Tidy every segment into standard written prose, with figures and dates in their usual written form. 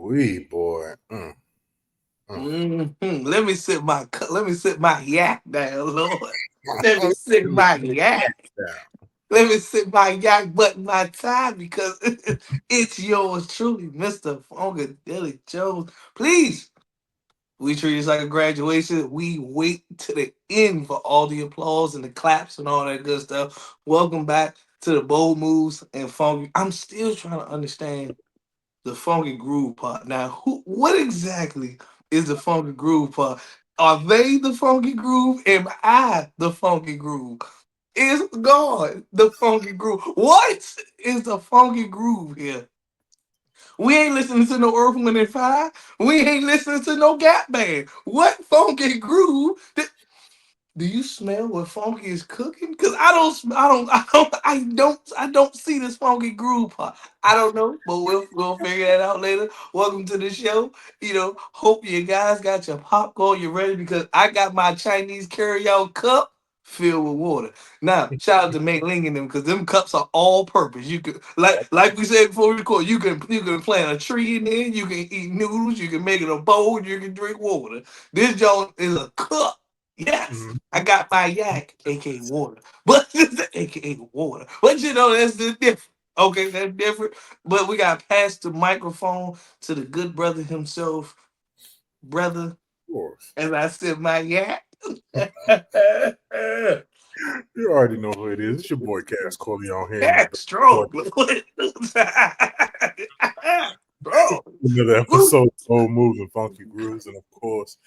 wee, boy. Let me sit my yak down, Lord. Let me sit my yak. Let me sit my yak button my tie because it's yours truly, Mr. Funkadelic Jones. Please, we treat this like a graduation. We wait to the end for all the applause and the claps and all that good stuff. Welcome back to the Bold Moves and Funky. I'm still trying to understand the funky groove part. Now, what exactly is the funky groove part? Are they the funky groove? Am I the funky groove? Is God the funky groove? What is the funky groove here? We ain't listening to no Earth, Wind, and Fire. We ain't listening to no Gap Band. What funky groove? Do you smell what Funky is cooking? Cause I don't see this funky groove part. I don't know, but we'll figure that out later. Welcome to the show. Hope you guys got your popcorn. You ready? Because I got my Chinese carry-out cup filled with water. Now, shout out to Make Ling and them because them cups are all purpose. You could like we said before we record, you can plant a tree in there, you can eat noodles, you can make it a bowl, you can drink water. This joint is a cup. Yes, Mm. I got my yak, aka water, but aka water. But that's the different. Okay, that's different. But we got passed the microphone to the good brother himself, brother. Of course. As I said, my yak. You already know who it is. It's your boy Cass Corleone here in the Yak building. strong. Bro. Another Woo. episode of Old Moves and Funky Grooves. And of course,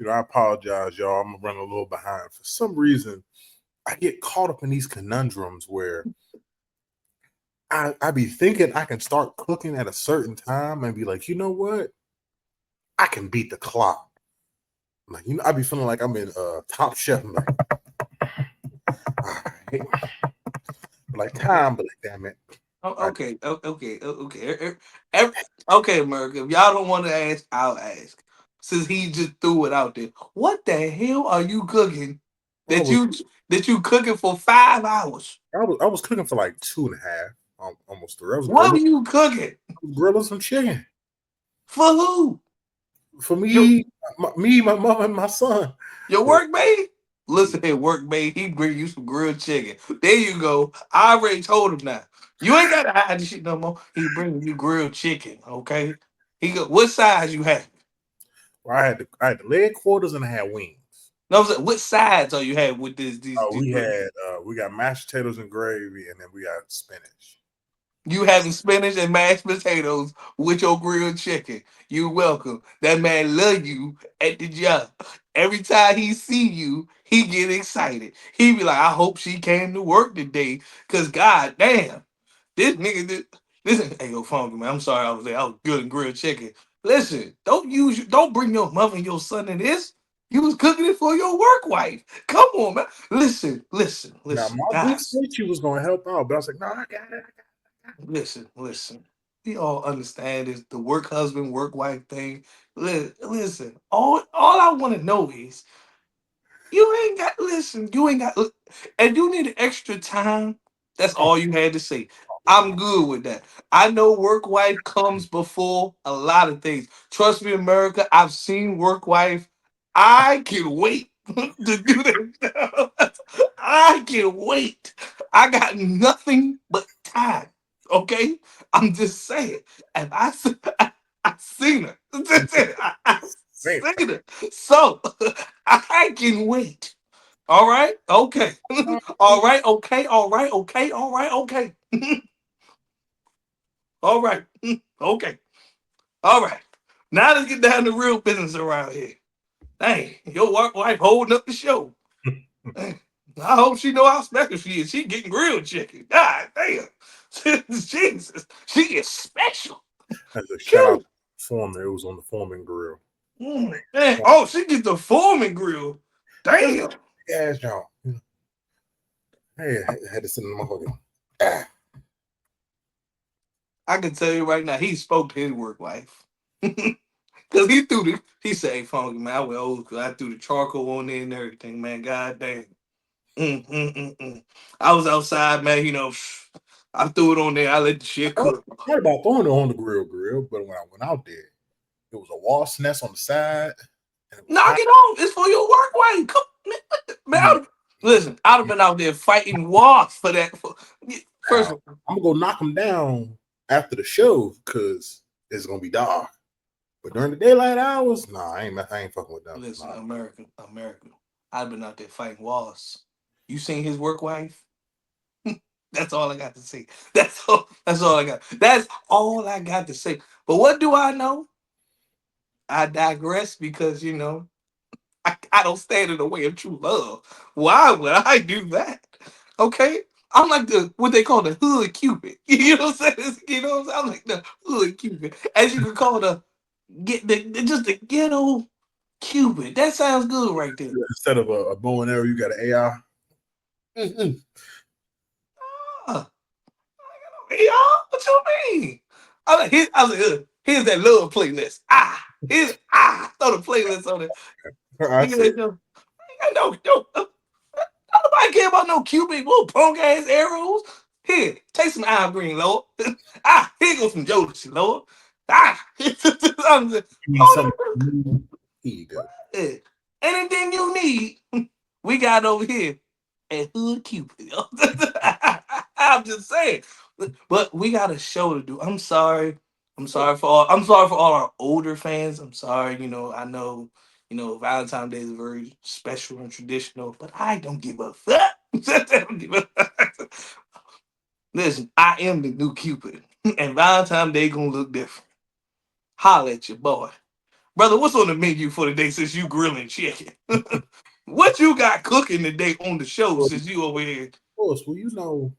I apologize, y'all. I'm running a little behind. For some reason, I get caught up in these conundrums where I be thinking I can start cooking at a certain time and be like, you know what? I can beat the clock. Like, I be feeling like I'm in Top Chef. I'm like, all right. Like time, but like, damn it. Oh, I, okay, okay, America. If y'all don't want to ask, I'll ask. Since he just threw it out there, what the hell are you cooking? I That was you cooking for 5 hours? I was cooking for like 2.5, almost 3. I was What grilling, are you cooking some chicken for? Who? for Your my mother, and my son. your But workmate? Listen here, workmate. He bring you some grilled chicken. There you go. I already told him now. You ain't gotta hide the shit no more. He bringing you grilled chicken. Okay. He go. What size you have? I had the leg quarters and I had wings. No, I'm saying, what sides are you have with this? These We got mashed potatoes and gravy, and then we got spinach. you having spinach and mashed potatoes with your grilled chicken. You welcome. That man love you at the job. Every time he see you, he get excited. He be like, I hope she came to work today. Cause god damn, this nigga listen, hey yo, funky man. I'm sorry I was there. I was good and grilled chicken. Listen, don't bring your mother and your son in this. You was cooking it for your work wife. Come on, man. Now, Listen, my did guys. say she was going to help out, but I was like, no, I got it. Listen. We all understand this the work husband, work wife thing. Listen, all I want to know is you ain't got and you need extra time. That's Oh, all you had to say. I'm good with that. I know work wife comes before a lot of things. Trust me, America, I've seen work wife. I can wait to do that. I can wait. I got nothing but time. Okay? I'm just saying. And I seen her. I same. seen her. So I can wait. All right. Okay. All right. Okay. All right. Okay. All right. Okay. All right. Okay. All right. Now let's get down to real business around here. Dang, your wife holding up the show. Dang, I hope she know how special she is. She getting grilled chicken. God damn. Jesus. She is special. As a shout out Phew. to the foreman, it was on the foreman grill. Man. Oh, she get the foreman grill. That's Damn. gas, y'all. Hey, I had to sit in the motherfucker. Ah, I can tell you right now, he spoke to his work wife. Cause he said, "Hey, funky man, I went old school. I threw the charcoal on there and everything, man. God damn. I was outside, man. I threw it on there. I let the shit I cook. thought about throwing it on the grill, but when I went out there. It was a wasp nest on the side. And it was Knock hot. it off. It's for your work wife. Come, man, listen, I'd have been out there fighting wasps for that. First Now, of all, I'm gonna go knock them down after the show because it's gonna be dark. But during the daylight hours, nah, I ain't fucking with them. listen, Nah. America. I'd been out there fighting wasps. You seen his work wife? That's all I got to say. That's all. That's all I got. That's all I got to say. But what do I know? I digress because I don't stand in the way of true love. Why would I do that? Okay, I'm like what they call the hood cupid. You know what I'm saying? You know what I'm saying? I'm like the hood cupid, as you could call just the ghetto cupid. That sounds good right there. Instead of a bow and arrow, you got an AI. Mm-mm. Ah, y'all, what you mean? I was like, here's that love playlist. Throw the playlist on it. I You said, know, no, nobody care about no Cupid, little punk ass arrows. Here, take some Al Green, Lord. Here goes some Jodeci, Lord. I'm just, you need something oh, new. Here you go. yeah. Anything you need, we got over here at Hood Cupid. I'm just saying. But we got a show to do. I'm sorry. I'm sorry for all our older fans. I'm sorry, I know, Valentine's Day is very special and traditional, but I don't give a fuck. I don't give a fuck. Listen, I am the new Cupid, and Valentine's Day gonna look different. Holla at your boy. Brother, what's on the menu for today since you grilling chicken? What you got cooking today on the show Of since you over here? course, well,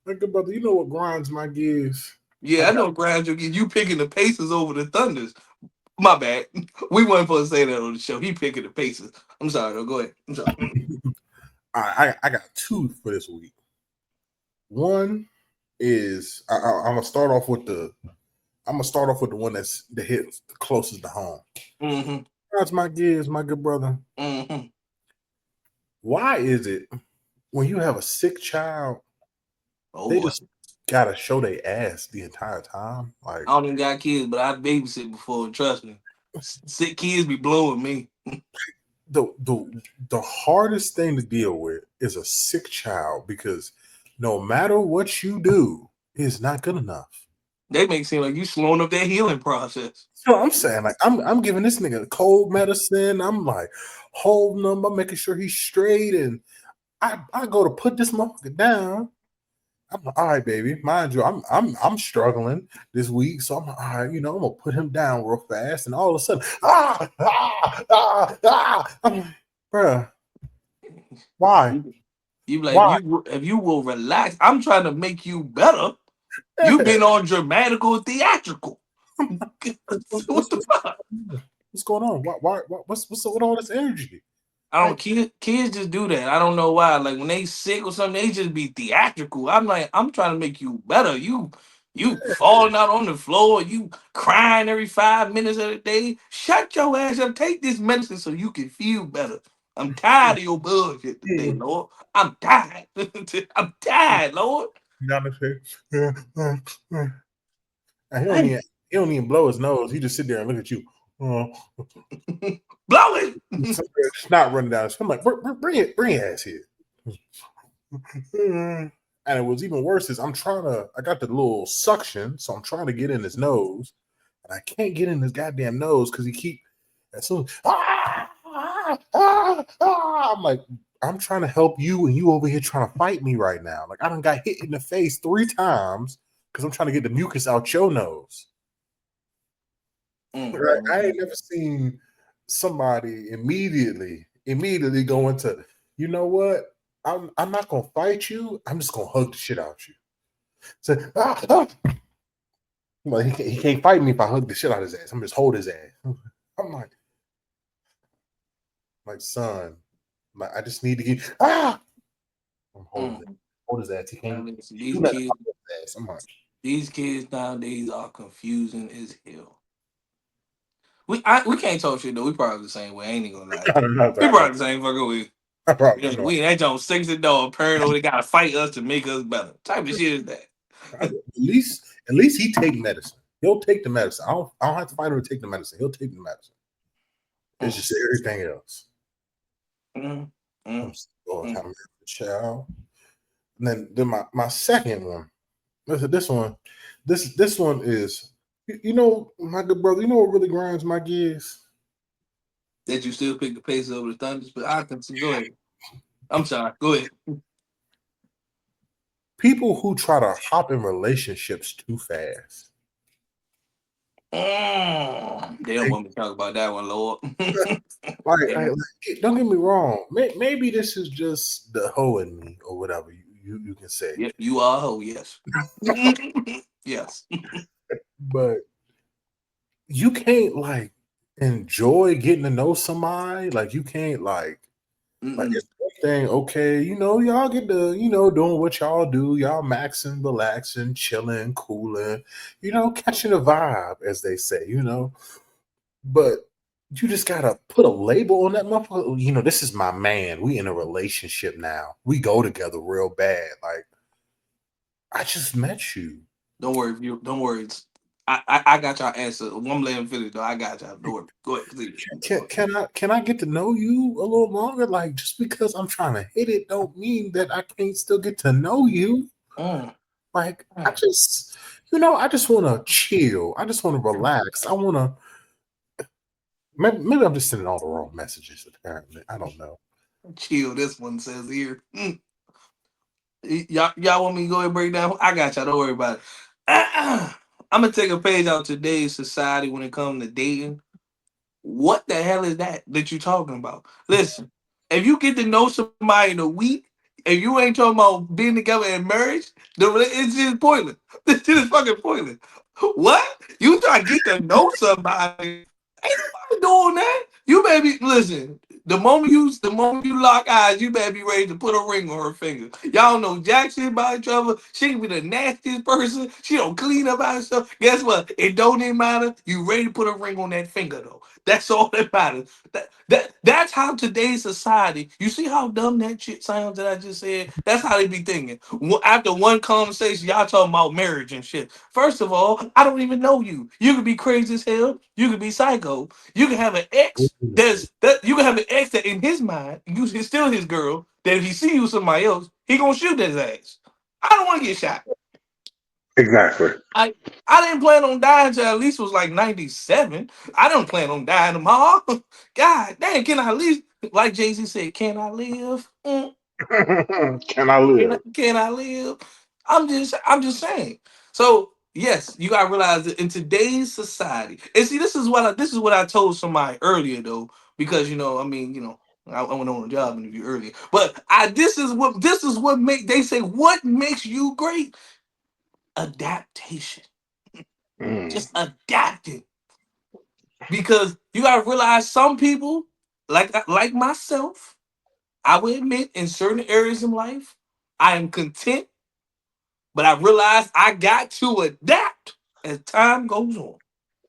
my good brother, you know what grinds my gears. I Yeah, I got know, Grind, you picking the Pacers over the Thunders. My bad. We weren't supposed to say that on the show. He picking the Pacers. I'm sorry, though. Go ahead. I'm sorry. I got two for this week. One is I'm gonna start off with the one that hits the closest to home. Mm-hmm. That's my gears, my good brother. Mm-hmm. Why is it when you have a sick child, Oh they boy. just gotta show their ass the entire time? Like I don't even got kids, but I babysit before. Trust me. Sick kids be blowing me. the hardest thing to deal with is a sick child because no matter what you do, it's not good enough. They make it seem like you slowing up their healing process. So I'm saying, like, I'm giving this nigga cold medicine. I'm like holding him, I'm making sure he's straight, and I go to put this motherfucker down. I'm like, all right, baby. Mind you, I'm struggling this week, so I'm like, all right, I'm gonna put him down real fast, and all of a sudden, I'm like, bruh, why? You be like, Why? if you will relax, I'm trying to make you better. You've Yeah. been on dramatical theatrical. What the fuck? What's going on? What's up with all this energy? I don't Like, kids just do that. I don't know why. Like when they sick or something, they just be theatrical. I'm like, I'm trying to make you better. You falling out on the floor, you crying every 5 minutes of the day. Shut your ass up. Take this medicine so you can feel better. I'm tired of your bullshit today, yeah, Lord. I'm tired. I'm tired, Lord. down the face. And Hey, he don't even blow his nose. He just sit there and look at you. Oh, blow it. snot running down. I'm like, bring your ass here. And it was even worse is I got the little suction, so I'm trying to get in his nose, and I can't get in his goddamn nose because he keep as soon I'm like, I'm trying to help you, and you over here trying to fight me right now. Like I done got hit in the face 3 times because I'm trying to get the mucus out your nose. Right? I ain't never seen somebody immediately go into, you know what? I'm not gonna fight you. I'm just gonna hug the shit out you. So well, he can't fight me if I hug the shit out his ass. I'm just hold his ass. I'm like son, I just need to get I'm holding it. Hold his ass. He can't do nothing about his ass. I'm like, These kids nowadays are confusing as hell. We can't talk shit though. We probably the same way. I ain't even gonna lie. I don't know. We probably the same fucking way. I probably Yeah, know. we ain't that Jones 60 dog paranoid. They gotta fight us to make us better. Type of shit is that. At least he take medicine. He'll take the medicine. I don't have to fight him to take the medicine. He'll take the medicine. It's Mm, just everything else. mm, I'm mm, still mm. having a child. And then my second one. Listen, this one is my good brother. You know what really grinds my gears? That you still pick the pace over the Thunders, but I can see. Go ahead. I'm sorry. Go ahead. People who try to hop in relationships too fast. They don't want me to talk about that one, Lord. Like, Yeah. don't get me wrong. Maybe this is just the hoe in me or whatever you can say. Yep, you are a hoe, yes. Yes. But you can't like enjoy getting to know somebody. Like you can't like Mm-mm. it's one thing. Okay, y'all get to doing what y'all do. Y'all maxing, relaxing, chilling, cooling. Catching a vibe, as they say. But you just gotta put a label on that motherfucker. This is my man. We in a relationship now. We go together real bad. Like I just met you. Don't worry, you don't worry. I got y'all answer. One letting finish though. I got y'all. Don't worry. Go ahead, please. Can I get to know you a little longer? Like just because I'm trying to hit it, don't mean that I can't still get to know you. Mm, Like mm. I just want to chill. I just want to relax. I want to. Maybe I'm just sending all the wrong messages. Apparently, I don't know. Chill. This one says here. Y'all want me to go ahead and break down? I got y'all. Don't worry about it. I'm gonna take a page out of today's society when it comes to dating. What the hell is that you talking about? Listen, if you get to know somebody in a week, if you ain't talking about being together in marriage, it's just pointless. This shit is fucking pointless. What? You try to get to know somebody? Ain't nobody doing that. You better listen. The moment you lock eyes, you better be ready to put a ring on her finger. Y'all know jack shit about each other. She can be the nastiest person. She don't clean up out herself. Guess what? It don't even matter. You ready to put a ring on that finger though. That's all that matters. That's how today's society. You see how dumb that shit sounds that I just said. That's how they be thinking. After one conversation, y'all talking about marriage and shit. First of all, I don't even know you. You could be crazy as hell. You could be psycho. You can have an ex. You can have an ex that in his mind, you is still his girl. That if he see you with somebody else, he gonna shoot his ass. I don't want to get shot. Exactly. I I didn't plan on dying till at least was like 97. I don't plan on dying tomorrow. God damn, can I at least like Jay-Z said, can I live? Can I live? Can I live? I'm just saying. So yes, you gotta realize that in today's society, and see, this is what I told somebody earlier though, because I went on a job interview earlier, but this is what make they say what makes you great? Adaptation, Mm, just adapting, because you gotta realize some people like myself. I will admit in certain areas in life, I am content. But I realized I got to adapt as time goes on.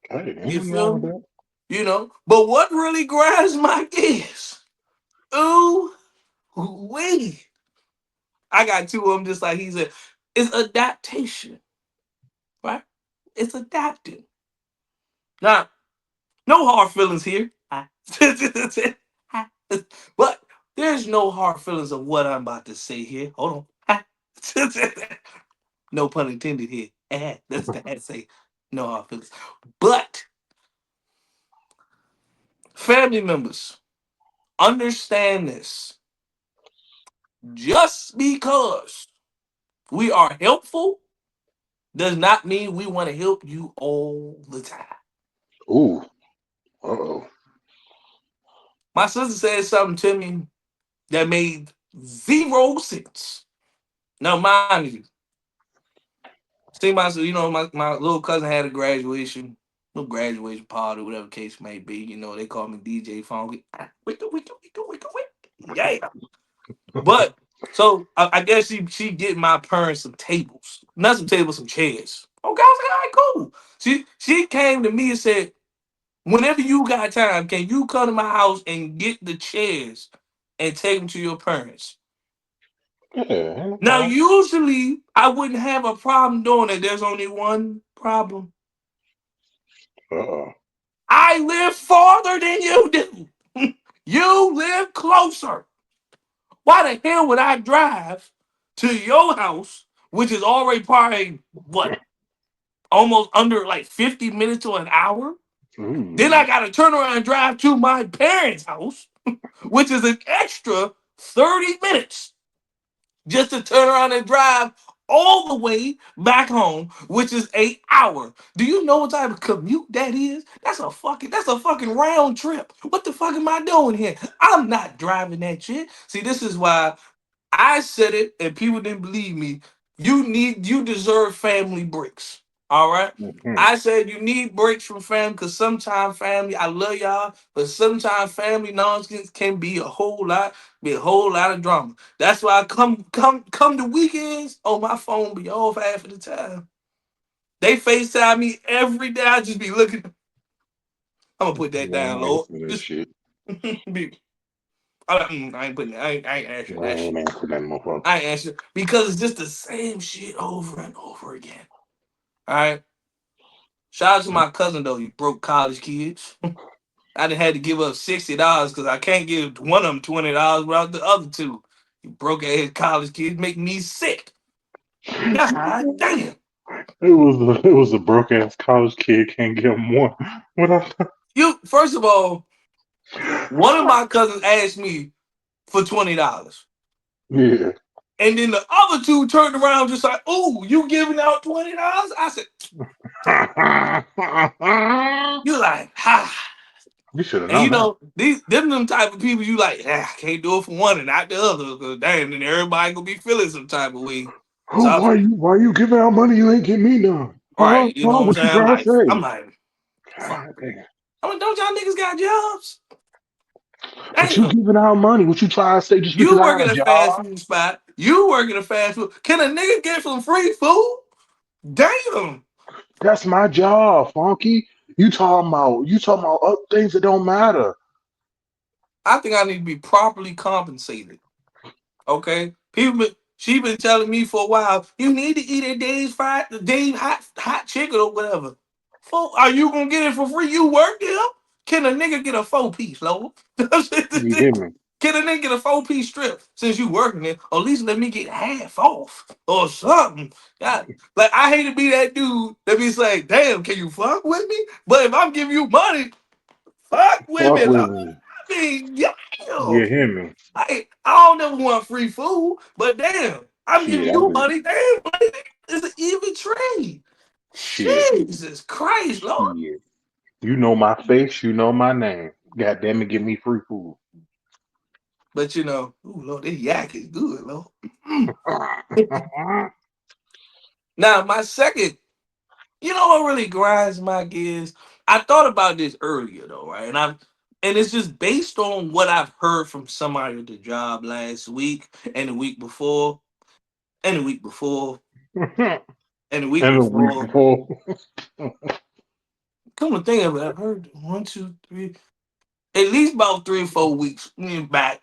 hey, ain't You nothing wrong feel with me? that. But what really grinds my gears? Ooh, wait. I got two of them just like he said. It's adaptation, right? It's adapting. Now, no hard feelings here. But there's no hard feelings of what I'm about to say here. Hold on. No pun intended here. That's the I say. No hard feelings. But family members, understand this. Just because we are helpful does not mean we want to help you all the time. Ooh. Uh-oh. My sister said something to me that made zero sense. Now, mind you, see my little cousin had a graduation, no graduation party, whatever case may be. They call me DJ Funky. Yeah. But so I guess she get my parents some tables, not some tables, some chairs. Okay, I was like, all right, cool. She came to me and said, whenever you got time, can you come to my house and get the chairs and take them to your parents? Yeah, ain't no Now, problem. usually I wouldn't have a problem doing it. There's only one problem. Uh-oh. I live farther than you do. You live closer. Why the hell would I drive to your house, which is already probably what, almost under like 50 minutes or an hour? Then Ooh. I gotta turn around and drive to my parents' house, which is an extra 30 minutes just to turn around and drive all the way back home, which is 8 hours. Do you know what type of commute that is? That's a fucking round trip. What the fuck am I doing here? I'm not driving that shit. See, this is why I said it and people didn't believe me. You deserve family breaks. All right. Mhm. I said you need breaks from family because sometimes family, I love y'all, but sometimes family nonsense can be a whole lot of drama. That's why I come to weekends. Oh, my phone be off half of the time. They FaceTime me every day. I just be looking. I'm gonna put that Yeah, down, I ain't Lord. for that Just shit. be. I ain't putting. I ain't answering I that ain't shit. answer that motherfucker. I ain't answering because it's just the same shit over and over again. All right. Shout out to my cousin though. You broke college kids. I done had to give up $60 because I can't give one of them $20 without the other two. You broke ass college kids make me sick. God damn. It was a broke ass college kid can't get him one. What I You first of all, one of my cousins asked me for $20. Yeah. And then the other two turned around just like, oh, you giving out $20? I said, you like, ha. You should have And you known that. know, these them type of people you like, I can't do it for one and not the other. Cause damn, then everybody gonna be feeling some type of way. Oh, So I was why you giving out money you ain't give me none? Huh? right, you know Huh? what I'm What you saying? trying to I'm say? like, fuck. God damn. I mean, don't y'all niggas got jobs? But you Damn. giving out money. What you trying to say just because You I work got at a a fast job? food spot. You work at a fast food. Can a nigga get some free food? Damn. That's my job, Funky. You talking about things that don't matter. I think I need to be properly compensated. Okay, she been telling me for a while. You need to eat a day's hot chicken or whatever. Are you gonna get it for free? You work there? Can a nigga get a 4 piece, Lord? Can a You hear me? nigga get a 4 piece strip since you working there? Or at least let me get half off or something. God, like I hate to be that dude that be like, damn, can you fuck with me? But if I'm giving you money, fuck with Fuck me, with Lord. me. I mean, damn. You hear me? I don't never want free food, but damn, I'm giving Shit, I you do. money. Damn, money, it's an even trade. Shit. Jesus Christ, Lord. Shit. You know my face, you know my name. God damn it, give me free food. But ooh, Lord, this yak is good, Lord. Mm. Now, my second, what really grinds my gears? I thought about this earlier though, right? And it's just based on what I've heard from somebody at the job last week and the week before, and the week before, and and the week a week before. before. Come to think of it, I've heard one, two, three, at least about 3 or 4 weeks back.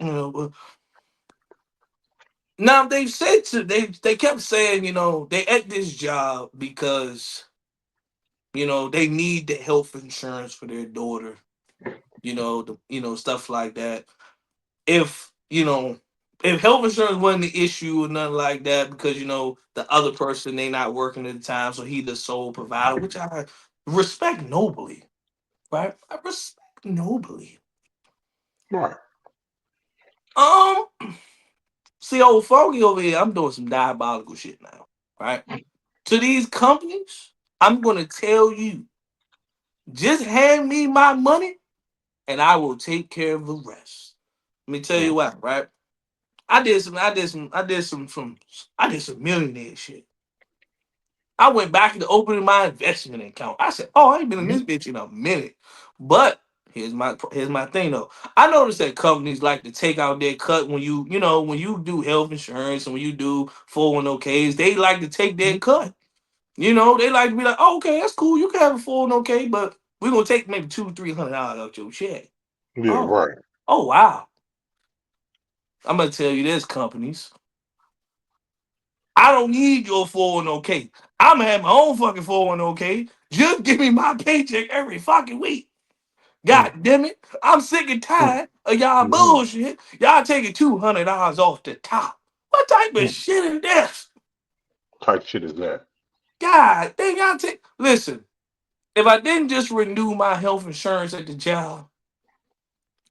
Now they've said they kept saying they at this job because they need the health insurance for their daughter. Stuff like that. If if health insurance wasn't the issue or nothing like that, because the other person they not working at the time, so he the sole provider, which I respect nobly, right? I respect nobly. Right. Um, See, old Foggy over here, I'm doing some diabolical shit now, right? To these companies, I'm gonna tell you, just hand me my money and I will take care of the rest. Let me tell you why, right? I did some millionaire shit. I went back to opening my investment account. I said, "Oh, I ain't been in this bitch in a minute." But here's my thing though. I noticed that companies like to take out their cut when when you do health insurance and when you do 401ks, they like to take their cut. They like to be like, oh, "Okay, that's cool. You can have a 401k, but we're gonna take maybe $200-300 out your check." Yeah, Oh, right. oh wow. I'm gonna tell you this, companies. I don't need your 401k. I'm gonna have my own fucking 401k. Just give me my paycheck every fucking week. Mm, God damn it. I'm sick and mm, tired of y'all mm, bullshit. Y'all taking $200 off the top. What type of mm. shit is this? Type shit is that? God damn, y'all take. Listen, if I didn't just renew my health insurance at the job,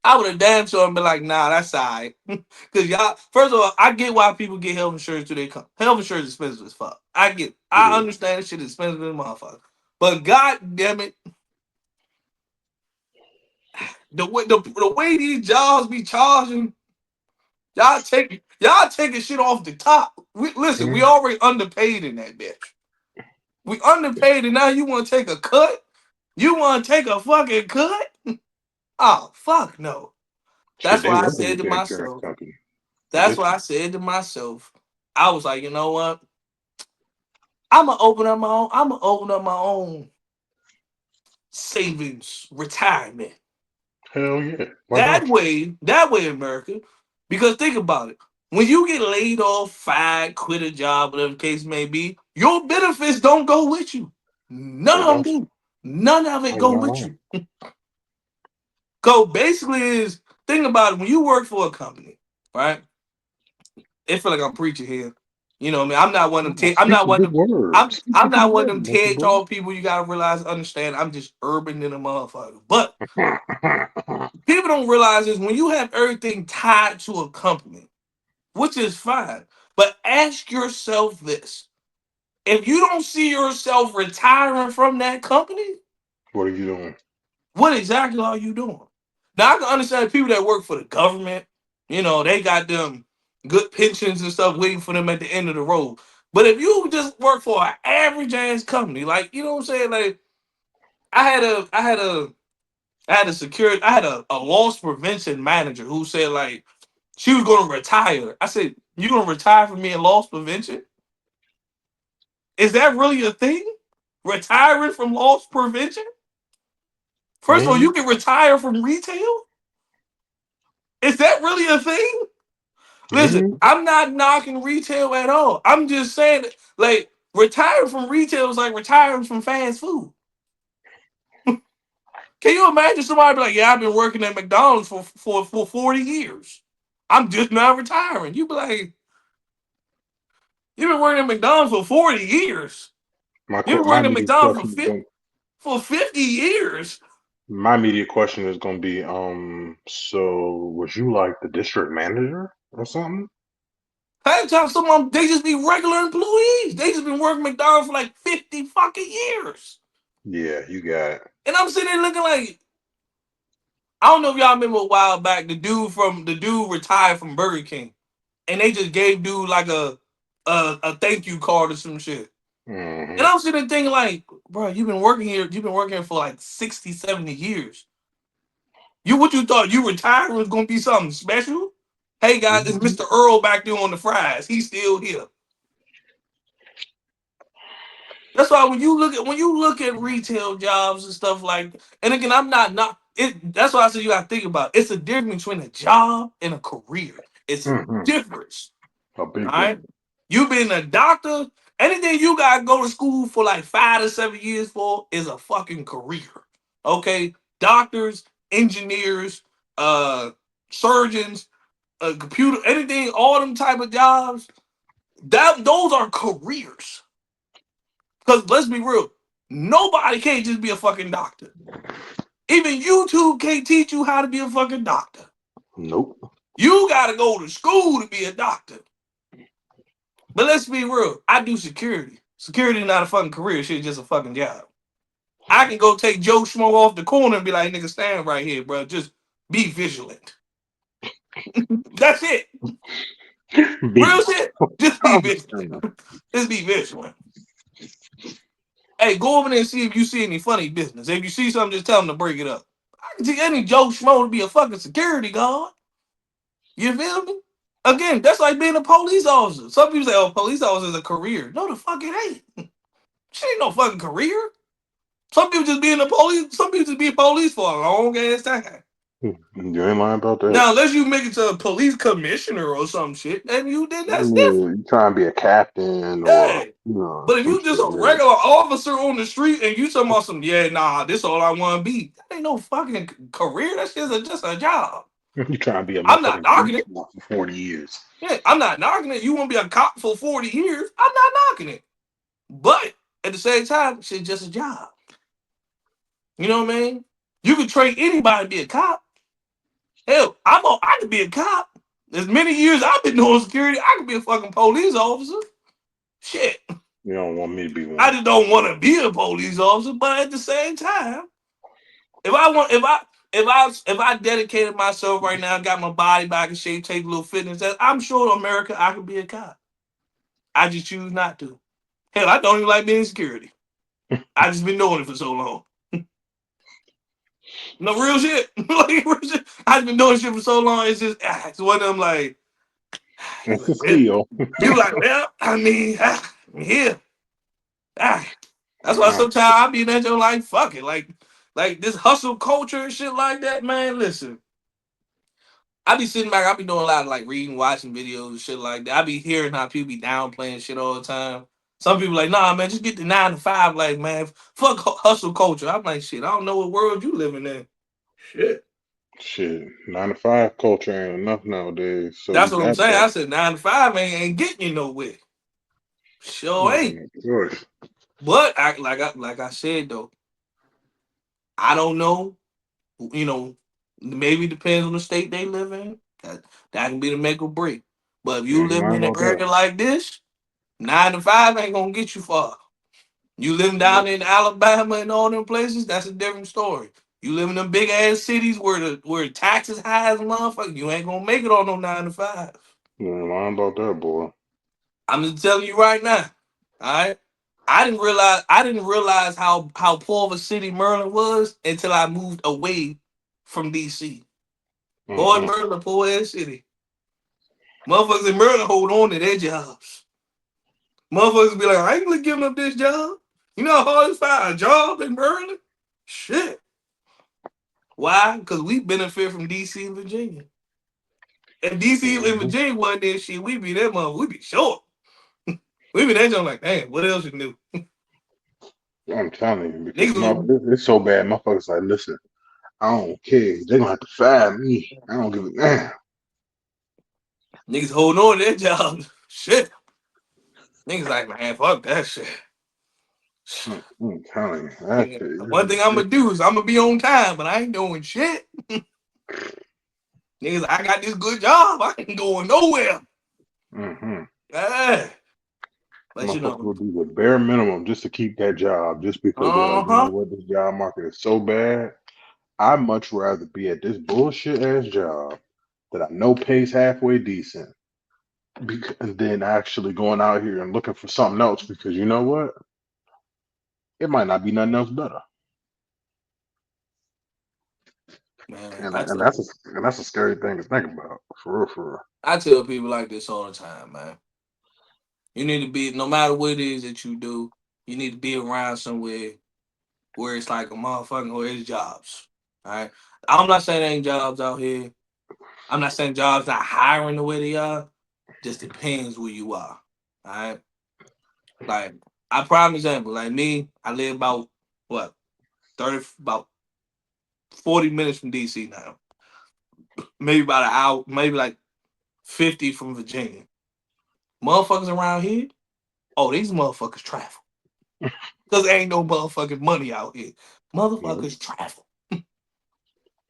I would have damn sure been like, nah, that's all right. Because y'all, first of all, I get why people get health insurance to their come. Health insurance is expensive as fuck. It I is. understand this shit is expensive as a motherfucker. But god damn it, the way these jobs be charging, y'all taking shit off the top. Listen, we Mm. already underpaid in that bitch. We underpaid and now you want to take a cut? You want to take a fucking cut? Oh fuck no. Shit, That's they why I working said with to the insurance myself. company to That's get why you. I said to myself. I was like, you know what? I'm gonna open up my own savings retirement. Hell yeah. Why don't That way, America. Because think about it. When you get laid off, fired, quit a job, whatever the case may be, your benefits don't go with you. you? None They of them don't. do. None of it Oh, you're go not with lying. you. So basically, is think about it. When you work for a company, right? It feel like I'm preaching here. You know what I mean? I'm not one of them. Oh, I'm speak not some one good of them. words. Speak I'm some good not one of words, them Mr. TED Boy. Talk people. You gotta realize, understand. I'm just urban in a motherfucker. But people don't realize is when you have everything tied to a company, which is fine. But ask yourself this: if you don't see yourself retiring from that company, What are you doing? what exactly are you doing? Now I can understand people that work for the government. You know, they got them good pensions and stuff waiting for them at the end of the road. But if you just work for an average ass company, like you know what I'm saying, like I had a I had a I had a security I had a loss prevention manager who said like she was gonna retire. I said, you gonna retire from me in loss prevention? Is that really a thing? Retiring from loss prevention? First of all, you Mm, can retire from retail? Is that really a thing? Listen, mm, I'm not knocking retail at all. I'm just saying, like, retiring from retail is like retiring from fast food. Can you imagine somebody be like, "Yeah, I've been working at McDonald's for 40 years. I'm just now retiring." You be like, "You've been working at McDonald's for 40 years. You've been my working at immediate McDonald's question is going. for 50 years." My immediate question is going to be, so was you like the district manager or something? Half the time, some of them, they just be regular employees. They just been working McDonald's for like 50 fucking years. Yeah, you got it. And I'm sitting there looking like, I don't know if y'all remember a while back, the dude retired from Burger King, and they just gave dude like a thank you card or some shit. Hmm. And I'm sitting there thinking like, bro, you've been working here for like 60, 70 years. What you thought you retired was gonna be something special? Hey guys, it's Hmm. Mr. Earl back there on the fries. He's still here. That's why when you look at retail jobs and stuff like, and again, I'm not it. That's why I said you got to think about it. It's a difference between a job and a career. It's a Hmm. difference. A All big right, difference. you being a doctor, anything you got to go to school for like 5 to 7 years for is a fucking career. Okay, doctors, engineers, uh, surgeons, computer, anything, all them type of jobs. Those are careers. Because let's be real, nobody can't just be a fucking doctor. Even YouTube can't teach you how to be a fucking doctor. Nope. You gotta go to school to be a doctor. But let's be real, I do security. Security is not a fucking career, shit, just a fucking job. I can go take Joe Schmo off the corner and be like, nigga, stand right here, bro. Just be vigilant. That's it. Real Be. shit. Just be vigilant. Just be vigilant. Hey, go over there and see if you see any funny business. If you see something, just tell them to break it up. I can see any Joe Schmo to be a fucking security guard. You feel me? Again, that's like being a police officer. Some people say, "Oh, police officer is a career." No, the fuck it ain't. Shit ain't no fucking career. Some people just be in the police. Some people just be police for a long ass time. You ain't lying about that. Now, unless you make it to a police commissioner or some shit, then that's Yeah, different. you trying to be a captain or Hey. But if some you shit. just a Yeah. regular officer on the street and you talking about some, yeah, nah, this all I want to be. That ain't no fucking career. That's just a job. You trying to be a I'm not motherfucking knocking police it. for 40 years. Yeah, I'm not knocking it. You want to be a cop for 40 years? I'm not knocking it. But at the same time, shit's just a job. You know what I mean? You could train anybody to be a cop. Hell, I could be a cop. As many years I've been doing security, I could be a fucking police officer. Shit. You don't want me to be I one. just don't want to be a police officer, but at the same time, if I want, if I dedicated myself right now, got my body back in shape, take a little fitness test, I'm sure in America I could be a cop. I just choose not to. Hell, I don't even like being in security. I just been doing it for so long. No real shit. Like, real shit. I've been doing shit for so long. It's just it's one of them like It's a well, skill. you like, well, I mean, I'm here. Ah, that's why Nah, sometimes I be in that joke like fuck it, like this hustle culture and shit like that. Man, listen, I be sitting back, I be doing a lot of like reading, watching videos and shit like that. I be hearing how people be downplaying shit all the time. Some people like, nah, man, just get the 9 to 5. Like, man, fuck hustle culture. I'm like, shit, I don't know what world you living in. Shit. shit. 9 to 5 culture ain't enough nowadays. So That's you what I'm got saying. that. I said 9 to 5 ain't getting you nowhere. Sure You ain't got ain't. no choice. But like I said though, I don't know. You know, maybe it depends on the state they live in. That can be the make or break. But if You you ain't live lying in an about that. area like this, 9 to 5 ain't gonna get you far. You living down Nope. in Alabama and all them places, that's a different story. You live in them big ass cities where taxes high as a motherfucker, you ain't gonna make it on no 9 to 5. You ain't lying about that, boy. I'm just telling you right now. All right. I didn't realize how poor of a city Maryland was until I moved away from DC. Boy, Mm-mm. Maryland, a poor ass city. Motherfuckers in Maryland hold on to their jobs. Motherfuckers be like, I ain't really giving up this job. You know how hard it's to find a job in Maryland? Shit. Why? Because we benefit from DC and Virginia. If DC and Mm-hmm. Virginia wasn't there, shit, we be that mother, we be short. We be that joint like, damn, what else you do? I'm telling you, because Niggas was it's so bad. Motherfuckers like, listen, I don't care. They gonna have to fire me. I don't give a damn. niggas holding on to their jobs. Shit. Niggas like, man, fuck that shit. I'm telling you, that Nigga, shit the is one thing I'm gonna ridiculous. do is I'm gonna be on time, but I ain't doing shit. Niggas, I got this good job. I ain't going nowhere. Mm-hmm. Yeah. But you Motherfuckers know, will do the bare minimum just to keep that job, just because they're like, you know uh-huh. what, this job market is so bad. I'd much rather be at this bullshit ass job that I know pays halfway decent, and then actually going out here and looking for something else because you know what, it might not be nothing else better. Man, And that's a scary thing to think about, for real, for real. I tell people like this all the time, man. You need to be, no matter what it is that you do, you need to be around somewhere where it's like a motherfucking where it's jobs. All right. I'm not saying there ain't jobs out here. I'm not saying jobs not hiring the way they are. Just depends where you are. All right. Like I prime example, like me, I live about what about 40 minutes from DC now. Maybe about an hour, maybe like 50 from Virginia. Motherfuckers around here, oh, these motherfuckers travel. Cause there ain't no motherfucking money out here. Nope. Motherfuckers travel.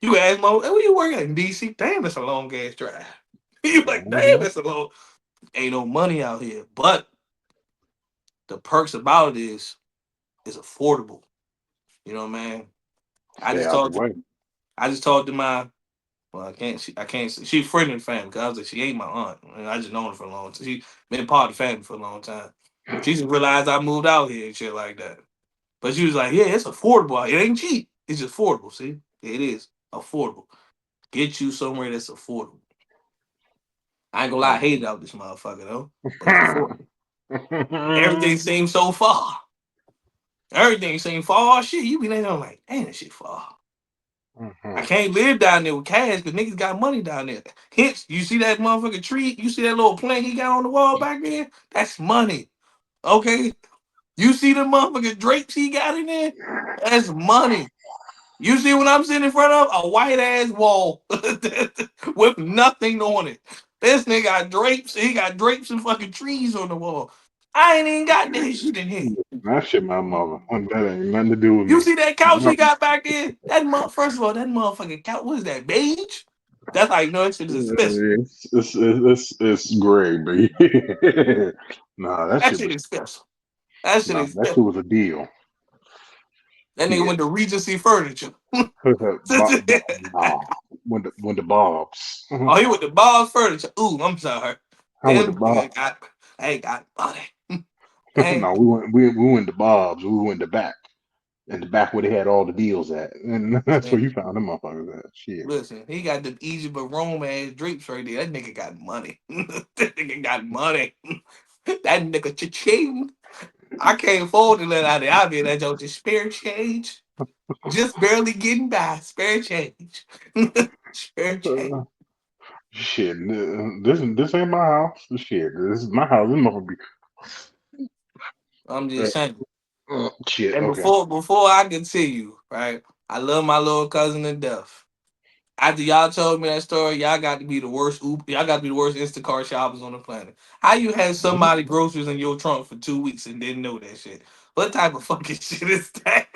You ask mother, hey, where you working at in DC? Damn, that's a long ass drive. You like, damn, Mhm. that's a long. Ain't no money out here. But the perks about it is it's affordable. You know what I mean? I Stay just out the talked to way. I just talked to my well, I can't she's a friend of the family because I was like, she ain't my aunt. And I just known her for a long time. She been part of the family for a long time. She just realized I moved out here and shit like that. But she was like, yeah, it's affordable. It ain't cheap. It's just affordable. See? It is affordable. Get you somewhere that's affordable. I ain't gonna lie, I hated out this motherfucker though. But it's affordable. Everything Mhm. seems so far. Everything seems far. Shit, you be there like, damn, that shit far. I can't live down there with cash because niggas got money down there. Hence, you see that motherfucking tree? You see that little plant he got on the wall back there? That's money. Okay? You see the motherfucking drapes he got in there? That's money. You see what I'm sitting in front of? A white ass wall with nothing on it. This nigga got drapes. He got drapes and fucking trees on the wall. I ain't even got that shit in here. That shit, my mother. That ain't nothing to do with You me. see that couch he got back there? First of all, that motherfucking couch. What is that? Beige? That's how you know that shit is expensive. It's gray, but nah, that That shit shit was expensive. That shit nah, that expensive. shit was a deal. That nigga Shit. went to Regency Furniture. Nah, when the Bobs. Oh, he went to Ball's Furniture. Ooh, I'm sorry. I went to Them Bob. nigga got, they got money. Hey, No, we went to Bob's. We went to back. In the back where they had all the deals at. And that's man, where you found them motherfuckers at. Shit. listen, he got the Egypt of Rome ass drapes right there. That nigga got money. That nigga got money. That nigga cha-ching. I can't afford to let out there. I'll be that joke just spare change. Just barely getting by. Spare change. Spare change. Uh, shit. This ain't my house. Shit. This is my house. This motherfucker be I'm just saying. shit. And Okay. before I continue, right? I love my little cousin to death. After y'all told me that story, y'all got to be the worst. Y'all got to be the worst Instacart shoppers on the planet. How you had somebody groceries in your trunk for 2 weeks and didn't know that shit? What type of fucking shit is that?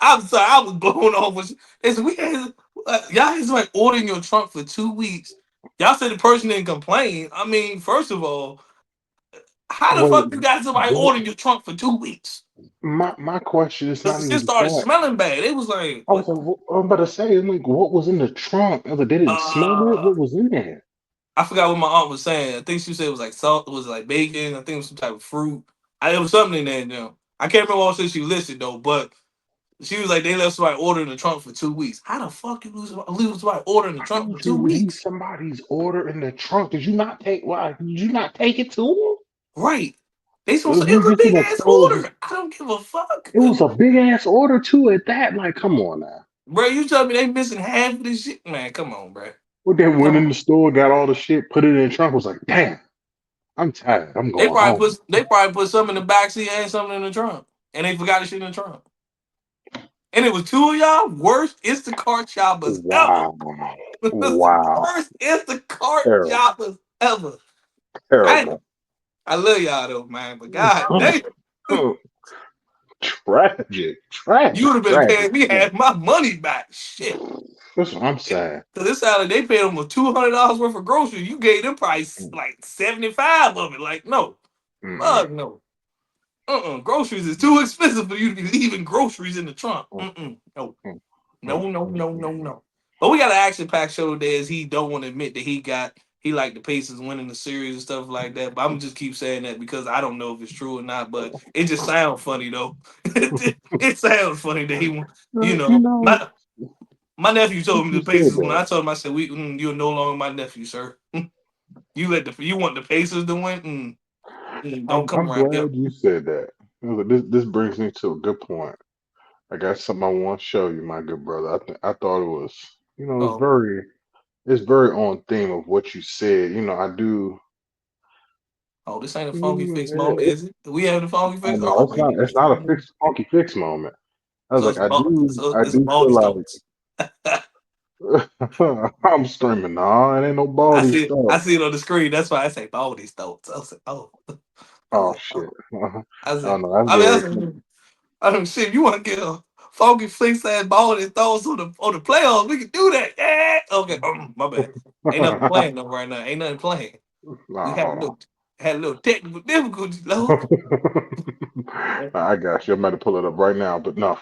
I'm sorry, I was blown off. Listen, we had y'all had somebody ordering your trunk for 2 weeks. Y'all said the person didn't complain. I mean, first of all, how the Wait. fuck you got somebody What? ordering your trunk for 2 weeks? My question is Because not the shit even started that. smelling bad. It was like, I was what? like, I'm about to say, like, what was in the trunk? I was like, they didn't smell it. Uh, What was in there? I forgot what my aunt was saying. I think she said it was like salt, it was like bacon. I think it was some type of fruit. It was something in there. Now. I can't remember what she listed though, but she was like, they left somebody order in the trunk for 2 weeks. How the fuck you lose somebody order in the trunk How for two you leave weeks? somebody's order in the trunk? Did you not take? Why did you not take it to Right. They them? supposed to, it You was a just big gonna ass throw? order. I don't give a fuck. It was a big ass order too at that. Like, come on now. Bro, you tell me they missing half of this shit? Man, come on, bro. Well, they went Come in on. the store, got all the shit, put it in the trunk. Was like, damn, I'm tired. I'm going home. They probably put some in the back seat and something in the trunk. And they forgot the shit in the trunk. And it was two of y'all worst Instacart shoppers ever. Wow, The wow, worst Instacart terrible, shoppers ever. I terrible. I love y'all though, man. But god damn, Tragic, you tragic, would have been tragic. paying me half my money back. Shit. That's what I'm saying. Cause this sounded they paid them $200 worth of groceries. You gave them price Mm, like 75 of it. Like, no. mm, Fuck no. Groceries is too expensive for you to be leaving groceries in the trunk. mm, No. mm, mm, No, no, mm, no, mm. no, no. But we got an action packed show today as he don't want to admit that he liked the Pacers winning the series and stuff like that. But I'm gonna just keep saying that because I don't know if it's true or not. But it just sounds funny though. It sounds funny that You know, my nephew told since me you the said Pacers when that, I told him I said you're no longer my nephew, sir. You want the Pacers to win? Don't come I'm around here. glad you said that. This brings me to a good point. I got something I want to show you, my good brother. I thought it was, Oh, it's very on theme of what you said. I do. oh, this ain't a funky fix moment, It, is it? We having a funky I fix? know Oh, it's not. maybe It's it's not a fix, funky fix moment. I was so like, it's so I it's do feel Baldies Thoughts. like I'm screaming. No, it ain't no baldy I stuff. see it on the screen. That's why I say Baldies Thoughts. I said, oh, I Oh said, shit. oh, I Oh said, no, that's I mean, good. I don't shit. You want to get a funky fix ass Baldies Thoughts on the playoffs? We can do that. Yeah. Okay. My bad. Ain't nothing playing though right now. Ain't nothing playing. We Nah, hold on. had a little technical difficulties, though. I got you. I'm about to pull it up right now, but no.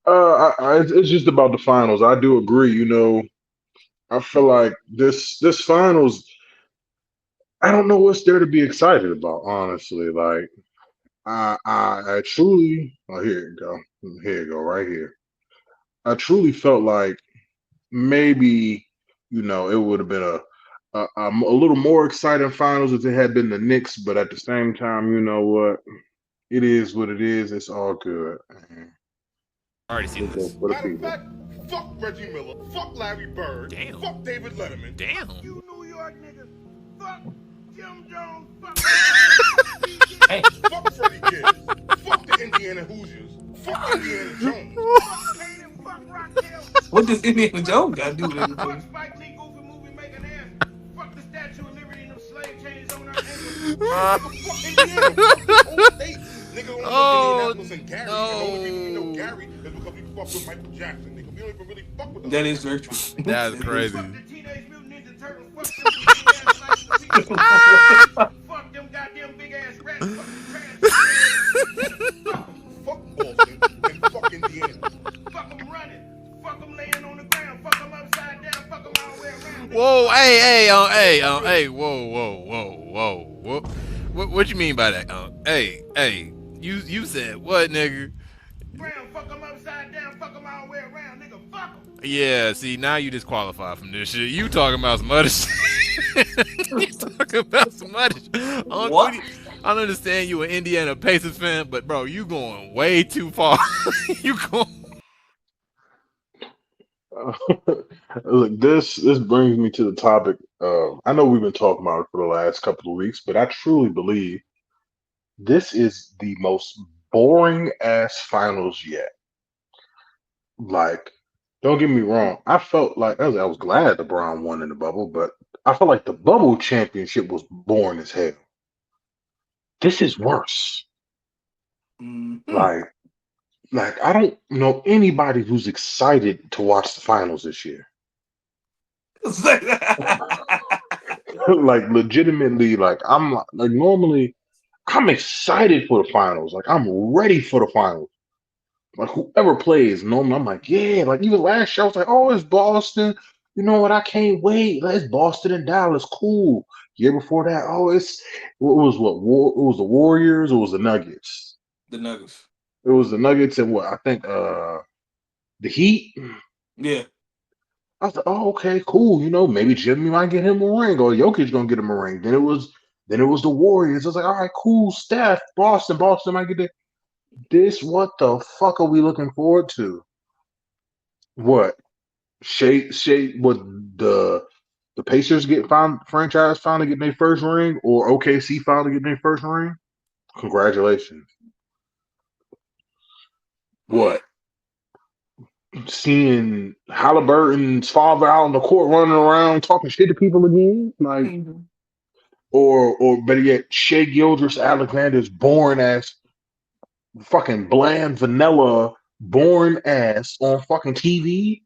It's just about the finals. I do agree. I feel like this finals. I don't know what's there to be excited about. Honestly, like I truly. Oh, here you go. Here you go. Right here. I truly felt like maybe it would have been a little more exciting finals if it had been the Knicks. But at the same time, you know what? It is what it is. It's all good. Already seen We'll go this. for the Matter of people. fact, Fuck Reggie Miller. Fuck Larry Bird. Damn. Fuck David Letterman. Damn. Fuck you, New York niggas. Fuck Jim Jones. Fuck Hey, fuck Freddie Gibbs. Fuck the Indiana Hoosiers. Fuck Indiana Jones. Fuck Kane and fuck Raquel. what does Indiana Jones got to do with Fuck anything? Spike Lee, goofy movie making ass. Fuck the Statue of Liberty and them slave chains on our ankles. Fuck Indiana. Fuck this whole state. Nigga only know Oh Indianapolis and Gary. And the only reason we know Gary is because we fuck with Michael Jackson. Nigga, we don't even really fuck with That is very true. That's crazy. Fuck the Teenage Mutant Ninja Turtles. Fuck them big ass slices of pizza. Fuck them goddamn big ass rats. Fuck the trash. Fuck Boston and fuck Indiana. Fuck them running. Fuck them laying on the ground. Fuck them upside down. Fuck them all the way around. Whoa, hey, whoa. What you mean by that? Hey, you said what, nigga? Ground. Fuck them upside down. Fuck them all the way around. Nigga, fuck them. Yeah, see, now you disqualified from this shit. You talking about some other shit. You talking about some other shit. What? I understand you an Indiana Pacers fan, but bro, you going way too far. You going. Look, this brings me to the topic. I know we've been talking about it for the last couple of weeks, but I truly believe this is the most boring ass finals yet. Like, don't get me wrong. I felt like I was glad LeBron won in the bubble, but I felt like the bubble championship was boring as hell. This is worse. Mm-hmm. Like I don't know anybody who's excited to watch the finals this year. Like legitimately, like like normally I'm excited for the finals. Like I'm ready for the finals. Like whoever plays, normally I'm like, yeah, like even last year I was like, oh, it's Boston. You know what? I can't wait. Like, it's Boston and Dallas. Cool. Year before that, oh, it was the Warriors, it was the Nuggets. The Nuggets. It was the Nuggets and what I think the Heat. Yeah. I was like, oh, okay, cool. You know, maybe Jimmy might get him a ring or Jokic gonna get him a ring. Then it was the Warriors. I was like, all right, cool, Steph, Boston might get it. This what the fuck are we looking forward to? What? What the Pacers franchise finally getting their first ring or OKC finally getting their first ring? Congratulations. What? Seeing Halliburton's father out on the court running around talking shit to people again? Like Mm-hmm. or better yet, Shea Gildress Alexander's boring ass fucking bland vanilla boring ass on fucking TV?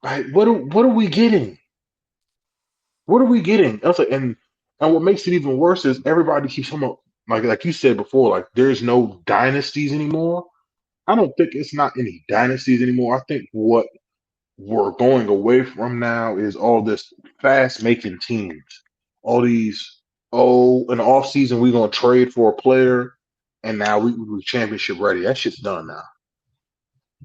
Like what are we getting? What are we getting? That's like, and what makes it even worse is everybody keeps talking about like you said before, like there's no dynasties anymore. I don't think it's not any dynasties anymore. I think what we're going away from now is all this fast making teams. All these in the off season we're gonna trade for a player and now we championship ready. That shit's done now.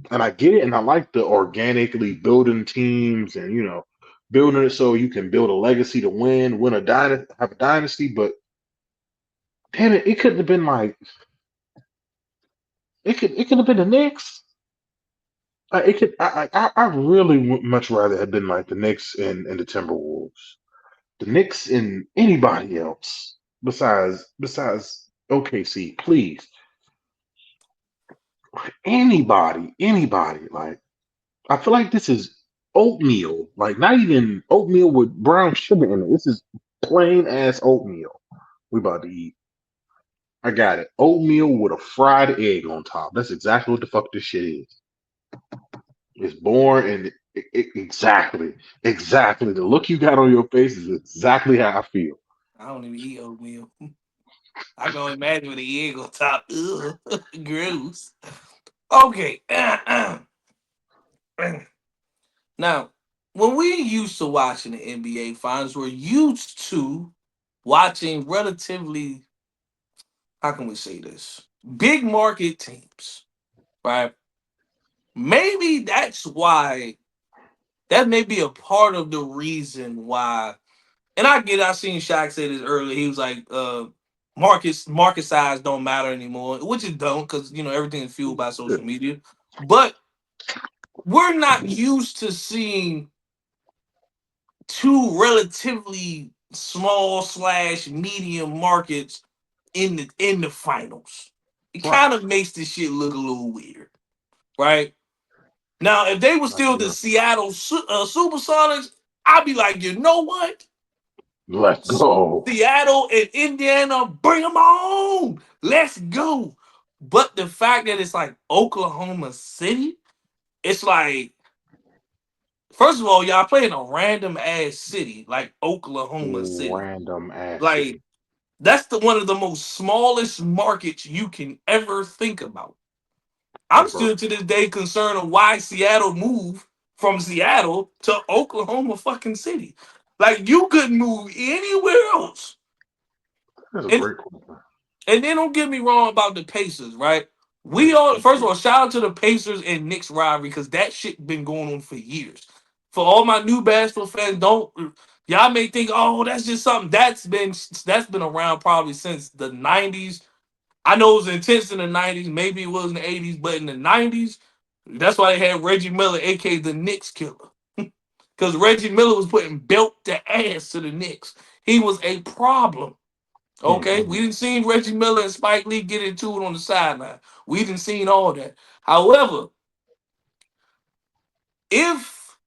And I get it, and I like the organically building teams and building it so you can build a legacy to win a dynasty, have a dynasty. But damn it, it couldn't have been like it could have been the Knicks. It could. I really would much rather have been like the Knicks and the Timberwolves, the Knicks and anybody else besides OKC. Please, anybody. Like I feel like this is oatmeal, like not even oatmeal with brown sugar in it. This is plain ass oatmeal we about to eat. I got it. Oatmeal with a fried egg on top. That's exactly what the fuck this shit is. It's boring and exactly. The look you got on your face is exactly how I feel. I don't even eat oatmeal. I can only imagine with the egg on top. Ugh, gross. Okay. Now, when we're used to watching the NBA finals, we're used to watching relatively, how can we say this? Big market teams, right? Maybe that's why, that may be a part of the reason why. And I get it, I seen Shaq say this earlier. He was like, market size don't matter anymore, which it don't, because everything is fueled by Yeah. social media. But we're not used to seeing two relatively small slash medium markets in the finals. It Right. kind of makes this shit look a little weird, right? Now, if they were Like, still the yeah. Seattle Supersonics, I'd be like, you know what? Let's go. Seattle and Indiana, bring them on. Let's go. But the fact that it's like Oklahoma City, it's like, first of all, y'all playing a random ass city like Oklahoma City. Random ass Like, city. that's the one of the most smallest markets you can ever think about. I'm Ever. still to this day concerned of why Seattle moved from Seattle to Oklahoma fucking City. Like you couldn't move anywhere else. That's a And great question. and then don't get me wrong about the Pacers, right? We all first of all, shout out to the Pacers and Knicks rivalry because that shit been going on for years. For all my new basketball fans, don't y'all may think, oh, that's just something that's been around probably since the '90s. I know it was intense in the '90s, maybe it was in the '80s, but in the '90s, that's why they had Reggie Miller, aka the Knicks killer. Because Reggie Miller was putting belt to ass to the Knicks. He was a problem. Okay, we Mm-mm. didn't see Reggie Miller and Spike Lee get into it on the sideline. We didn't see all that. However, if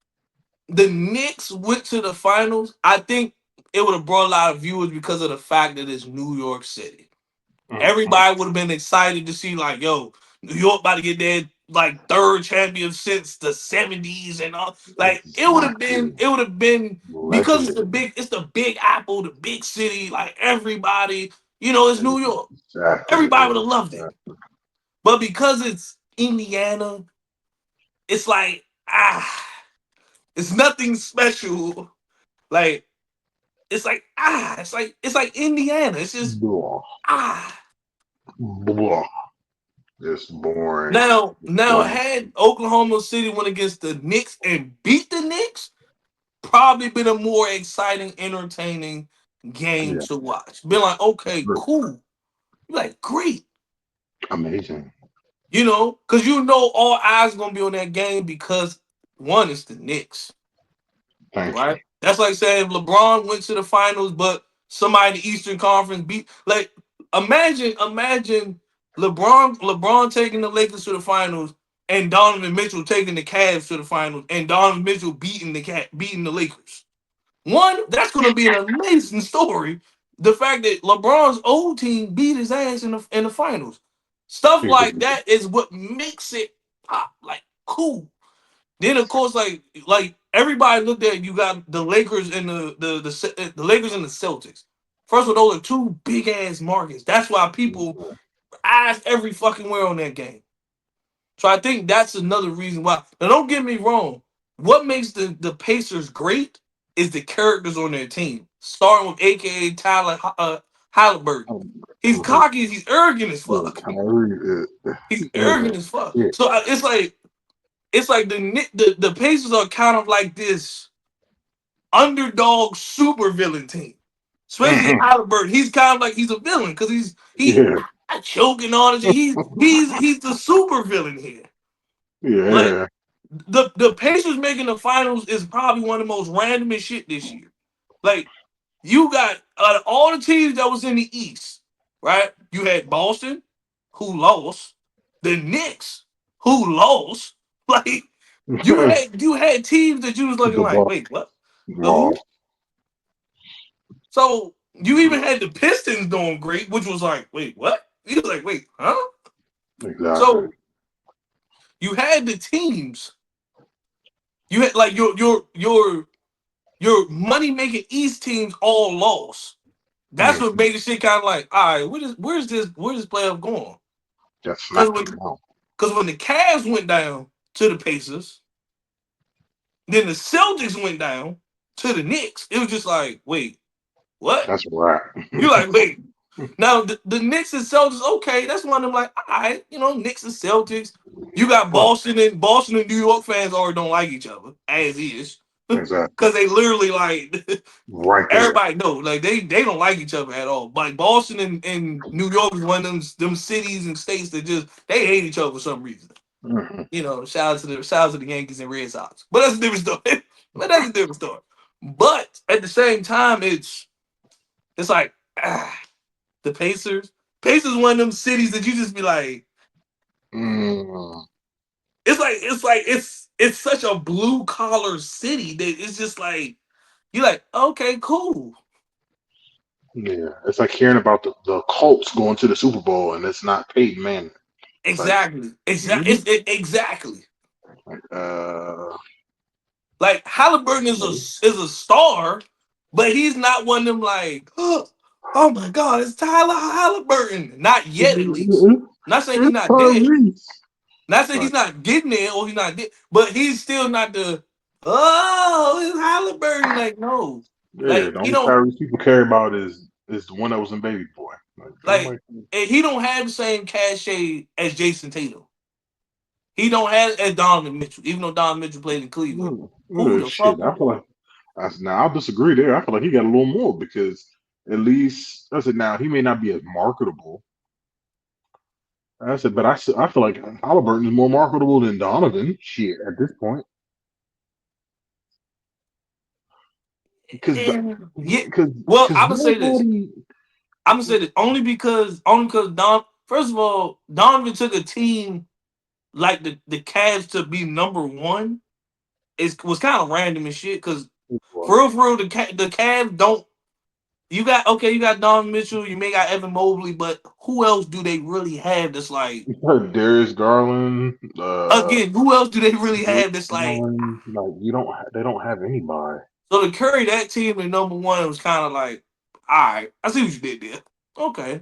the Knicks went to the finals, I think it would have brought a lot of viewers because of the fact that it's New York City. Mm-mm. Everybody would have been excited to see, like, yo, New York about to get their like third champion since the '70s and all. Like, Exactly. it would have been because Legendary. it's the Big Apple, the big city. Like everybody, it's New York. Exactly. Everybody would have loved it. But because it's Indiana, it's like it's nothing special. Like it's like Indiana. It's just Blah. ah. Blah. Just boring. Now, Plain. had Oklahoma City went against the Knicks and beat the Knicks, probably been a more exciting, entertaining game Yeah. to watch. Been like, okay, Sure. cool. You're like, great. Amazing. Because all eyes gonna be on that game because one is the Knicks. Thank you. Right? That's like saying if LeBron went to the finals, but somebody in the Eastern Conference beat. Like, imagine LeBron taking the Lakers to the finals, and Donovan Mitchell taking the Cavs to the finals, and Donovan Mitchell beating the Lakers. One, that's going to be an amazing story. The fact that LeBron's old team beat his ass in the finals, stuff He did. like that is what makes it pop. Like, cool. Then of course, like everybody looked at you got the Lakers and the Lakers and the Celtics. First of all, those are two big ass markets. That's why people eyes every fucking where on that game. So I think that's another reason why. Now don't get me wrong. What makes the Pacers great is the characters on their team. Starting with AKA Tyler Halliburton. He's Mhm. cocky, he's arrogant as Yeah, fuck. Kyrie He's is arrogant a as fuck. shit. So it's like the Pacers are kind of like this underdog super villain team. Especially Mhm. Halliburton. He's kind of like he's a villain because he Yeah. choking on it. He's the super villain here. Like Yeah. the Pacers making the finals is probably one of the most randomest shit this year. Like you got all the teams that was in the East, right? You had Boston, who lost, the Knicks, who lost. Like you had teams that you was looking The like, Bucks wait, what? The who? lost. So you even had the Pistons doing great, which was like, wait, what? You was like, wait, huh? Exactly. So you had the teams. You had like your money making East teams all lost. That's Yeah. what made the shit kind of like, all right, where's this playoff going? Just Because smacked when them down. because when the Cavs went down to the Pacers, then the Celtics went down to the Knicks. It was just like, wait, what? That's a wrap. You're like, wait. Now the Knicks and Celtics, okay, that's one of them. Like, all right, Knicks and Celtics. You got Right. Boston and New York fans already don't like each other as is, Exactly. because they literally like Right there. everybody know like they don't like each other at all. But Boston and New York is one of them cities and states that just they hate each other for some reason. Mhm. Shout out to the Yankees and Red Sox. But that's a different story. but that's a different story. But at the same time, it's like the Pacers. Pacers one of them cities that you just be like, Mm. it's such a blue collar city that it's just like you're like, okay, cool. Yeah, it's like hearing about the Colts going to the Super Bowl and it's not Peyton Manning. It's like, Exactly. really? Exactly. Like, Like Halliburton okay. is a star, but he's not one of them like, oh my god, it's Tyler Halliburton. Not yet, at least. Not saying he's It's not dead. Tyrese. Not saying he's Like, not getting there or he's not dead, but he's still not the it's Halliburton. Like, no. yeah, Like the he only don't Tyrese people care about is the one that was in Baby Boy. Like, like nobody. and he don't have the same cachet as Jason Tatum. He don't have as Donovan Mitchell, even though Donovan Mitchell played in Cleveland. Who the Shit, fuck? I feel like now I'll disagree there. I feel like he got a little more because at least I said now he may not be as marketable. I said, but I feel like Halliburton is more marketable than Donovan. Shit, at this point, because Yeah. because Well, because I'm gonna say this. nobody. I'm gonna say this only because Don. First of all, Donovan took a team like the Cavs to be number one. It was kind of random and shit. Because for real, the Cavs don't. You got Donovan Mitchell. You may got Evan Mobley, but who else do they really have? That's like Darius Garland, again, who else do they really Darius have? That's like Garland, like they don't have anybody. so to carry that team in number one was kind of like, all right, I see what you did there. Okay.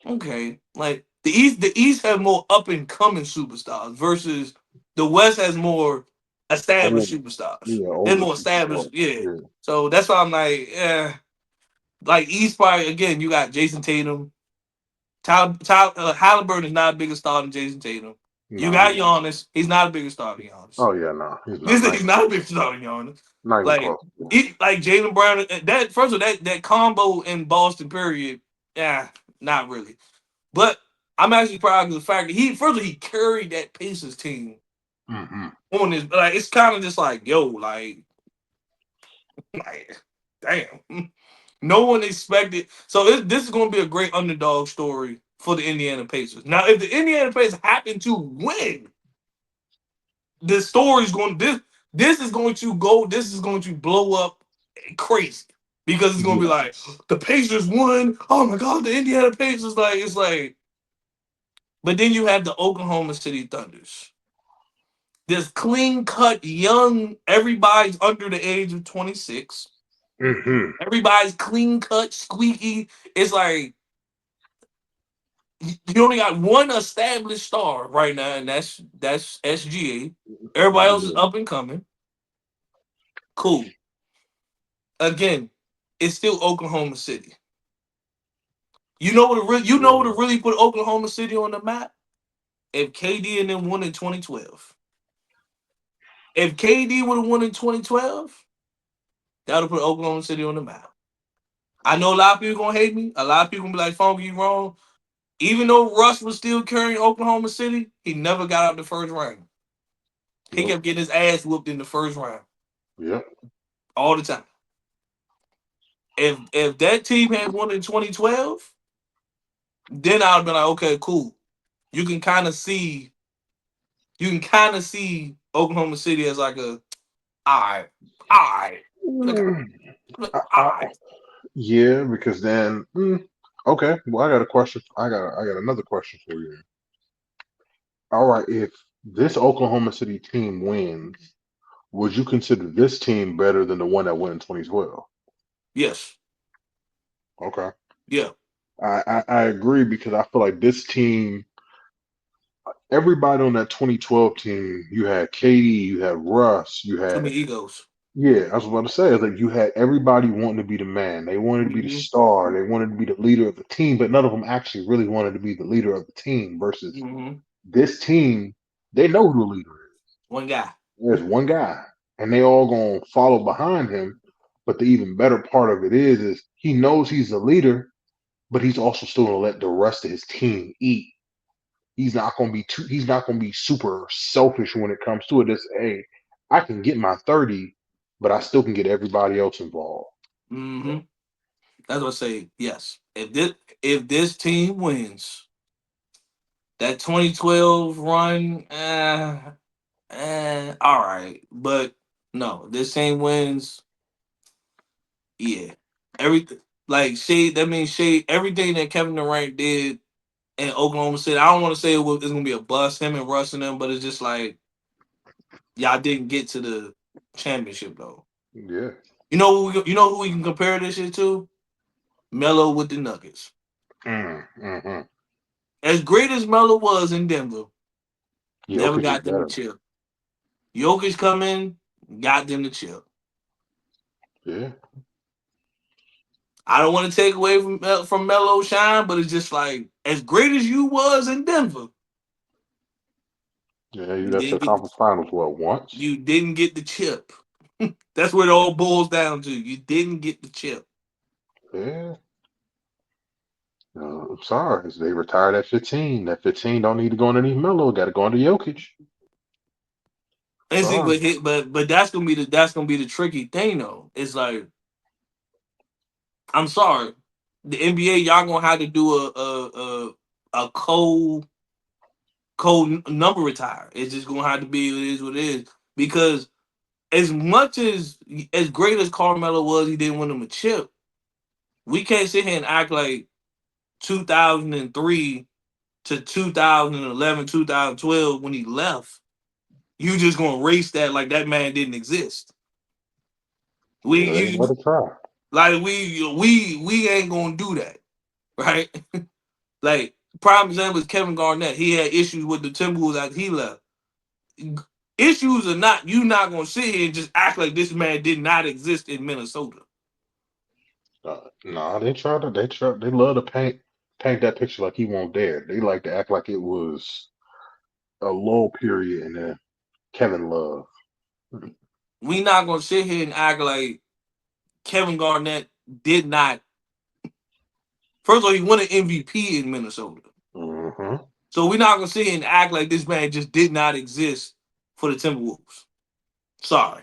Okay, like the East have more up and coming superstars versus the West has more established Old, superstars. yeah, They're older more superstar. established, yeah. Yeah, So that's why I'm like, like East probably again. You got Jason Tatum, Halliburton is not a bigger star than Jason Tatum. You nah, got Giannis, he's not a bigger star than Giannis. oh yeah, no, he's not. He's not a bigger star than Giannis. Not even Like close. like Jalen Brown, that first of all, that combo in Boston period, yeah, not really. But I'm actually proud of the fact that he first of all, he carried that Pacers team Hmm. on his like it's kind of just like yo like damn no one expected so this is going to be a great underdog story for the Indiana Pacers. Now if the Indiana Pacers happen to win, the story is going this is going to blow up crazy because it's going to be Yeah. like the Pacers won, oh my god, the Indiana Pacers, like it's like but then you have the Oklahoma City Thunders. This clean cut, young, everybody's under the age of 26. Hmm. Everybody's clean cut, squeaky. It's like you only got one established star right now, and that's SGA. Everybody else is Yeah. up and coming. Cool. Again, it's still Oklahoma City. You know what Yeah. to really put Oklahoma City on the map? If KD and them won in 2012. If KD would have won in 2012, that would put Oklahoma City on the map. I know a lot of people gonna hate me. A lot of people gonna be like, "Funky, you wrong." Even though Russ was still carrying Oklahoma City, he never got out the first round. He Nope. kept getting his ass whooped in the first round Yep. all the time. If that team had won in 2012, then I'd have been like, okay, cool. You can kind of see, you can kind of see Oklahoma City as like a, all right, like, Mm. all I, right. yeah, because then okay. Well, I got a question. I got another question for you. All right, if this Oklahoma City team wins, would you consider this team better than the one that won in 2012? Yes, Okay. yeah, I agree because I feel like this team, everybody on that 2012 team, you had Katie, you had Russ, you too had many egos. yeah, I was about to say, like you had everybody wanting to be the man. They wanted to be the Mm-hmm. star. They wanted to be the leader of the team, but none of them actually really wanted to be the leader of the team. Versus Mm-hmm. this team, they know who the leader is. One guy. There's one guy, and they all gonna follow behind him. But the even better part of it is he knows he's the leader, but he's also still gonna let the rest of his team eat. He's not gonna be super selfish when it comes to it. It's, hey, I can get my 30, but I still can get everybody else involved. Mm-hmm. That's what I say. Yes. If this team wins that 2012 run, all right. But no, this team wins. Yeah, everything like Shade. That means Shade. Everything that Kevin Durant did in Oklahoma City. I don't want to say it's gonna be a bust. Him and Russ and them, but it's just like y'all didn't get to the championship though. Yeah. You know who we can compare this shit to? Melo with the Nuggets. Mm-hmm. As great as Melo was in Denver, never Jokic is got them to better. chill. Jokic come in, got them to chill. Yeah. I don't want to take away from Melo shine, but it's just like as great as you was in Denver, Yeah, you you got to didn't the get conference finals what, once? you didn't get the chip. That's what it all boils down to. You didn't get the chip. Yeah. I'm sorry. They retired at 15. That 15 don't need to go underneath Melo. Got to go under Jokic. And see, Sorry. but that's gonna be the tricky thing though. It's like I'm sorry, the NBA y'all gonna have to do a cold number retire. It's just gonna have to be it is what it is because as much as great as Carmelo was, he didn't win him a chip. We can't sit here and act like 2003 to 2011, 2012 when he left. You just gonna erase that like that man didn't exist. We Yeah, they let you it try. like we ain't gonna do that, right? Like prime example is Kevin Garnett. He had issues with the Timberwolves after he left. Issues are not you not gonna sit here and just act like this man did not exist in Minnesota. No, they love to paint that picture like he won't dare. They like to act like it was a lull period and then Kevin Love. We not gonna sit here and act like Kevin Garnett did not. First of all, he won an MVP in Minnesota. Mm-hmm. So we're not gonna sit here and act like this man just did not exist for the Timberwolves. Sorry,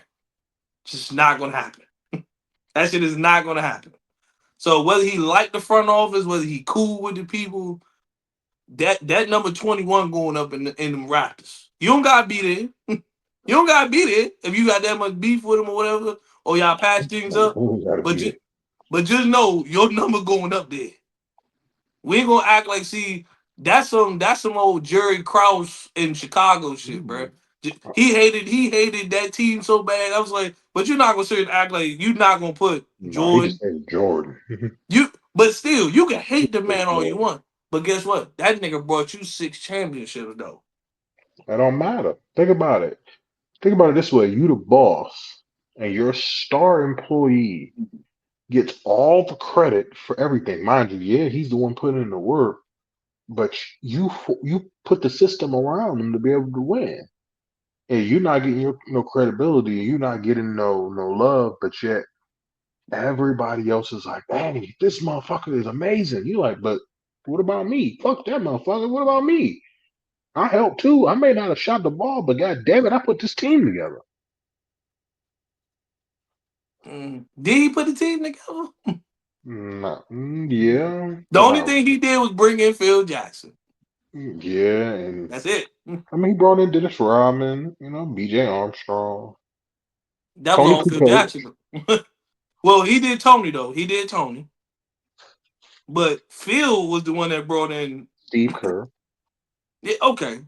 just not gonna happen. That shit is not gonna happen. So whether he liked the front office, whether he cool with the people, that number 21 going up in them Raptors. You don't gotta be there. You don't gotta be there if you got that much beef with him or whatever, or y'all patch things up. Who got to But be just it? but just know your number going up there. We ain't gonna act like see that's some old Jerry Krause in Chicago shit, bro. He hated that team so bad. I was like, but you're not gonna sit and act like you're not gonna put No, he just Jordan. said Jordan. But still, you can He hate the said man all you Jordan. want. But guess what? That nigga brought you 6 championships though. That don't matter. Think about it. Think about it this way: you the boss, and your star employee gets all the credit for everything. Mind you, yeah, he's the one putting in the work, but you put the system around him to be able to win. And you're not getting no credibility, and you're not getting no love, but yet everybody else is like, "Hey, this motherfucker is amazing." You like, but what about me? Fuck that motherfucker. What about me? I helped too. I may not have shot the ball, but god damn it, I put this team together. Did he put the team together? No, yeah, The only no, thing he did was bring in Phil Jackson. yeah, and That's it. I mean, he brought in Dennis Rodman, B.J. Armstrong, That was Tony all Phil Kukoc, Jackson. Well, he did Tony though. He did Tony, but Phil was the one that brought in. Steve Kerr, Yeah, okay,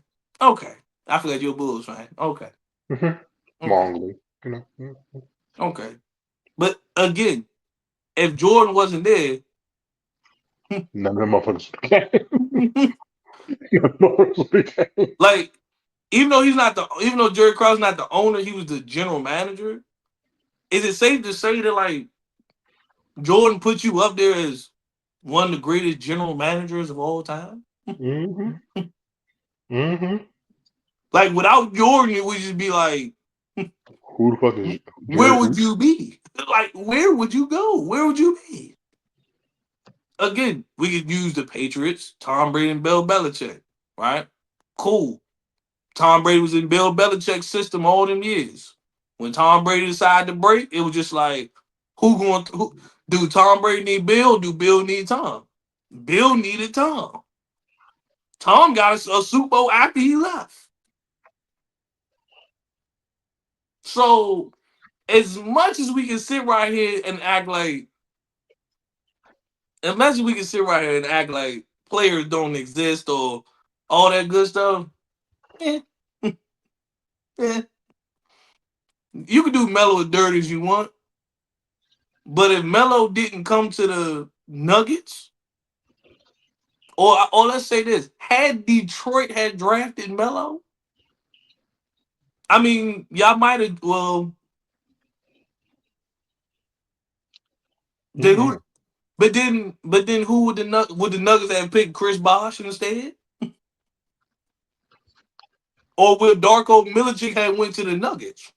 okay. I forgot you're a Bulls fan. Okay, okay, Longley, okay. But again, if Jordan wasn't there, none of them motherfuckers became. None of them motherfuckers became. like even though Jerry Krause not the owner, he was the general manager. Is it safe to say that like Jordan put you up there as one of the greatest general managers of all time? Mm-hmm. Mm-hmm. Like without Jordan, it would just be like, Who the fuck is where Jerry? would Who? you be? Like where would you go? Where would you be? Again, we could use the Patriots, Tom Brady and Bill Belichick, right? Cool. Tom Brady was in Bill Belichick's system all them years. When Tom Brady decided to break, it was just like, who going? Who do Tom Brady need Bill? Do Bill need Tom? Bill needed Tom. Tom got a Super Bowl after he left. So as much as we can sit right here and act like, imagine we can sit right here and act like players don't exist or all that good stuff. Eh, eh. You can do Melo as dirty as you want, but if Melo didn't come to the Nuggets, or let's say this, had Detroit had drafted Melo, I mean, y'all might have. Well, then Mm-mm. who? But then who would the Nuggets have picked Chris Bosh instead? Or would Darko Milicic have went to the Nuggets?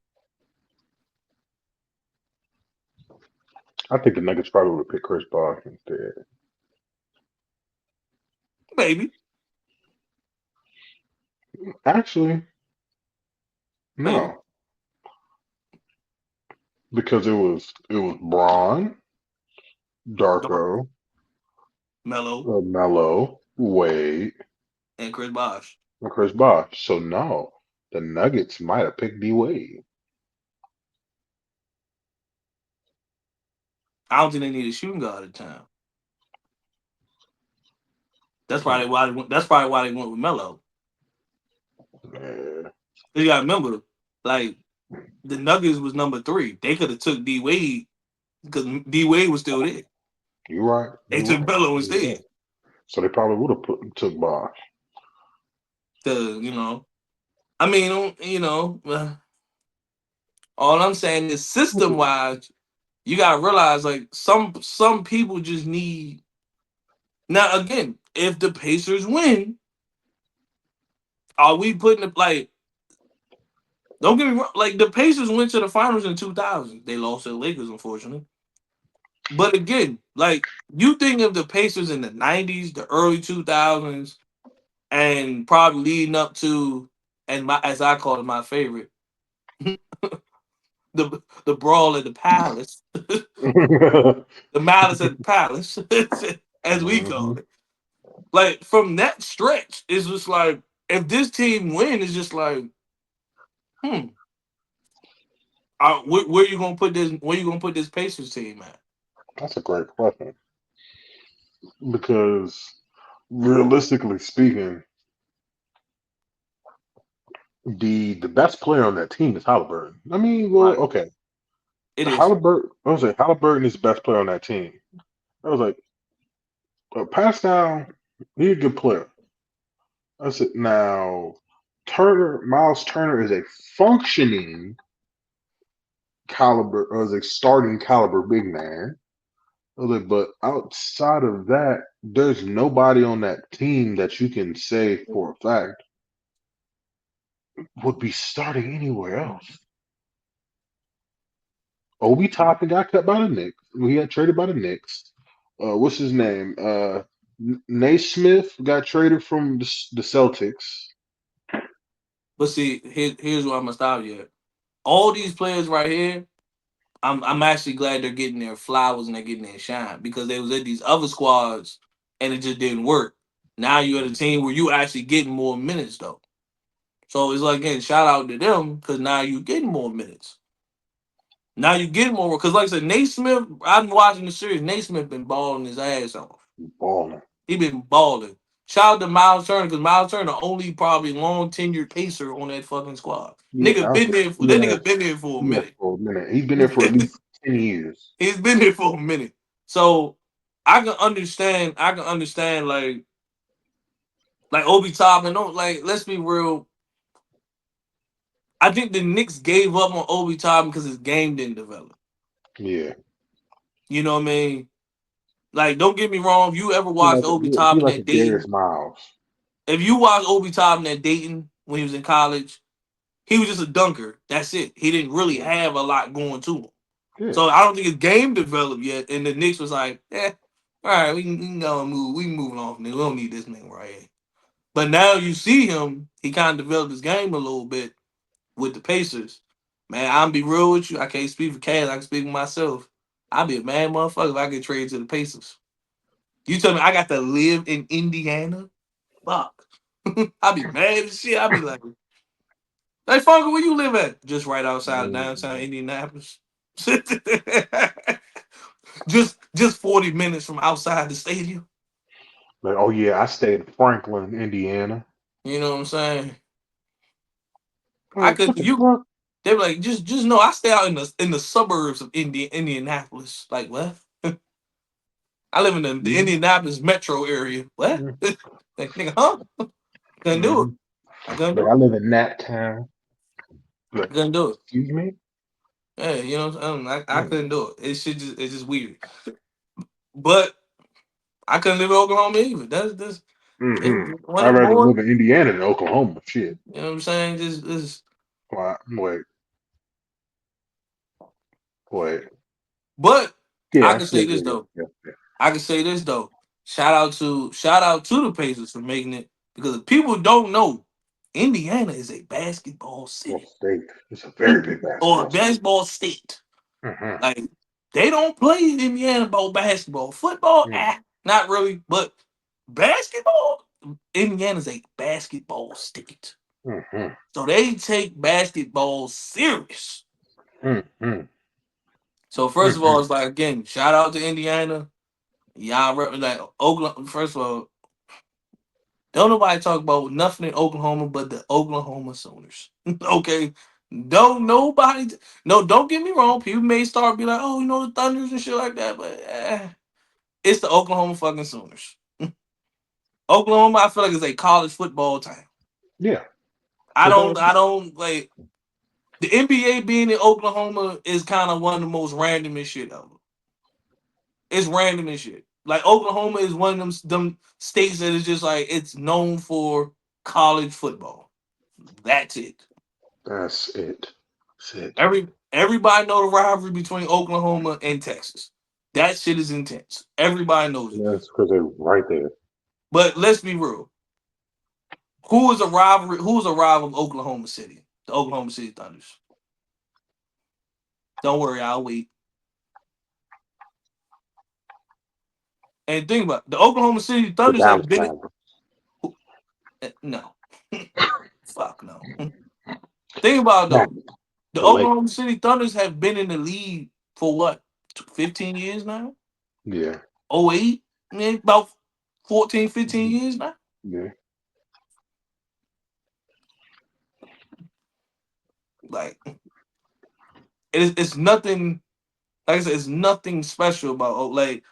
I think the Nuggets probably would have picked Chris Bosh instead. Maybe, Actually, maybe no, because it was Braun, Dark Darko, Melo Melo, Wade, and Chris Bosh. and Chris Bosh. So no, the Nuggets might have picked D Wade. I don't think they need a shooting guard at the time. That's Hmm. probably why. That's probably why they went with Melo. Yeah, You got to remember, like the Nuggets was number 3. They could have took D Wade because D Wade was still there. you're right. They You're took right. Melo You're right. instead. So they probably would have took Bosh. To. I mean, all I'm saying is system wise, you gotta realize like some people just need. Now again, if the Pacers win, are we putting it like? Don't get me wrong. Like the Pacers went to the finals in 2000. They lost to the Lakers, unfortunately. But again, like you think of the Pacers in the 90s, the early 2000s, and probably leading up to, and my as I call it, my favorite, the brawl at the Palace, the malice at the Palace, as we call Hmm. it. Like from that stretch, it's just like if this team win, it's just like, hmm, where you gonna put this? Where you gonna put this Pacers team at? That's a great question because realistically speaking, the best player on that team is Halliburton. I mean, well, Right. okay, It is. Halliburton. I was like Halliburton is the best player on that team. I was like, Pascal, he's a good player. I said, now Turner, Miles Turner is a functioning caliber, or is a starting caliber big man. I was like, but outside of that, there's nobody on that team that you can say for a fact would be starting anywhere else. Obi Toppin got cut by the Knicks. We got traded by the Knicks. What's his name? Naismith got traded from the Celtics. But see, here's where I'm gonna stop you at. All these players right here, I'm actually glad they're getting their flowers and they're getting their shine because they was at these other squads and it just didn't work. Now you're at a team where you actually getting more minutes though. So it's like again, shout out to them because now you getting more minutes. Now you getting more because like I said, Nate Smith, I've been watching the series. Nate Smith been balling his ass off. Balling. He been balling. Shout out to Miles Turner because Miles Turner only probably long tenured pacer on that fucking squad. Yeah, Nigga I was been like, there. That yeah, nigga been there for a yeah, minute. for a minute. He's been there for at least 10 years. He's been there for a minute. So I can understand. I can understand like Obi Toppin. Don't like. Let's be real. I think the Knicks gave up on Obi Toppin because his game didn't develop. Yeah, You know what I mean? Like, don't get me wrong. If you ever he watched like Obi he Toppin like a at Dayton, Darius Miles. if you watch Obi Toppin at Dayton when he was in college, he was just a dunker. That's it. He didn't really Yeah, have a lot going to him. yeah. So I don't think his game developed yet. And the Knicks was like, all right, we can go and move. We can move on from this. We don't need this man right here. But now you see him, he kind of developed his game a little bit with the Pacers. Man, I'm be real with you. I can't speak for Cass. I can speak for myself. I'd be a mad motherfucker if I get traded to the Pacers. You tell me I got to live in Indiana? Fuck. I'd be mad as shit. I'd be like, hey, Funky, where you live at? Just right outside of downtown Indianapolis. just 40 minutes from outside the stadium. Like, oh yeah, I stayed in Franklin, Indiana. You know what I'm saying? I Like, could what the you fuck? they were like, just know I stay out in the suburbs of Indianapolis. Like what? I live in the Mm-hmm. Indianapolis metro area. What? Like, nigga, huh? Couldn't do it. Mm-hmm. I couldn't Like, do I it. live in that town. I Like, couldn't do it. excuse me? Yeah, you know what I'm saying? I Mm-hmm. couldn't do it. It's just weird. But I couldn't live in Oklahoma either. That's it's one I'd of them rather boys. live in Indiana than Oklahoma. Shit. You know what I'm saying? Just Wait, wait. but I Yeah, I can see. say Yeah, this though. yeah, yeah. I can say this though. Shout out to the Pacers for making it because if people don't know, Indiana is a basketball Well, city state. It's a very big or a basketball state. basketball state. Mm-hmm. Like they don't play in Indiana about basketball, football, not really, but basketball. Indiana's a basketball state, Mm-hmm. so they take basketball serious. Mm-hmm. So first of Mm-hmm. all, it's like again, shout out to Indiana. Y'all like Oklahoma. First of all, don't nobody talk about nothing in Oklahoma but the Oklahoma Sooners. Okay. Don't nobody no, don't get me wrong. People may start be like, oh, the Thunders and shit like that, but it's the Oklahoma fucking Sooners. Oklahoma, I feel like it's a college football town. Yeah. I Without a don't I doubt. don't like the NBA being in Oklahoma is kind of one of the most randomest shit ever. It's random as shit. Like Oklahoma is one of them states that is just like it's known for college football. That's it. That's it. That's it. Everybody know the rivalry between Oklahoma and Texas. That shit is intense. Everybody knows it. That's because they're right there. But let's be real. Who is a rival of Oklahoma City? The Oklahoma City Thunders. Don't worry, I'll wait. And think about it, the Oklahoma City The Thunders Dallas have been Mavericks. no. Fuck no. Think about it Nah, though. The the Lakers. Oklahoma City Thunders have been in the league for what? 15 years now? Yeah. 08? I mean, about 14, 15 years now? Yeah. Like it's nothing. Like I said, it's nothing special about. Like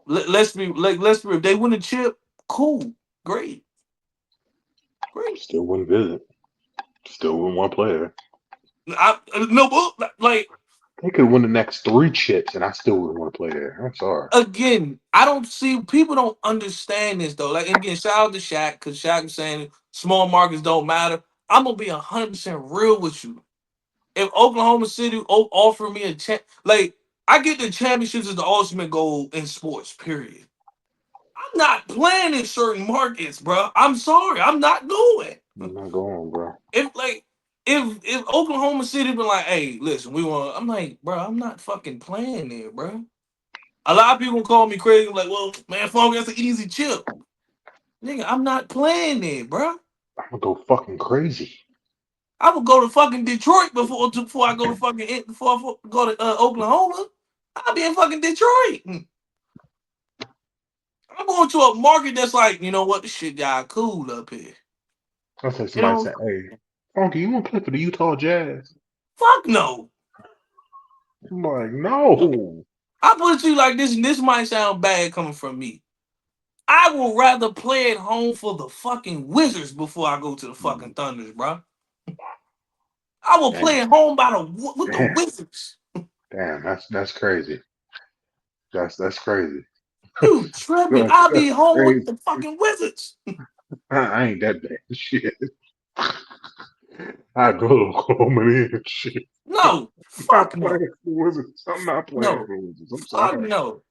let's be. If they win a chip, cool, great, great. Still wouldn't visit. Still wouldn't want to play there. No, but like They could win the next three chips, and I still wouldn't want to play there. I'm sorry. again, I don't see people don't understand this though. Like and again, shout out to Shaq because Shaq was saying small markets don't matter. I'm gonna be 100% real with you. If Oklahoma City offer me a chance, like I get the championships is the ultimate goal in sports. Period. I'm not playing in certain markets, bro. I'm sorry, I'm not going. I'm not going, bro. If like if Oklahoma City been like, hey, listen, we want, I'm like, bro, I'm not fucking playing there, bro. A lot of people call me crazy, like, well, man, Funky, that's an easy chip, nigga. I'm not playing there, bro. I'm gonna go fucking crazy. I would go to fucking Detroit before I go to before I go to Oklahoma. I'll be in fucking Detroit. I'm going to a market that's like, you know what, the shit got cool up here. I say You somebody know, say, "Hey, Funky, you want to play for the Utah Jazz?" fuck no. I'm like, no. I put it to you like this, and this might sound bad coming from me. I would rather play at home for the fucking Wizards before I go to the fucking Thunders, bro. I will Damn, play at home with the damn, Wizards. damn. That's crazy. That's crazy. You tripping? That's, I'll be that's home with crazy. the fucking Wizards. I ain't that bad. Shit. I go to Oklahoma and shit. No, I'm not fuck playing no, for the Wizards. I'm not playing no, for the Wizards. I'm fuck sorry. no.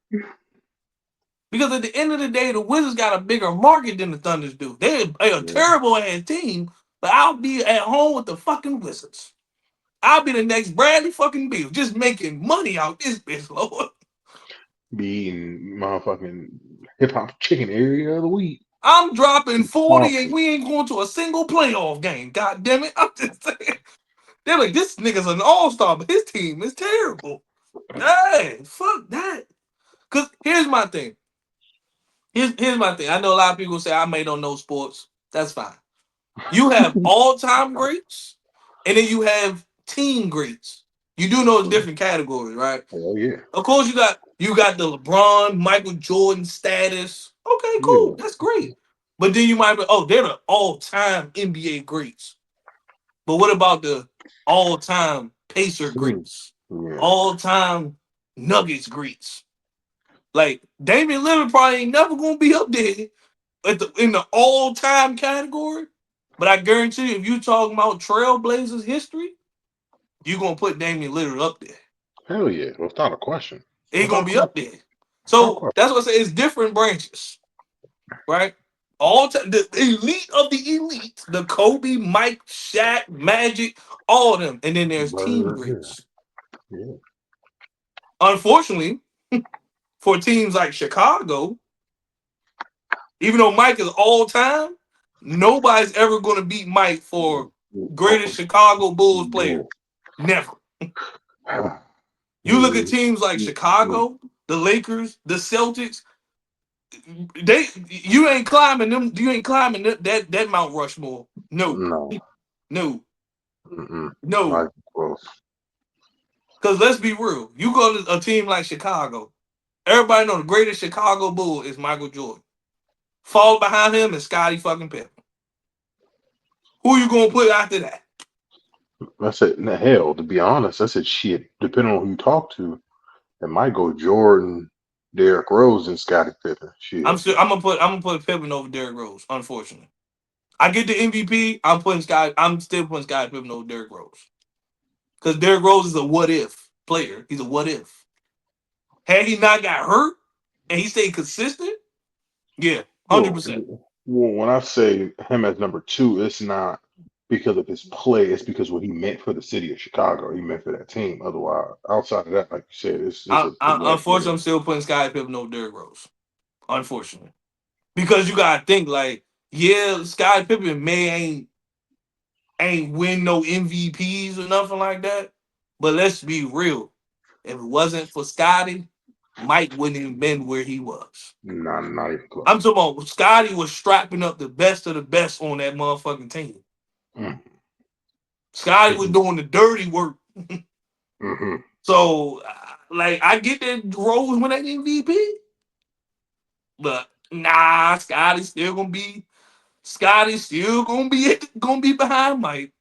Because at the end of the day, the Wizards got a bigger market than the Thunders do. They're a Yeah. terrible ass team, but I'll be at home with the fucking Wizards. I'll be the next Bradley fucking Beal, just making money out this bitch, Lord. Be eating motherfucking hip hop chicken area of the week. I'm dropping 40 and Coffee. we ain't going to a single playoff game. God damn it. I'm just saying. They're like, this nigga's an all-star, but his team is terrible. Hey, fuck that. Because here's my thing. Here's my thing. I know a lot of people say I may don't know sports. That's fine. You have all-time greats, and then you have team greats. You do know it's different categories, right? Hell yeah. Of course, you got the LeBron, Michael Jordan status. Okay, Yeah. cool. That's great. But then you might be, oh, they're the all-time NBA greats. But what about the all-time Pacer Team. greats? Yeah. All-time Nuggets greats? Like Damian Lillard probably ain't never gonna be up there in the all-time category. But I guarantee you, if you talking about Trailblazers history, you're gonna put Damian Lillard up there. Hell yeah. Without a question. He's gonna Without be up question. there. Without So question. that's what I say. It's different branches, right? The elite of the elite, the Kobe, Mike, Shaq, Magic, all of them, and then there's team Bird. greats. Yeah. Unfortunately, for teams like Chicago, even though Mike is all time, nobody's ever going to beat Mike for greatest Chicago Bulls player. Never. You look at teams like Chicago, the Lakers, the Celtics. You ain't climbing them. You ain't climbing that Mount Rushmore. No, No. no, Mm-mm. Not no. even close. Because let's be real. You go to a team like Chicago. Everybody know the greatest Chicago Bull is Michael Jordan. Fall behind him is Scottie fucking Pippen. Who you gonna put after that? I said, hell, to be honest, I said shit. Depending on who you talk to, it might go Jordan, Derrick Rose, and Scottie Pippen. Shit. I'm gonna put Pippen over Derrick Rose. Unfortunately, I get the MVP. I'm still putting Scottie Pippen over Derrick Rose because Derrick Rose is a what if player. He's a what if. Had he not got hurt and he stayed consistent, yeah, Well, 100%. well, when I say him as number two, it's not because of his play. It's because what he meant for the city of Chicago. He meant for that team. Otherwise, outside of that, like you said, it's a what Unfortunately, I'm still putting Scottie Pippen over Derrick Rose. Unfortunately, because you gotta think like, yeah, Scottie Pippen ain't win no MVPs or nothing like that. But let's be real. If it wasn't for Scotty, Mike wouldn't have been where he was. not even close. I'm talking about Scotty was strapping up the best of the best on that motherfucking team. Mm. Scotty was doing the dirty work. Mm-hmm. So, like, I get that Rose win that MVP, but nah, Scotty's still gonna be behind Mike.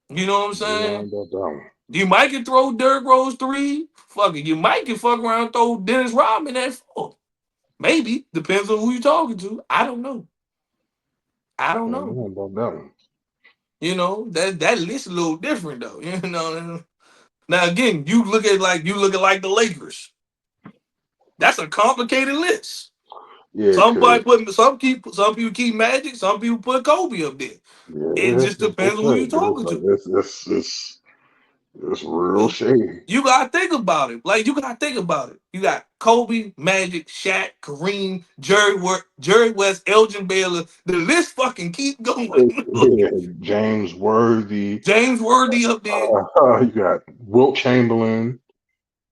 You know what I'm saying? You might can throw Derrick Rose 3. Fuck it. You might can fuck around and throw Dennis Rodman at 4. Maybe. Depends on who you're talking to. I don't know. I don't know. About that one. You know, that list is a little different though. You know. Now again, you look at like the Lakers. That's a complicated list. Yeah, Somebody cause put some people keep Magic, some people put Kobe up there. It yeah, just depends on who you're talking to. it's real shady. You gotta think about it. Like you gotta think about it. You got Kobe, Magic, Shaq, Kareem, Jerry West, Elgin Baylor. The list fucking keep going. Yeah, James Worthy. James Worthy up there. You got Wilt Chamberlain.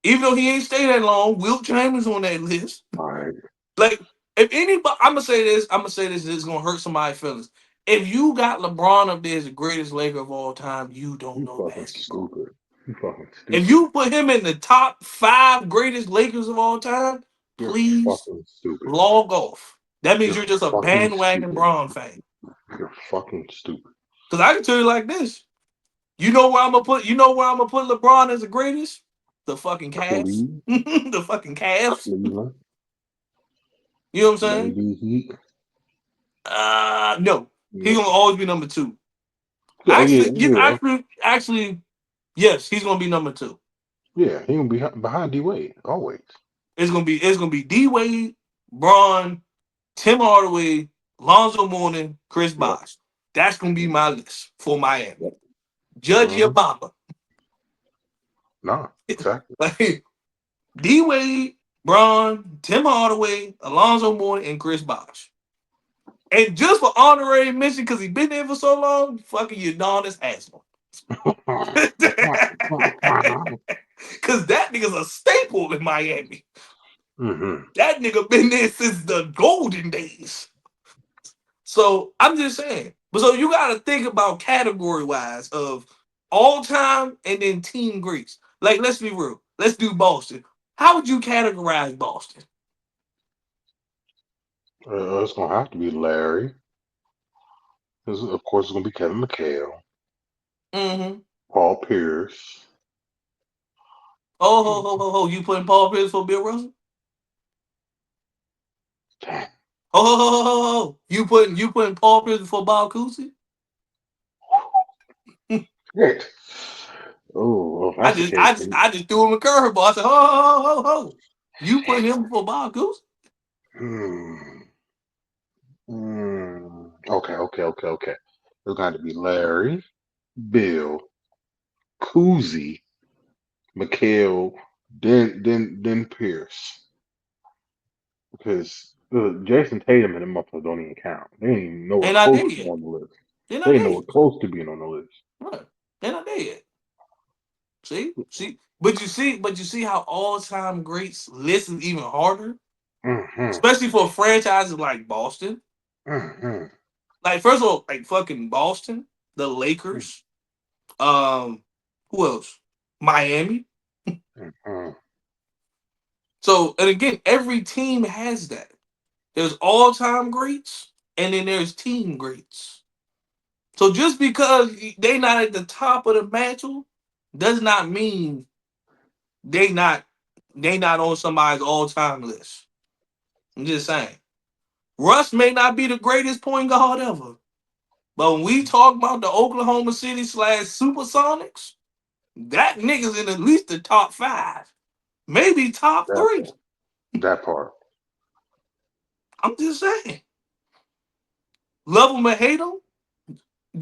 Even though he ain't stay that long, Wilt Chamberlain's on that list. Like Like if anybody, I'm gonna say this. It's gonna hurt somebody's feelings. If you got LeBron up there as the greatest Laker of all time, you don't you know fucking basketball. stupid. You fucking If stupid. you put him in the top 5 greatest Lakers of all time, You're please fucking stupid. log off. That means You're you're just a fucking bandwagon stupid. Braun fan. You're fucking stupid. Because I can tell you like this. You know where I'm gonna put LeBron as the greatest? The fucking Cavs. Cleveland, The fucking Cavs. Cleveland, You know what I'm saying? maybe Heat. No. He's Yeah, gonna always be number 2. yeah, yeah. Actually, yes, he's gonna be number 2. Yeah, he gonna be behind D Wade always. It's gonna be D Wade, Braun, Tim Hardaway, Lonzo Mourning, Chris Yep. Bosh. That's gonna be my list for Miami. Yep. Judge your mama. Nah, exactly. Like D Wade, Braun, Tim Hardaway, Alonzo Mourning, and Chris Bosh. And just for honorary mention, because he been there for so long, fucking Udonis Haslam. Because that nigga's a staple in Miami. Mm-hmm. That nigga been there since the golden days. So I'm just saying. But so you got to think about category wise of all time and then team greats. Like, let's be real. Let's do Boston. How would you categorize Boston? It's gonna have to be Larry. Of course, it's gonna be Kevin McHale, Mm-hmm. Paul Pierce. Oh, ho, ho, ho, ho. You putting Paul Pierce for Bill Russell? Damn. Oh, ho, ho, ho, ho, ho. You putting Paul Pierce for Bob Cousy? Shit. Oh, if I that's the just, case, I just, I just threw him a curveball. I said, ho, ho, ho, ho, ho. You putting him for Bob Cousy? hmm. Okay. It's got to be Larry, Bill, Cousy, McHale, then Pierce. Because Jason Tatum and them motherfuckers don't even count. They ain't even nowhere They're not close there to yet. on the list. They're They not ain't there nowhere yet. close to being on the list. Right. They're not there yet. See, but you see how all-time greats list is even harder, Mm-hmm. especially for franchises like Boston. Mm-hmm. Like, first of all, like fucking Boston, the Lakers, um, who else? Miami. Mm-hmm. So, and again, every team has that. There's all-time greats, and then there's team greats. So just because they not at the top of the mantle, does not mean they not they not on somebody's all-time list. I'm just saying. Russ may not be the greatest point guard ever, but when we talk about the Oklahoma City slash Supersonics, that nigga's in at least the top five, maybe top That three. part. That part. I'm just saying. Love him or hate him,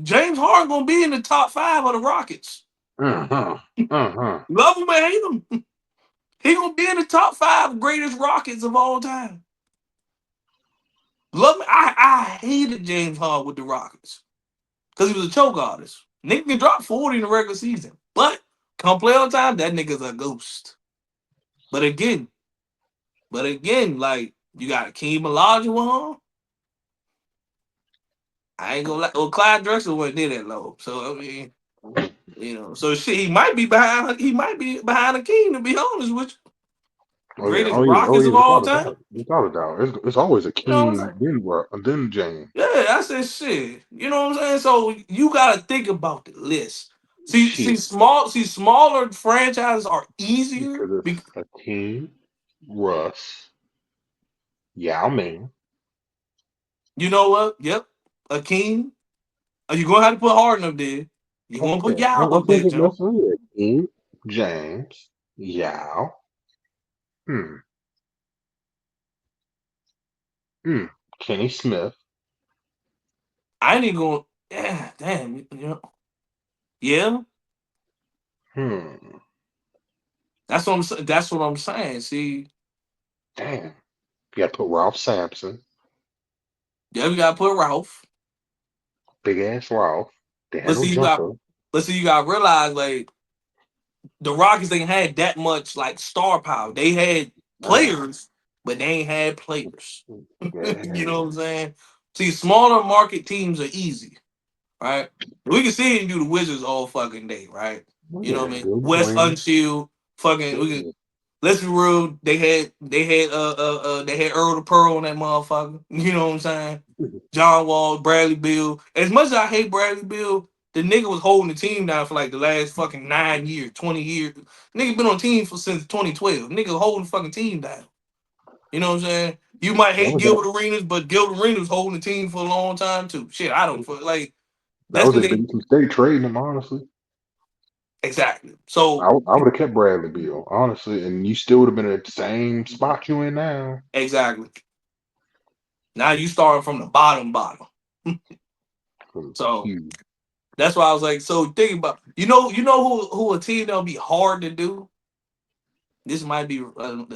James Harden gonna be in the top five of the Rockets. Mm-hmm. Mm-hmm. Love him or hate him, he gonna be in the top five greatest Rockets of all time. Love me. I hated James Harden with the Rockets because he was a choke artist. Nigga can drop 40 in the regular season, but come playoff time, that nigga's a ghost. But again, like you got Akeem Olajuwon. I ain't gonna lie. Well, Clyde Drexler wasn't near that low, so I mean, so shit, he might be behind. He might be behind Akeem, to be honest with you. Oh yeah. Greatest Oh yeah. Oh Rockets yeah. of all Without a time. doubt. Without a doubt. It's always a You know what I'm saying? King, then James. Yeah, I said shit. You know what I'm saying? So you gotta think about the list. Shit. Smaller franchises are easier. Because it's Hakeem, Russ, Yao Ming. You know what? Yep. Akeem. You gonna have to put Harden up there. You gonna put Okay. Yao I'm up there, thinking Joe. that's it. Hakeem, James, Yao. Hmm. Hmm. Kenny Smith. I ain't even going. Yeah, damn. Yeah, Hmm. That's what I'm saying. See, Damn. You got to put Ralph Sampson. yeah, we gotta put Ralph. Big ass Ralph. They had But no see, you got. jumper. But see, you gotta realize like the Rockets ain't had that much like star power. They had Man. players, but they ain't had players. You know what Yeah. I'm saying? See, smaller market teams are easy, right? We can see it and do the Wizards all fucking day, right? Oh, You know yeah. what I mean? Good West Green. Unshield, fucking. We can. Yeah. Let's be real. They had Earl the Pearl on that motherfucker. You know what I'm saying? John Wall, Bradley Beal. As much as I hate Bradley Beal, the nigga was holding the team down for like the last fucking 9 years, 20 years. Nigga been on team for since 2012. Nigga holding the fucking team down. You know what I'm saying? You might That hate was that. Gilbert Arenas, but Gilbert Arenas was holding the team for a long time too. Shit, I don't like That that's was because their they biggest mistake trading him, honestly. exactly. So I would have kept Bradley Beal, honestly, and you still would have been at the same spot you in now. exactly. Now you starting from the bottom. So Huge. that's why I was like, so think about who a team that'll be hard to do. This might be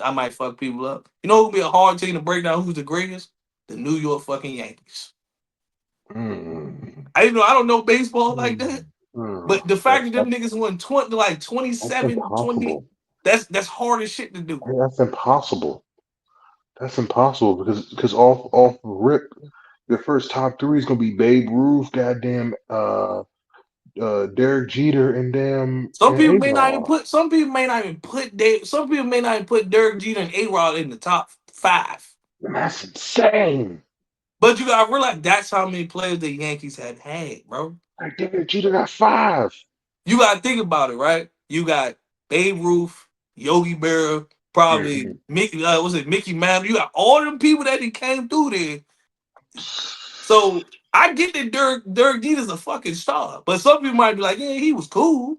I might fuck people up. You know who'll be a hard team to break down who's the greatest? The New York fucking Yankees. Mm. I don't know baseball like Mm. that, Mm. but the fact That, that that, them niggas won 20 like that's 27, 20, impossible. that's hard as shit to do. That's impossible. That's impossible because off rip, the first top three is gonna be Babe Ruth, goddamn, Derek Jeter, and damn Some and people A may not even Rod. put some people may not even put Derek Jeter and A-Rod in the top five. That's insane. But you gotta realize that's how many players the Yankees had, bro. Like Derek Jeter got five. You gotta think about it, right? You got Babe Ruth, Yogi Berra, probably Mhm. Mickey. Was it Mickey Mantle? You got all them people that he came through there. So I get that Dirk Jeter's a fucking star, but some people might be like, yeah, he was cool.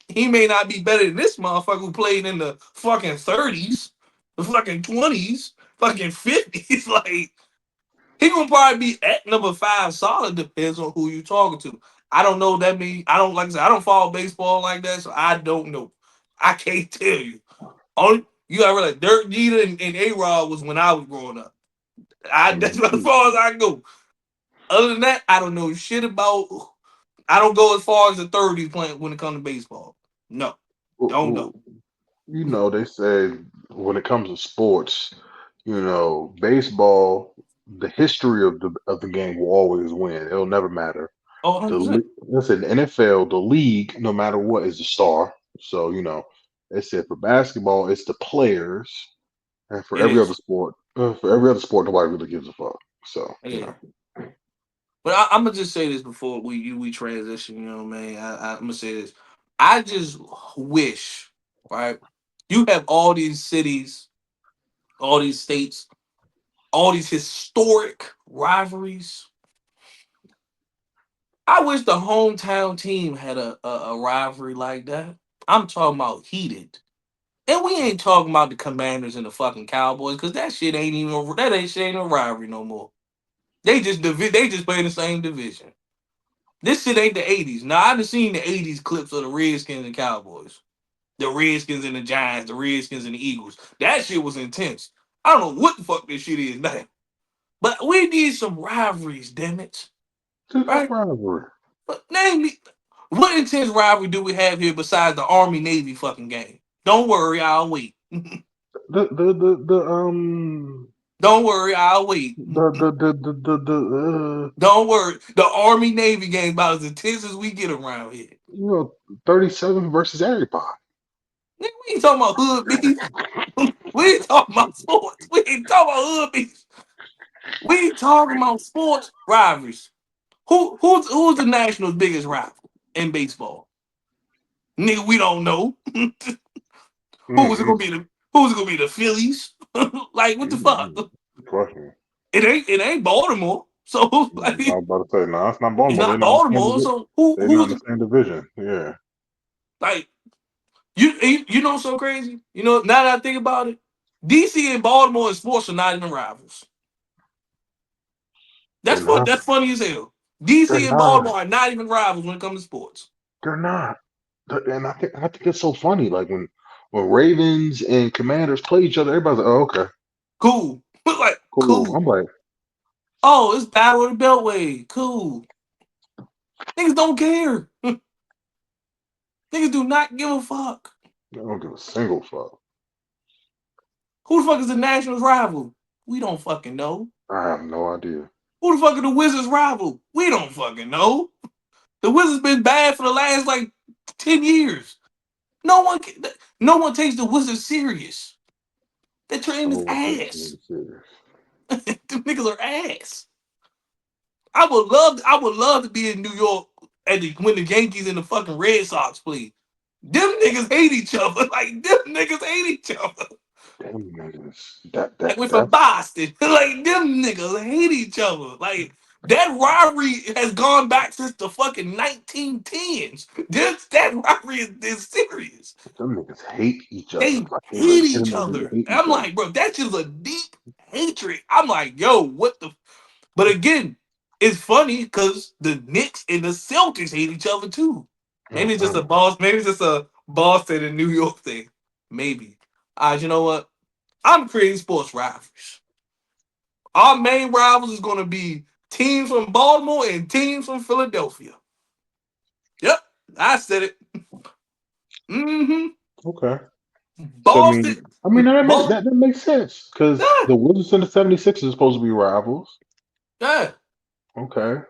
He may not be better than this motherfucker who played in the fucking 30s, the fucking 20s, fucking 50s. Like he gonna probably be at number five solid. Depends on who you talking to. I don't know that mean I don't like I said I don't follow baseball like that, so I don't know. I can't tell you. Only you gotta realize Dirk Jeter and A Rod was when I was growing up. That's about as Mhm. far as I go. Other than that, I don't know shit about. I don't go as far as the 30s playing when it comes to baseball. No, don't know. You know, they say when it comes to sports, baseball, the history of the game will always win. It'll never matter. Oh, 100%. Listen, the NFL, the league, no matter what, is the star. So they said for basketball, it's the players, and It is. for every other sport, nobody really gives a fuck. So Yeah. But I'm gonna just say this before we transition. You know, man. I'm gonna say this. I just wish, right? You have all these cities, all these states, all these historic rivalries. I wish the hometown team had a rivalry like that. I'm talking about heated. And we ain't talking about the Commanders and the fucking Cowboys because that shit ain't even that ain't shit ain't a rivalry no more. They just play in the same division. This shit ain't the 80s. Now I done seen the 80s clips of the Redskins and Cowboys. The Redskins and the Giants, the Redskins and the Eagles. That shit was intense. I don't know what the fuck this shit is now. But we need some rivalries, damn it. it's a Right? rivalry. But name me what intense rivalry do we have here besides the Army Navy fucking game? Don't worry, I'll wait. Don't worry, I'll wait. The Don't worry. The Army Navy game about as intense as we get around here. you know 37 versus everybody. Nigga, we ain't talking about hood beef. We ain't talking about sports. We ain't talking about hood beef. We ain't talking about sports rivalries. Who's the Nationals' biggest rival in baseball? Nigga, we don't know. Who's it Mm-hmm. gonna be? Who's it gonna be? The Phillies? Like what the fuck? Trust me. It ain't Baltimore. So I like was about to say, no, it's not it's Baltimore. They're not not in the same Baltimore. division. So who They're not in who's the same division. Yeah. like you know what's so crazy? You know, now that I think about it, DC and Baltimore in sports are not even rivals. They're not. That's funny as hell. They're DC and not. Baltimore are not even rivals when it comes to sports. They're not. And I think it's so funny. Like when Ravens and Commanders play each other, everybody's like, "Oh, okay, Cool. Like, cool." cool. I'm like, Oh, it's Battle of the Beltway. Cool. Niggas don't care. Niggas do not give a fuck. I don't give a single fuck. Who the fuck is the Nationals rival? We don't fucking know. I have no idea. Who the fuck are the Wizards rival? We don't fucking know. The Wizards been bad for the last like 10 years. No one no one takes the Wizards serious. They're No trading his one takes ass. me serious. Them niggas are ass. I would love to be in New York when the Yankees and the fucking Red Sox play. Them niggas hate each other. Like them niggas hate each other. Damn niggas. That Like that we're from that's Boston. Like them niggas hate each other. Like that rivalry has gone back since the fucking 1910s. That rivalry is serious. them niggas hate each other. They Like they hate each legitimately other. hate And I'm each other. like, bro, that's just a deep hatred. I'm like, yo, what the? But again, it's funny because the Knicks and the Celtics hate each other too. Maybe it's just a Mm-mm. boss. Maybe it's just a Boston and New York thing. Maybe. You know what? I'm creating sports rivals. Our main rivals is going to be teams from Baltimore and teams from Philadelphia. Yep, I said it. Mm-hmm. Okay. So Boston. I mean Boston. that makes sense because Yeah, the Wizards and the 76ers are supposed to be rivals. yeah. Okay.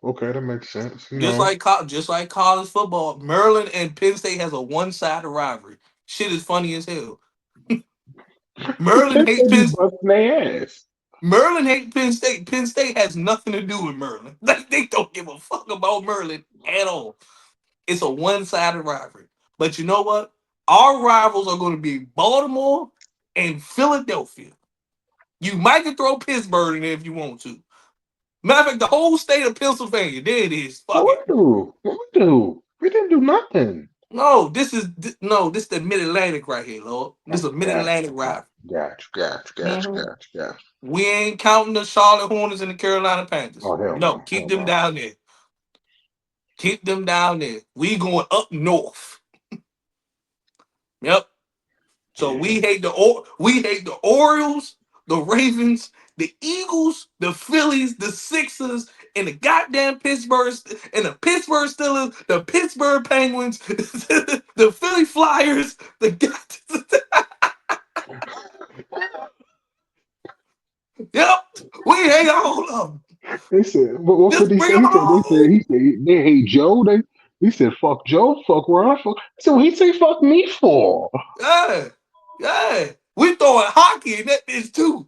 Okay, that makes sense. You Just know. like just like college football, Maryland and Penn State has a one-sided rivalry. Shit is funny as hell. Because Maryland Penn hates State be Penn. busting their ass. Maryland hates Penn State. Penn State has nothing to do with Maryland. Like they don't give a fuck about Maryland at all. It's a one-sided rivalry. But you know what? Our rivals are going to be Baltimore and Philadelphia. You might can throw Pittsburgh in there if you want to. Matter of fact, the whole state of Pennsylvania. There it is. Fuck it. What we do? What we do? We didn't do nothing. No, this is the Mid Atlantic right here, Lord. This is a Mid Gotcha. Atlantic rivalry. Gotcha. We ain't counting the Charlotte Hornets and the Carolina Panthers. Oh hell No, no. keep Hell them no. down there. Keep them down there. We going up north. Yep. So Yeah. we hate the Orioles, the Ravens, the Eagles, the Phillies, the Sixers, and the goddamn Pittsburgh Steelers, the Pittsburgh Penguins, the Philly Flyers, yep, we hate all of them. They said, what could Just he bring say? them on. He said they hate Joe. He said fuck Joe, fuck Ron, fuck. So he say fuck me for? Yeah, yeah. We throwing hockey in that bitch too.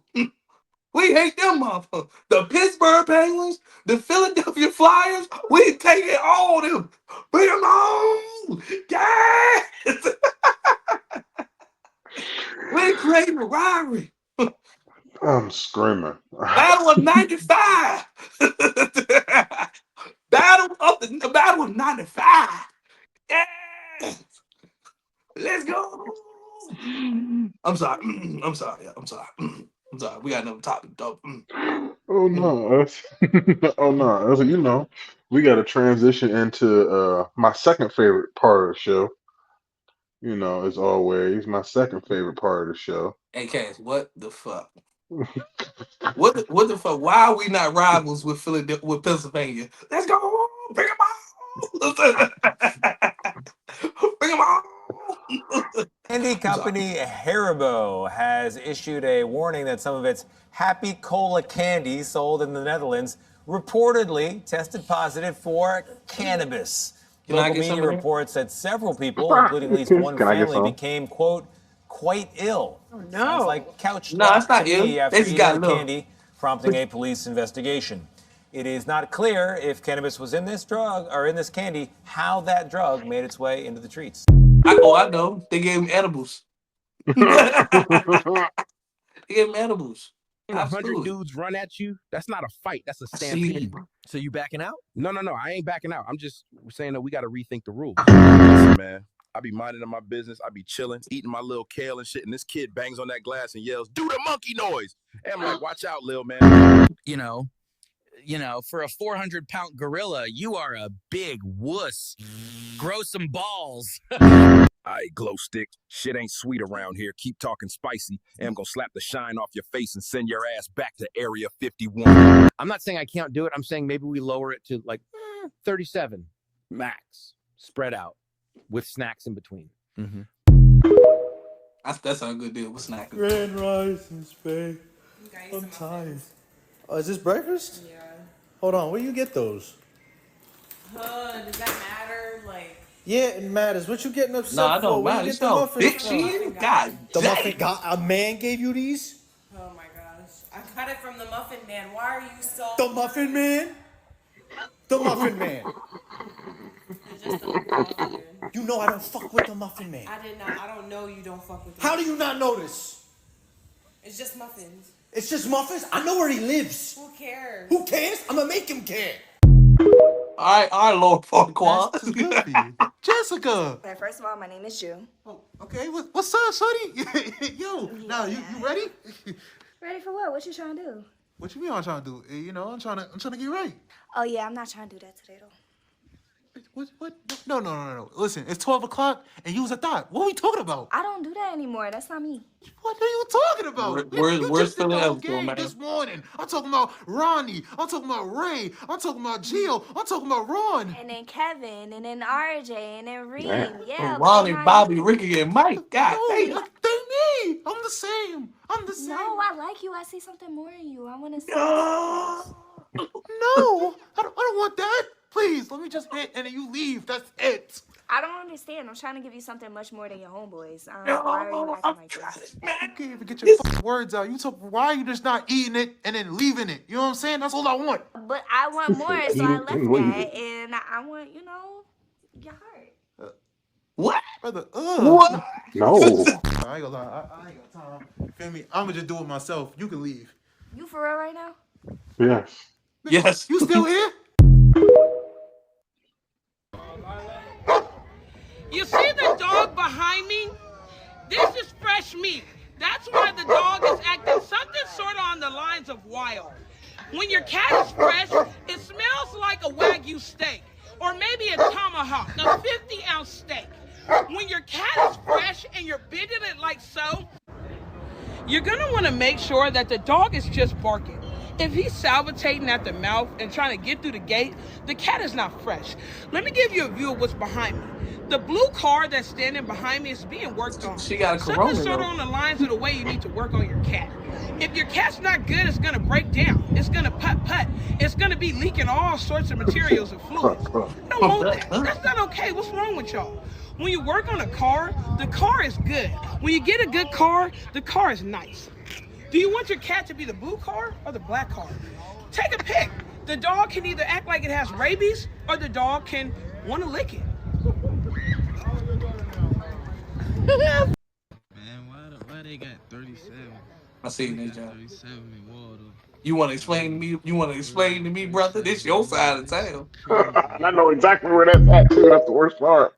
We hate them motherfuckers. The Pittsburgh Penguins, the Philadelphia Flyers, we taking all them. Bring them on. Yes. We creating a rivalry. I'm screaming. Battle of 95. Battle of 95. Yeah. Let's go. I'm sorry. I'm sorry. I'm sorry. I'm sorry. We got another topic, though. Oh no, oh no. You know, we got to transition into my second favorite part of the show. You know, as always, my second favorite part of the show. Hey, Cass, what the fuck? What the fuck? Why are we not rivals with Philadelphia, with Pennsylvania? Let's go. Bring them on. Bring them on. Candy company Haribo has issued a warning that some of its Happy Cola candies sold in the Netherlands reportedly tested positive for cannabis. Can I Local get some media of that? reports that several people, including at least one Can I get family, some? became, quote, quite ill. Oh no. Sounds like couch No, it's talk to not ill. me They after just eating got the little. candy, prompting a police investigation. It is not clear if cannabis was in this drug or in this candy, how that drug made its way into the treats. I know. They gave him edibles. They gave him edibles. 100 Absolutely. dudes run at you, that's not a fight, that's a I see stampede. that. So you backing out? No, I ain't backing out. I'm just saying that we got to rethink the rules. Listen, man, I be minding my business. I be chilling, eating my little kale and shit, and this kid bangs on that glass and yells, "Do the monkey noise!" And I'm like, "Watch out, Lil man." You know, for a 400-pound gorilla, you are a big wuss. Grow some balls. Aight, glow stick. Shit ain't sweet around here. Keep talking spicy, and I'm gonna slap the shine off your face and send your ass back to Area 51. I'm not saying I can't do it. I'm saying maybe we lower it to like 37 max, spread out with snacks in between. That's a good deal with snacking. Grand Rising, Spade. I'm tired. Oh, is this breakfast? Yeah. Hold on, where you get those? Does that matter? Like, Yeah, it matters. What you getting upset No, I for? don't Where mind. you It's get the all muffins bitch from? shit. God The damn. muffin a man gave you these? oh my gosh. I got it from the Muffin Man. Why are you so... The Muffin Man? The Muffin Man. It's just the Muffin Man. You know I don't fuck with the Muffin Man. I don't know you don't fuck with him. How do you not notice? It's just muffins. It's just muffins? I know where he lives. Who cares? Who cares? I'm gonna make him care. All right, Lord Farquaad. That's good for you. Jessica. Okay, first of all, my name is Jew. Oh, okay, what's up, shorty? Yo, now you ready? Ready for what? What you trying to do? What you mean I'm trying to do? You know, I'm trying to get right. Oh yeah, I'm not trying to do that today though. What? No. Listen, it's 12 o'clock and you was a thought. What are we talking about? I don't do that anymore. That's not me. What are you talking about? You Where's just did the the whole episode, game man? this morning. I'm talking about Ronnie. I'm talking about Ray. I'm talking about Gio. I'm talking about Ron. And then Kevin, and then RJ, and then Reem. Damn. Yeah. Ronnie, Bobby, Ricky, and Mike. God No, damn. they me. I'm the same. No, I like you. I see something more in you. I want to see. No, I don't want that. Please, let me just hit and then you leave. That's it. I don't understand. I'm trying to give you something much more than your homeboys. Why are you acting like this? You can't even get your fucking words out. You talk. Why are you just not eating it and then leaving it? You know what I'm saying? That's all I want. But I want more, so I left that, and I want, your heart. What? Brother, What? No. I ain't gonna lie. I ain't got time. Feel me? I'm gonna just do it myself. You can leave. You for real right now? Yes. Yes. You still here? You see the dog behind me? This is fresh meat. That's why the dog is acting something sort of on the lines of wild. When your cat is fresh, it smells like a Wagyu steak, or maybe a tomahawk, a 50-ounce steak. When your cat is fresh and you're bending it like so, you're gonna wanna make sure that the dog is just barking. If he's salivating at the mouth and trying to get through the gate, the cat is not fresh. Let me give you a view of what's behind me. The blue car that's standing behind me is being worked on. She got a Something Corona, sort of though. on the lines of the way you need to work on your cat. If your cat's not good, it's gonna break down. It's gonna putt. It's gonna be leaking all sorts of materials and fluids. I don't want that. That's not okay. What's wrong with y'all? When you work on a car, the car is good. When you get a good car, the car is nice. Do you want your cat to be the blue car or the black car? Take a pick. The dog can either act like it has rabies or the dog can want to lick it. Man, why they got 37? I seen that, John. 37 in Waldo. You want to explain to me? You want to explain to me, brother? This your side of town. I know exactly where that's at too. That's the worst part.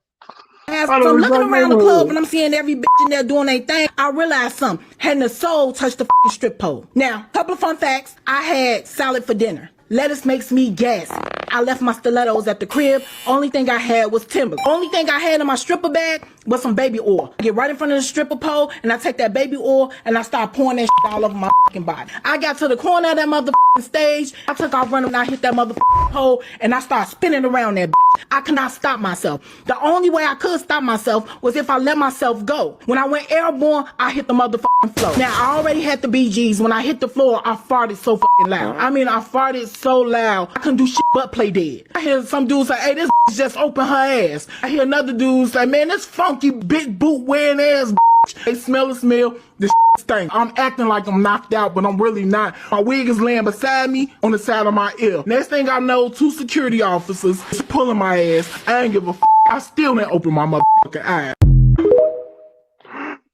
So I'm looking around the club and I'm seeing every bitch in there doing their thing. I realized something. Hadn't a soul touched the fucking strip pole. Now, couple of fun facts. I had salad for dinner. Lettuce makes me gassy. I left my stilettos at the crib. Only thing I had was Timberland. Only thing I had in my stripper bag was some baby oil. I get right in front of the stripper pole and I take that baby oil and I start pouring that shit all over my fucking body. I got to the corner of that motherfucking stage. I took off running and I hit that motherfucking pole and I started spinning around that bitch. I could not stop myself. The only way I could stop myself was if I let myself go. When I went airborne, I hit the motherfucking floor. Now, I already had the BGs. When I hit the floor, I farted so fucking loud. I mean, I farted so loud, I couldn't do shit but play dead. I hear some dudes say, hey, this bitch just open her ass. I hear another dude say, man, this funky big boot wearing ass bitch. They smell the smell, this shit stink. I'm acting like I'm knocked out, but I'm really not. My wig is laying beside me on the side of my ear. Next thing I know, 2 security officers is pulling my ass. I ain't give a f. I still didn't open my motherfucking eyes.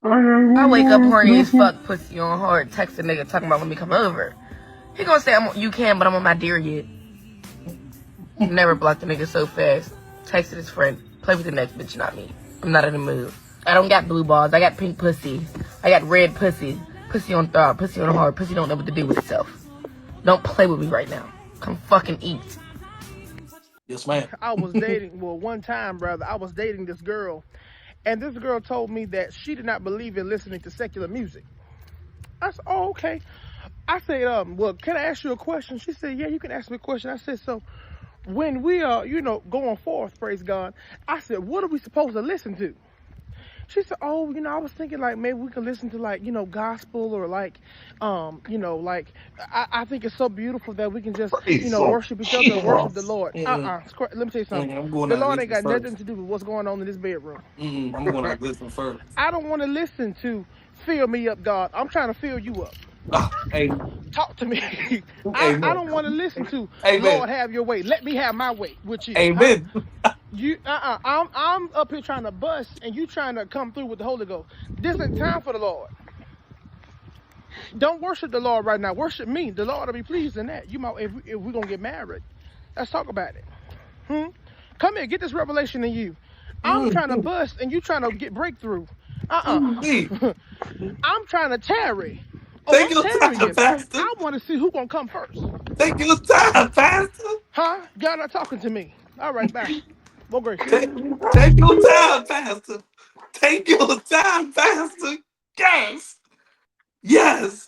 I wake up horny as fuck, pussy on hard, text a nigga talking about when we come over. He gonna say you can, but I'm on my dear yet. Never blocked a nigga so fast. Texted his friend, play with the next bitch, not me. I'm not in the mood. I don't got blue balls, I got pink pussy. I got red pussy. Pussy on throb, pussy on hard, pussy don't know what to do with itself. Don't play with me right now. Come fucking eat. Yes, ma'am. I was dating, one time, brother, I was dating this girl. And this girl told me that she did not believe in listening to secular music. I said, oh, okay. I said, well, can I ask you a question? She said, yeah, you can ask me a question. I said, so when we are, going forth, praise God, I said, what are we supposed to listen to? She said, oh, I was thinking like maybe we could listen to like, gospel or like, I think it's so beautiful that we can just, worship each other and worship the Lord. Let me tell you something. The Lord ain't got nothing to do with what's going on in this bedroom. I'm going to listen first. I don't want to listen to fill me up, God. I'm trying to fill you up. Hey. Talk to me. I don't want to listen to Lord have your way. Let me have my way with you. Amen. I'm up here trying to bust and you trying to come through with the Holy Ghost. This ain't time for the Lord. Don't worship the Lord right now. Worship me. The Lord will be pleased in that. If we're gonna get married, let's talk about it. Come here, get this revelation in you. I'm trying to bust and you trying to get breakthrough. I'm trying to tarry. Take I'm your time, tarrying. Pastor. I want to see who gonna come first. Take your time, Pastor. Huh? Y'all not talking to me. All right, bye. More grace. Take your time, Pastor. Take your time, Pastor. Yes. Yes.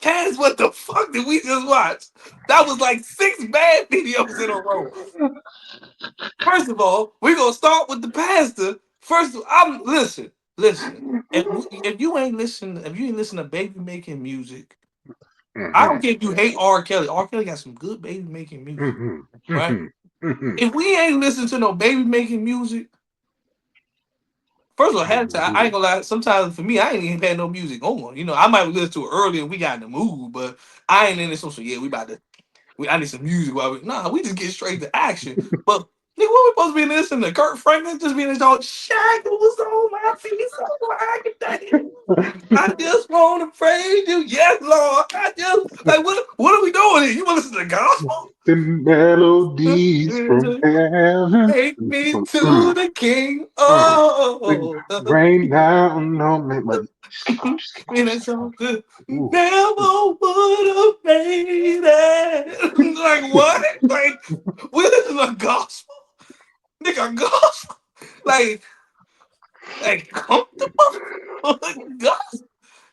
Cass, what the fuck did we just watch? That was like 6 bad videos in a row. First of all, we're gonna start with the pastor. First, I'm listen. If you ain't listen to baby making music, I don't care if you hate R. Kelly. R. Kelly got some good baby making music, right? If we ain't listen to no baby making music, first of all, I ain't gonna lie. Sometimes for me, I ain't even had no music on. You know, I might listen to it early and we got in the mood, but I ain't in this social. Yeah, I need some music while we just get straight to action. But nigga, what we supposed to be listening to? Kurt Franklin just being this dog shackles on my feet so I can dance. I just wanna praise you, yes, Lord. I just like what are we doing here? You wanna listen to gospel? The melodies from heaven. Take me to the King. Oh, Rain down on me. But just keep and it's so good. Never would have made it. Like what? Like we listen to gospel, nigga, gospel, like comfortable gospel.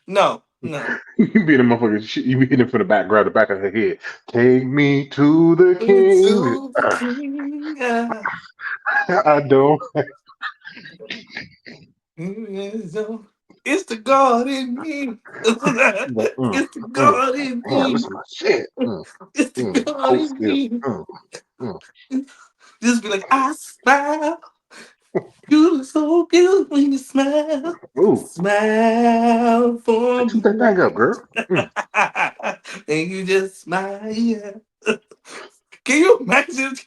No. You be the motherfucker. You be hitting from the background, the back of her head. Take me to the king. To the King. I don't. It's the God in me. It's the God in Damn, me. this is my shit. It's the God Coke in still. me. Just be like, I smile. You look so good when you smile. Ooh, Smile for toot me. that thing up, girl. And you just smile. Yeah. Can you imagine?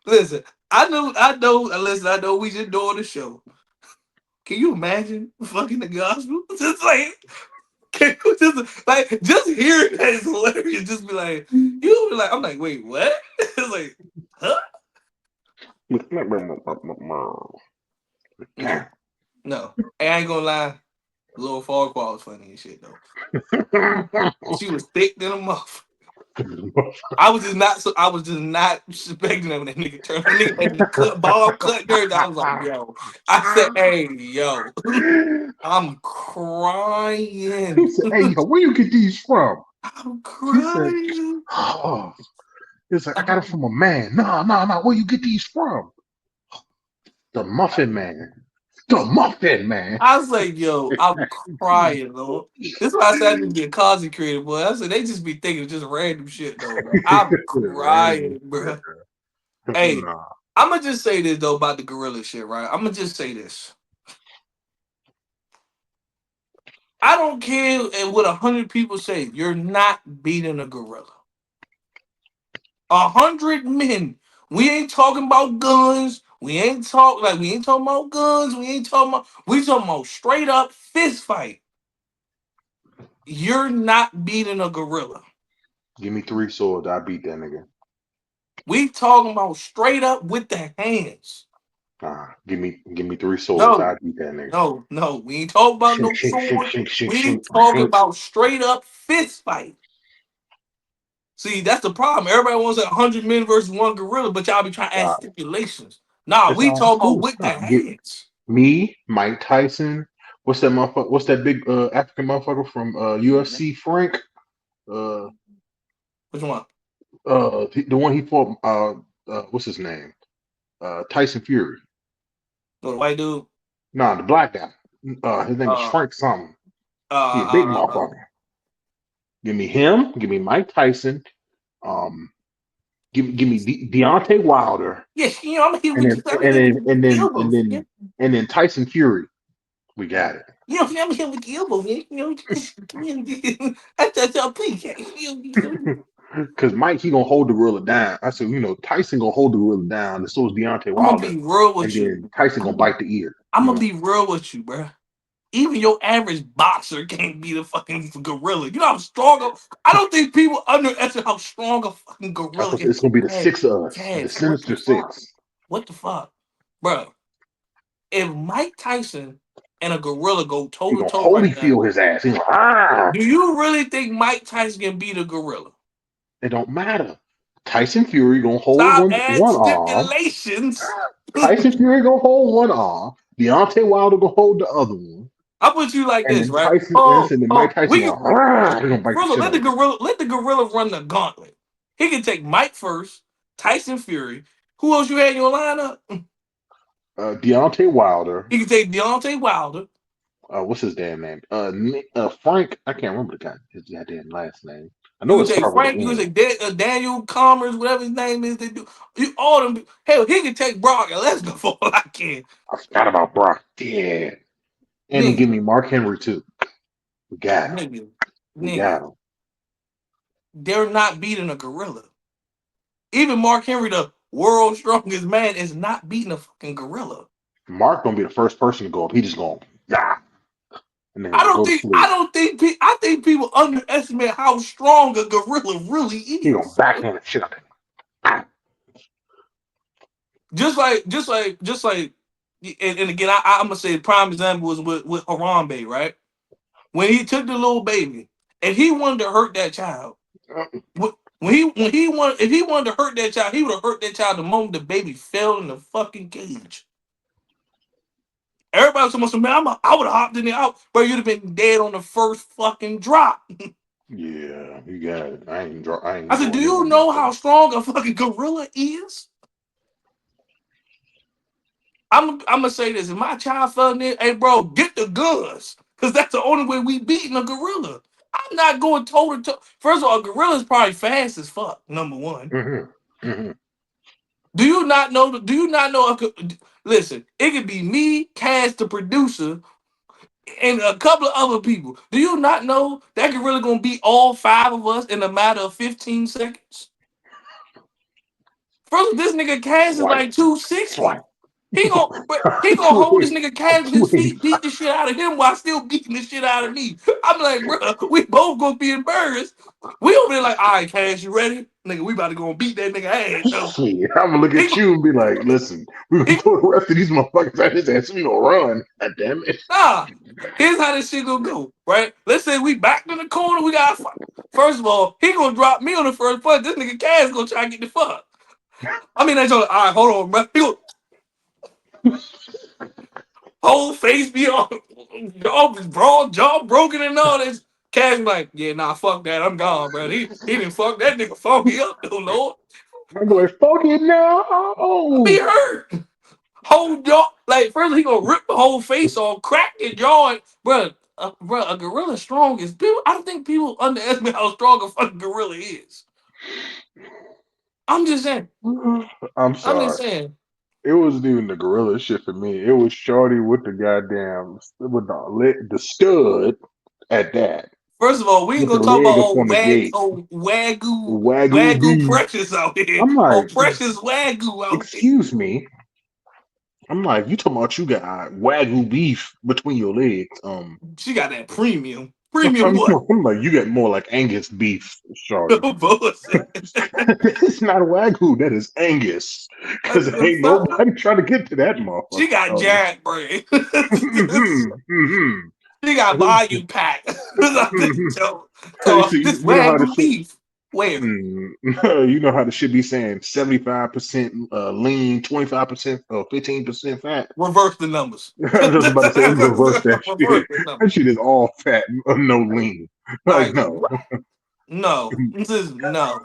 Listen, I know we just doing the show. Can you imagine fucking the gospel? Just like, can you just hearing that is hilarious. Just be like, you be like, I'm like, wait, what? It's like, huh? Damn. No. Hey, I ain't gonna lie. Lil Farquaad was funny and shit though. She was thick than a muff. I was just not suspecting that when that nigga turned that nigga had the ball cut dirt. I was like, yo. I said, hey, yo. I'm crying. He said, "Hey, yo, where you get these from?" I'm He said, crying. "Oh, it's like I got it from a man." No, where you get these from? The Muffin Man. The Muffin Man. I was like, yo, I'm crying, Lord. This is why I said I need to be a content creator, boy. I said they just be thinking of just random shit though, bro. I'm crying, bro. Hey, Nah. I'm gonna just say this though about the gorilla shit, right? I'm gonna just say this. I don't care what 100 people say. You're not beating a gorilla. 100 men. We ain't talking about guns. We ain't talking about guns. We talking about straight up fist fight. You're not beating a gorilla. Give me 3 swords, I beat that nigga. We talking about straight up with the hands. Give me 3 swords, I beat that nigga. No. We ain't talking about Shink, no shink, shink, sword. shink, shink, We shink, talking shink. about straight up fist fight. See, that's the problem. Everybody wants 100 men versus one gorilla, but y'all be trying to add stipulations. Nah, That's we all. That's talking about cool. with the Get hands. me, Mike Tyson. What's that motherfucker? What's that big African motherfucker from UFC? Frank. Which one? The one he fought. What's his name? Tyson Fury. The white dude. Nah, the black guy. His name is Frank something. He a big motherfucker. Give me him. Give me Mike Tyson. Give me Deontay Wilder. Yes, you know, I'm here And with then you. I'm here with the elbows. and then Tyson Fury. We got it. You know, I'm here with the elbows. You know, that's your please. Because Mike, he gonna hold the gorilla down. I said, Tyson gonna hold the gorilla down, and so is Deontay I'm gonna Wilder. be real with And you. then Tyson gonna bite the ear. I'm gonna be real with you, bro. even your average boxer can't beat a fucking gorilla. You know how strong I don't think people underestimate how strong a fucking gorilla is. It's gonna be the six of us, the Cash, what the sinister fuck? six. What the fuck? Bro, if Mike Tyson and a gorilla go toe He to gonna toe right now, Holyfield his ass. He's like, ah. do you really think Mike Tyson can beat a gorilla? It don't matter. Tyson Fury gonna hold Stop adding one arm. stipulations. Tyson Fury gonna hold one arm. Deontay Wilder gonna hold the other one. I'll put you like And this, then right? Mike Tyson We gonna, he gonna bite the Gorilla, shit out of him. let the gorilla run the gauntlet. He can take Mike first, Tyson Fury. Who else you had in your lineup? Deontay Wilder. He can take Deontay Wilder. What's his damn name? Frank. I can't remember the guy. His goddamn last name. I You know can it take started with Frank. an You N. can take Daniel Commerce, whatever his name is. They do you all them. Hell, he can take Brock and Lesnar for all I can. I forgot about Brock. Yeah. And then give me Mark Henry too. We got him. We got him. They're not beating a gorilla. Even Mark Henry, the world's strongest man, is not beating a fucking gorilla. Mark gonna be the first person to go up. He just going, yeah. And then I think people underestimate how strong a gorilla really is. He gonna backhand the shit out of him. Just like, and again, I'm gonna say the prime example was with Harambe, right? When he took the little baby and he wanted to hurt that child. If he wanted to hurt that child, he would have hurt that child the moment the baby fell in the fucking cage. Everybody was supposed to, man, I would have hopped in there out, but you'd have been dead on the first fucking drop. Yeah, you got it. I said, do you know how strong a fucking gorilla is? I'm gonna say this: if my child fell in there, hey, bro, get the guns, because that's the only way we beating a gorilla. I'm not going toe to toe. First of all, a gorilla is probably fast as fuck. Number one. Mm-hmm. Mm-hmm. Do you not know? Listen, it could be me, Cass, the producer, and a couple of other people. Do you not know that gorilla gonna beat all 5 of us in a matter of 15 seconds? First, this nigga Cass is like 260. He gonna hold this nigga Cass with his feet, beat the shit out of him while still beating the shit out of me. I'm like, bro, we both gonna be embarrassed. We over there like, all right, Cass, you ready? Nigga, we about to go beat that nigga ass. So. Shit, I'm gonna look at you and be like, listen, we're gonna throw the rest of these motherfuckers at his ass. We gonna run. God damn it. Nah, here's how this shit gonna go, right? Let's say we back in the corner, we got fight. First of all, he gonna drop me on the first punch. This nigga Cass gonna try to get the fuck. I mean, that's all right, hold on, bro. He gonna, whole face be all broad jaw broken and all this. Cash like, yeah, nah, fuck that. I'm gone, bro. He didn't fuck that nigga funky up, though, Lord. I'm going, fuck it now. I be hurt. Whole jaw, like first he gonna rip the whole face off, crack your jaw, bro. A gorilla strong is people. I don't think people underestimate how strong a fucking gorilla is. I'm just saying. I'm sorry. I'm just saying. It wasn't even the gorilla shit for me. It was Shorty with the goddamn the stud at that. First of all, we ain't gonna talk about wagyu beef. precious out here. I'm like, Precious wagyu out excuse me. I'm like, you talking about you got wagyu beef between your legs? She got that premium. I'm What? like, you got more like Angus beef, Shorty. Bullshit. It's not wagyu, that is Angus. Because ain't nobody trying to get to that motherfucker. She got giant brain. Mm-hmm. She got volume pack. So this wagyu beef. Where? You know how the shit be saying 75% lean, 25% or 15% fat. Reverse the numbers. I was about to say reverse that shit. That shit is all fat, no lean. Like no. No. This is no.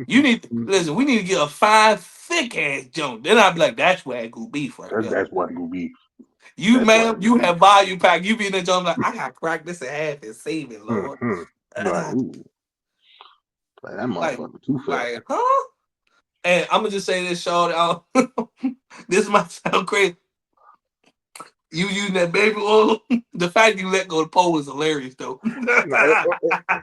You need listen, we need to get a 5 thick ass joint. Then I'd be like, that's wagyu beef right there. That's wagyu beef. You you have volume pack. You be in the joint like, I gotta crack this in half and save it, Lord. Like, ooh. Like that motherfucker too fat. Like, huh? And I'm gonna just say this, Sean. This might sound crazy. You using that baby oil? The fact you let go of the pole is hilarious, though.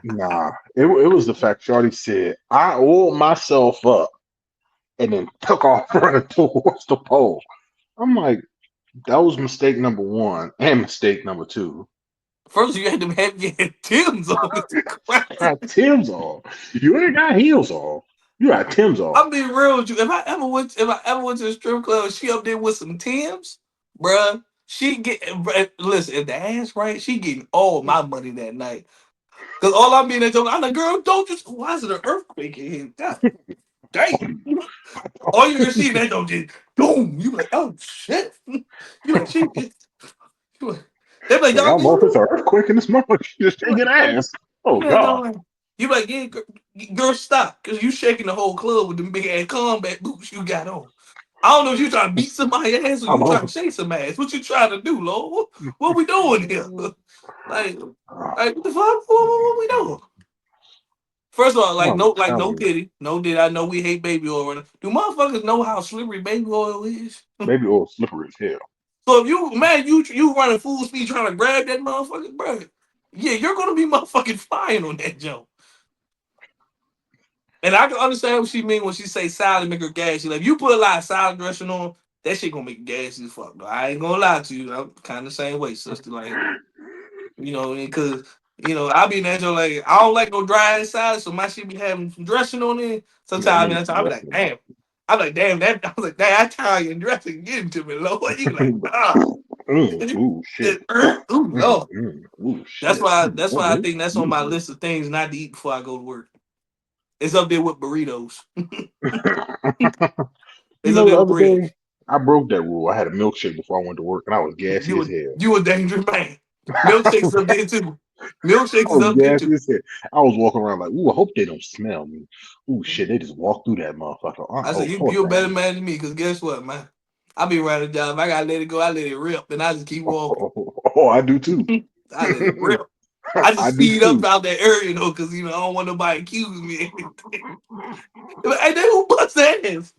Nah, it was the fact Shorty said, I oiled myself up and then took off running towards the pole. I'm like, That was mistake number one and mistake number two. First, you had them heavy Tim's on. It's crazy. Got Tim's on. You ain't got heels on. You got Tim's on. I'm being real with you. If I ever went to the strip club, and she up there with some Tim's, bruh, she get listen. If the ass right, she getting all my money that night. Cause all I'm being told, I'm like, girl, don't just. Why is it an earthquake in here? God damn. All you gonna see that don't just boom. You be like, oh shit. You like she. They be like, Like, I y'all don't know if it's good? an earthquake in this motherfucker. She just shaking ass. Oh Man, God. don't. You be like, yeah, girl, stop, cause you shaking the whole club with them big ass combat boots you got on. I don't know if you trying to beat somebody ass or I'm you trying to on. shake some ass. What you trying to do, Lord? What we doing here? Like, what the fuck? What we doing? First of all, I'm no telling you. pity, no did I know we hate baby oil. Do motherfuckers know how slippery baby oil is? Baby oil slippery as hell. So if you running full speed trying to grab that motherfucker, bro, yeah, you're gonna be motherfucking flying on that jump. And I can understand what she mean when she say salad make her gassy. Like if you put a lot of salad dressing on, that shit gonna make you gassy as fuck. Though. I ain't gonna lie to you. I'm kind of the same way, sister. Like because I be natural. Like I don't like no dry ass salad, so my shit be having some dressing on it. Yeah, I Sometimes need some I be like, dressing in damn. I'm like, damn, that I was like, that Italian dressing getting to me, Lord. You like, ah. Ooh, shit. Ooh, Lord. Ooh, shit. That's why I think that's on my list of things not to eat before I go to work. It's up there with burritos. You It's up know, the there with other bread. day, I broke that rule. I had a milkshake before I went to work, and I was gassy as hell. You a dangerous man. Milkshakes up there too. Milkshakes I is was up there gassy too. as hell. I was walking around like, ooh, I hope they don't smell me. Ooh, shit, they just walked through that motherfucker. I said Oh, you fuck a better that. man than me, cause guess what, man? I be around the job. If I gotta let it go, I let it rip, and I just keep walking. Oh, I do too. I let it rip. I I just do speed up too. out that area though, cause I don't want nobody accusing me of anything. Hey, they who bust ass?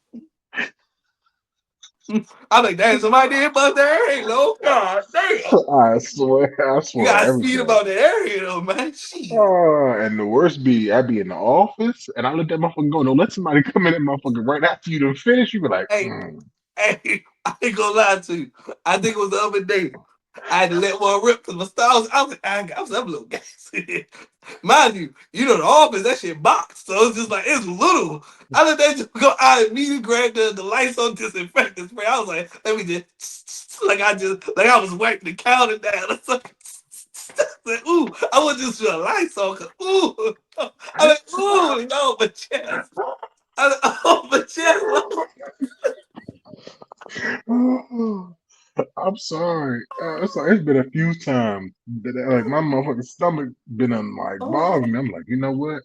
I'm like, damn, somebody did bust their ass. Oh God, damn. I You swear on gotta speed everything. about the area though, man. Shit. And the worst be, I be in the office and I let that motherfucker go. Don't let somebody come in that motherfucker right after you done finish. You be like, Hey, hey, I ain't gonna lie to you. I think it was the other day. I had to let one rip because my style I was a little gas. Mind you, the office, that shit boxed. So it's just like, it's little. I let that just go. I immediately grabbed the lights on disinfectant spray. I was like, let me just, like I was wiping the counter down. It's like, ooh, I want just to a lights on. Ooh, I like, ooh, no, but chest. I like, oh, but chest. I'm sorry. It's been a few times that like my motherfucking stomach been on like bothering me. I'm like, you know what?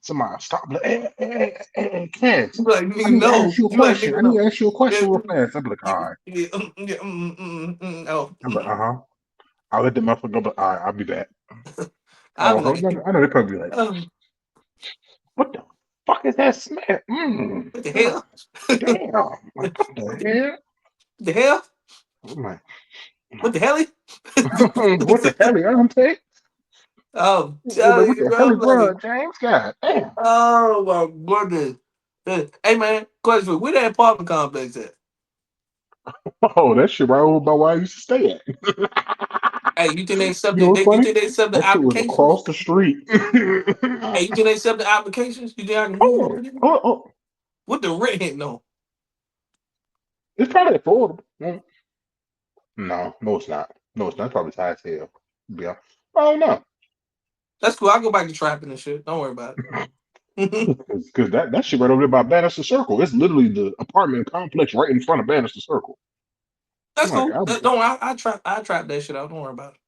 Somebody stop. Like, hey, Cass, You be like, I need to ask no. you a You be like, question. nigga, I need no. to ask you a question Yeah, real fast. I'm like, all right. Oh. I'm like, uh-huh. I'll let the motherfucker go, but all right, I'll be back. I'll be like, I know they probably be like, oh, what the fuck is that smell? what the God hell? damn. Like, what the hell? The hell? I'm like, What the hell? what the hell, I'm take? I'm Like, telling what you, the bro. hell, I'm like, bro, James? God damn. oh my goodness. Hey man, question: where that apartment complex at? Oh, that shit right over by where I used to stay at. Hey, you think they You know accepted? what's You funny? think they accepted That shit was applications? across the street. Hey, you think they accepted applications? You think I can move over Oh, there? oh, oh. What the rent hitting on? It's probably affordable. No, it's not. No, it's not. It's probably high as hell. Yeah. I don't know. That's cool. I'll go back to trapping and shit. Don't worry about it. Because that shit right over there by Bannister Circle. It's literally the apartment complex right in front of Bannister Circle. I'm That's like, cool. Don't I trap that shit out. Don't worry about it.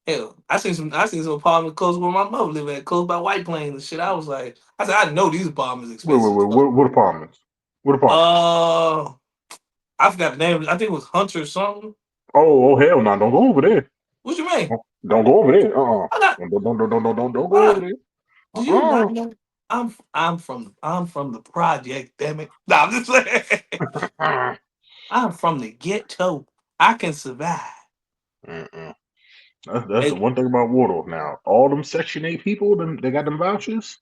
Hell, I seen some apartments close where my mother live at, close by White Plains and shit. I said I know these apartments expensive. wait. So, What apartments? What apartments? uh, I forgot the name. I think it was Hunter or something. Hell no. Don't go over there. What you mean? Don't go over there. Uh-uh. Why not? Don't Why go over not? there. Do you Uh-uh. not know? I'm from the project. Damn it! Nah, I'm just saying. I'm from the ghetto. I can survive. Mm-mm. That's the And one thing about Waldorf now. All them Section 8 people, they got them vouchers.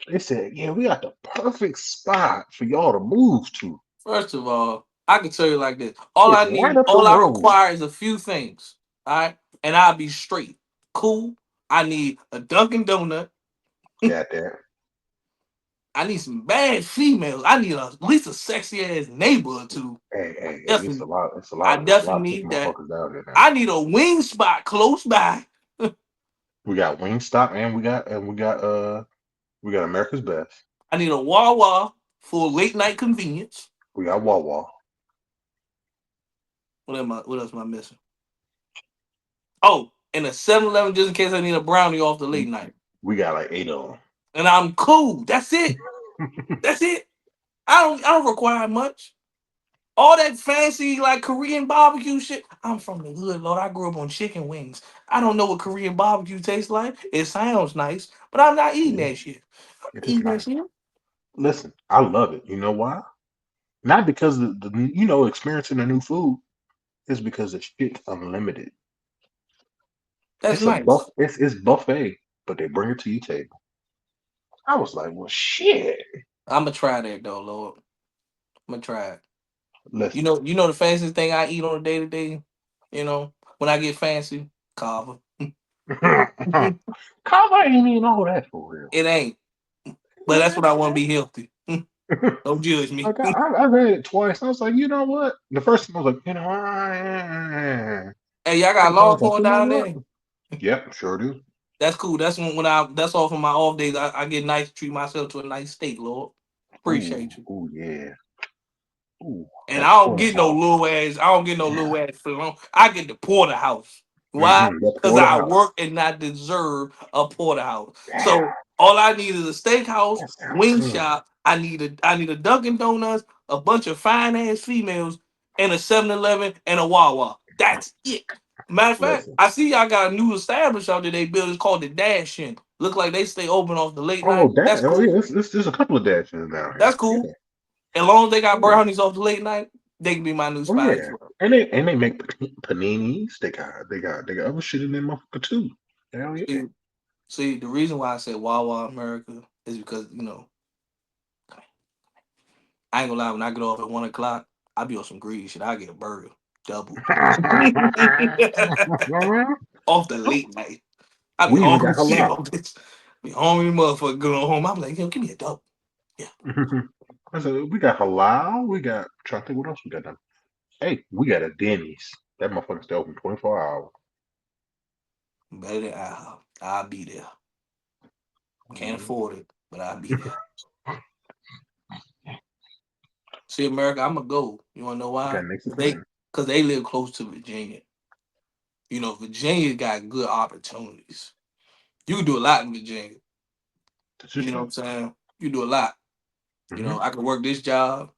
They said, yeah, we got the perfect spot for y'all to move to. first of all, I can tell you like this. All I It's right need, up the all I road. require is a few things. All right. And I'll be straight. Cool. I need a Dunkin' Donut. Got that. I need some bad females. I need at least a sexy ass neighbor or two. Hey, it's a Definitely. lot. I It's a lot definitely of sick need that. motherfuckers out here now. I need a wing spot close by. We got Wingstop and we got America's Best. I need a Wawa for late night convenience. We got Wawa. What else am I missing? Oh, and a 7-Eleven just in case I need a brownie off the late night. We got like 8 of them. And I'm cool. That's it. That's it. I don't require much. All that fancy like Korean barbecue shit. I'm from the hood, Lord. I grew up on chicken wings. I don't know what Korean barbecue tastes like. It sounds nice, but I'm not eating that shit. I'm It not is eating that nice. shit. Listen, I love it. You know why? Not because the experiencing a new food. It's because the shit's unlimited. That's nice. It's buffet, but they bring it to your table. I was like, well, shit. I'm gonna try that though, Lord. I'm gonna try it. Listen, You know the fanciest thing I eat on a day to day. You know when I get fancy, kava. Kava ain't even all that for real. It ain't, but that's what I want to be healthy. Don't judge me. Like I've had it twice. I was like, you know what? The first time I was like, you know, I Hey, y'all got second time I was like, Longhorn you know down what? there? Yep, sure do. That's cool. That's when that's off of my off days. I get nice, treat myself to a nice steak, Lord. Appreciate you. Ooh, yeah. Ooh, And that I don't get no porterhouse. little ass. I don't get no little ass filling. I get the porterhouse. Why? That Because I porterhouse. work and I deserve a porterhouse. Yeah, So all I need is a steakhouse, that sounds wing good. shop. I need a Dunkin' Donuts, a bunch of fine ass females, and a 7-Eleven and a Wawa. That's it. Matter of fact, Listen. I see y'all got a new establishment out there they built. It's called the Dash In. Look like they stay open off the late night. Oh, that. That's Oh, cool. yeah. There's a couple of dashes down That's here. cool. Yeah. As long as they got Oh, yeah. brownies off the late night, they can be my new Oh, spot as yeah. well. And they make paninis. They got other shit in there, motherfucker too. Hell yeah. See, the reason why I said Wawa America is because, I ain't gonna lie, when I get off at 1 o'clock, I be on some greedy shit. I get a burger. Double. Off the late night. I be We even hungry got as shit halal. on this. Be hungry motherfucker going home. I'm like, yo, give me a double. Yeah. I said we got halal. We got trying to think what else we got done. Hey, we got a Denny's. That motherfucker stay open 24 hours. Better than I'll be there. Can't Mhm. afford it, but I'll be there. See, America, I'm gonna go. You wanna know why? Got next to They plan. because they live close to Virginia. Virginia got good opportunities. You can do a lot in Virginia. This is You know what true. I'm saying? You do a lot. Hmm I can work this job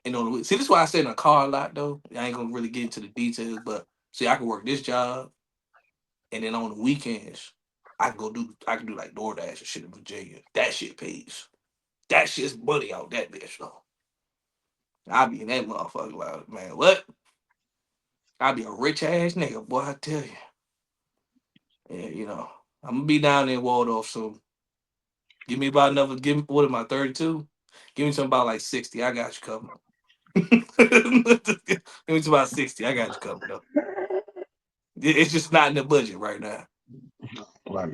and on the week. See, this is why I say in a car a lot though. I ain't gonna really get into the details, but see, I can work this job and then on the weekends, I can do like DoorDash and shit in Virginia. That shit pays. That shit's money out that bitch though. I be in that motherfucker like, man, what? I be a rich ass nigga, boy, I tell you. Yeah, I'm gonna be down there in Waldorf soon. Give me about another. Give me what am I 32? Give me something about like 60. I got you covered. Give me to about 60. I got you covered though. It's just not in the budget right now. Like,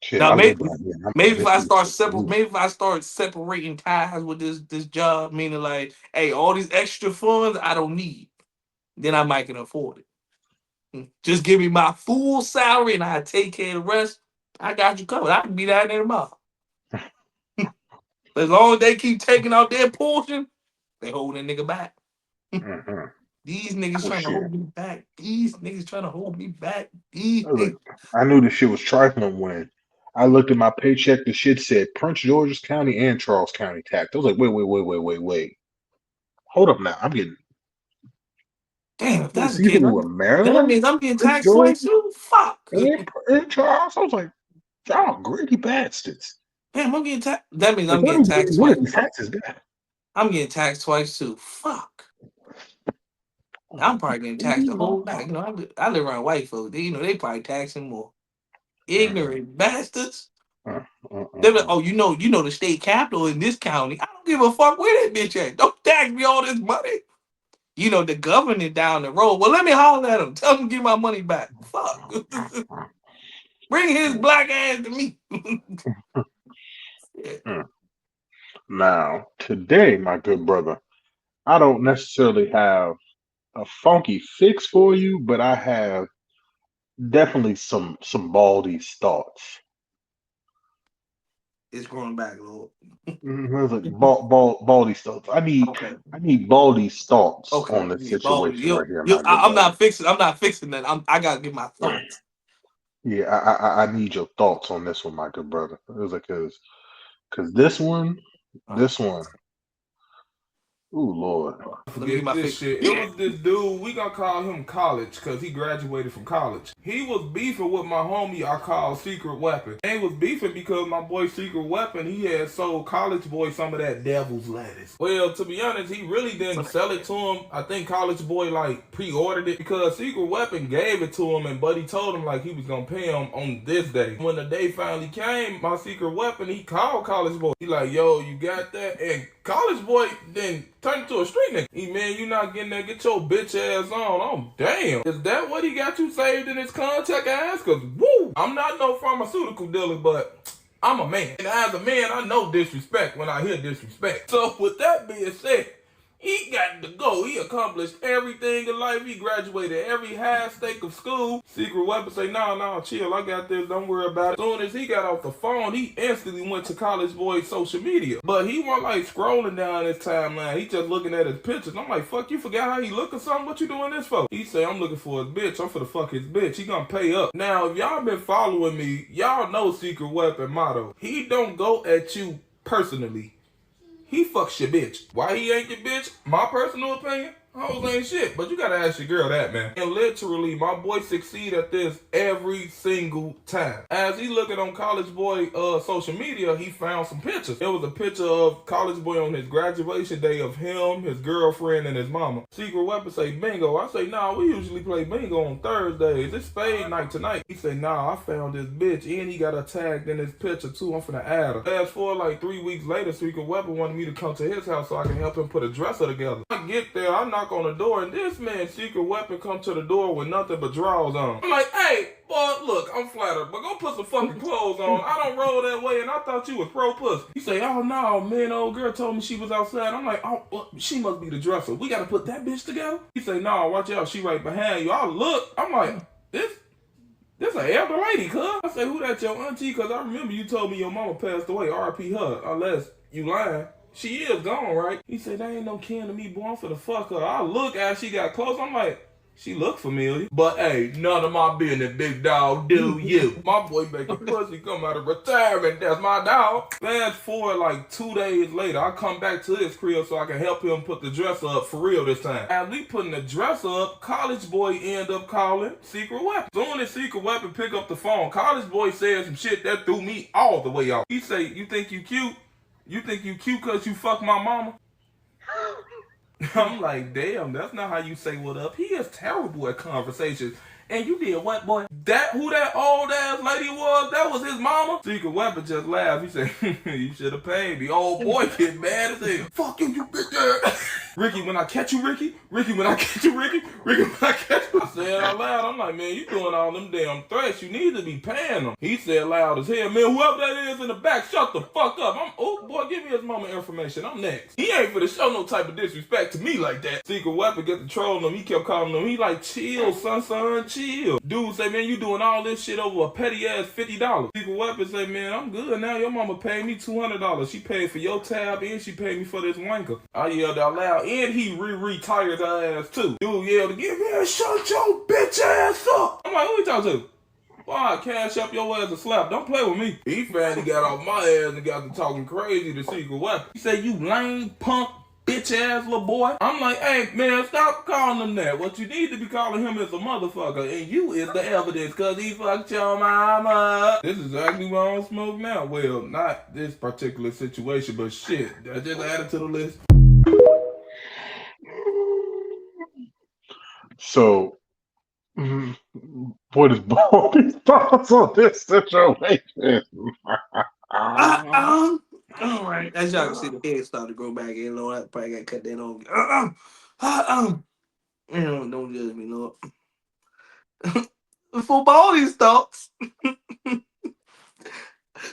shit, Now I live maybe down here. And maybe if this I shit start is cool. maybe if I start separating ties with this job, meaning like, hey, all these extra funds I don't need, then I might can afford it. Just give me my full salary and I take care of the rest. I got you covered. I can be down there tomorrow. As long as they keep taking out their portion, they hold that nigga back. Hmm These niggas Well, trying to shit. hold me back. These niggas trying to hold me back. These Look, niggas. I knew this shit was trifling when I looked at my paycheck. The shit said Prince George's County and Charles County tax. I was like, wait. Hold up now. I'm getting. Damn, if that's It's the case, either with then that Maryland, means I'm getting Prince taxed George, twice too. Fuck. and Charles. I was like, y'all greedy bastards. Damn, I'm getting taxed. That means Like, I'm y'all getting need to give me taxed one twice. of these taxes back. I'm getting taxed twice too. Fuck. I'm probably getting taxed the whole night. I live around white folks. They probably taxing more. Ignorant bastards. Uh, They're like, oh, you know the state capital in this county. I don't give a fuck where that bitch at. Don't tax me all this money. you know, the governor down the road. Well, let me holler at him. Tell him to get my money back. Fuck. Bring his black ass to me. Now, today, my good brother, I don't necessarily have a funky fix for you, but I have definitely some Baldies thoughts. It's growing back, Lord. It's like Baldies thoughts. I need Baldies thoughts on this situation right here, my good I'm brother. not fixing that. I gotta get my thoughts. Yeah, I need your thoughts on this one, my good brother. It was like, cause this one. Ooh, Lord. Forget this shit. It was this dude, we gonna call him College, cause he graduated from college. He was beefing with my homie I call Secret Weapon. And he was beefing because my boy Secret Weapon, he had sold College Boy some of that devil's lettuce. Well, to be honest, he really didn't sell it to him. I think College Boy like pre-ordered it because Secret Weapon gave it to him, and Buddy told him like he was gonna pay him on this day. When the day finally came, my Secret Weapon, he called College Boy. He like, yo, you got that? And College Boy then turned into a street nigga. He, man, you not getting that, get your bitch ass on. Oh, damn. Is that what he got you saved in his contact ass? Cause, woo, I'm not no pharmaceutical dealer, but I'm a man. And as a man, I know disrespect when I hear disrespect. So with that being said, he got to go. He accomplished everything in life. He graduated every high stake of school. Secret Weapon say, nah, chill. I got this. Don't worry about it. As soon as he got off the phone, he instantly went to College Boy's social media. But he wasn't like scrolling down his timeline. He just looking at his pictures. I'm like, fuck, you forgot how he look or something? What you doing this for? He say, I'm looking for his bitch. I'm for the fuck his bitch. He gonna pay up. Now, if y'all been following me, y'all know Secret Weapon motto. He don't go at you personally. He fucks your bitch. Why he ain't your bitch? My personal opinion, hoes ain't shit. But you gotta ask your girl that, man. And literally, my boy succeed at this every single time. As he looking on College Boy social media, he found some pictures. There was a picture of College Boy on his graduation day of him, his girlfriend, and his mama. Secret Weapon say bingo. I say, nah, we usually play bingo on Thursdays. It's spade night tonight. He say, nah, I found this bitch, and he got her tagged in his picture too. I'm finna add her. Fast forward like 3 weeks later, Secret Weapon wanted me to come to his house so I can help him put a dresser together. I get there, I knock on the door, and this man, Secret Weapon, come to the door with nothing but drawers on. I'm like, hey, boy, look, I'm flattered, but go put some fucking clothes on. I don't roll that way, and I thought you was pro pussy. He say, oh no, man, old girl told me she was outside. I'm like, oh, well, she must be the dresser. We gotta put that bitch together? He say, no, watch out, she right behind you. I look, I'm like, this an elder lady, cuz. I say, who that, your auntie? Cause I remember you told me your mama passed away, R.I.P. her, unless you lying. She is gone, right? He said, that ain't no kin to me, boy. I'm for the fuck her. I look as she got close. I'm like, she look familiar. But hey, none of my business, big dog. Do you? My boy making pussy come out of retirement. That's my dog. Fast forward like 2 days later, I come back to his crib so I can help him put the dresser up for real this time. As we putting the dresser up, College Boy end up calling Secret Weapon. Soon as Secret Weapon pick up the phone, College Boy said some shit that threw me all the way off. He say, you think you cute? You think you cute cause you fuck my mama? I'm like, damn, that's not how you say what up. He is terrible at conversations. And you did what, boy? Who that old ass lady was? That was his mama? Secret Weapon just laughed. He said, you should have paid me. Old boy get mad as hell. Fuck you, you bitch ass. Ricky, when I catch you, Ricky. Ricky, when I catch you, Ricky. Ricky, when I catch you. I said out loud, I'm like, man, you doing all them damn threats. You need to be paying them. He said loud as hell, man, whoever that is in the back, shut the fuck up. Oh, boy, give me his mama information. I'm next. He ain't finna show no type of disrespect to me like that. Secret Weapon get to trolling him. He kept calling him. He like, chill, son, chill. Dude say, man, you doing all this shit over a petty ass $50. Secret Weapon say, man, I'm good now. Your mama paid me $200. She paid for your tab and she paid me for this wanker. I yelled out loud, and he retired her ass too. Dude yelled again, man, shut your bitch ass up. I'm like, who you talking to? Why, cash up your ass a slap. Don't play with me. He finally got off my ass and got to talking crazy to Secret Weapon. He said, you lame punk bitch ass little boy. I'm like, hey man, stop calling him that. What you need to be calling him is a motherfucker, and you is the evidence, cause he fucked your mama. This is exactly what I don't smoke now. Well, not this particular situation, but shit, I just added to the list. So, what is Baldy's thoughts on this situation? All right, as y'all can see, the head started to grow back in. Lord, I probably got to cut that on. Don't judge me, Lord. For Baldies Thoughts,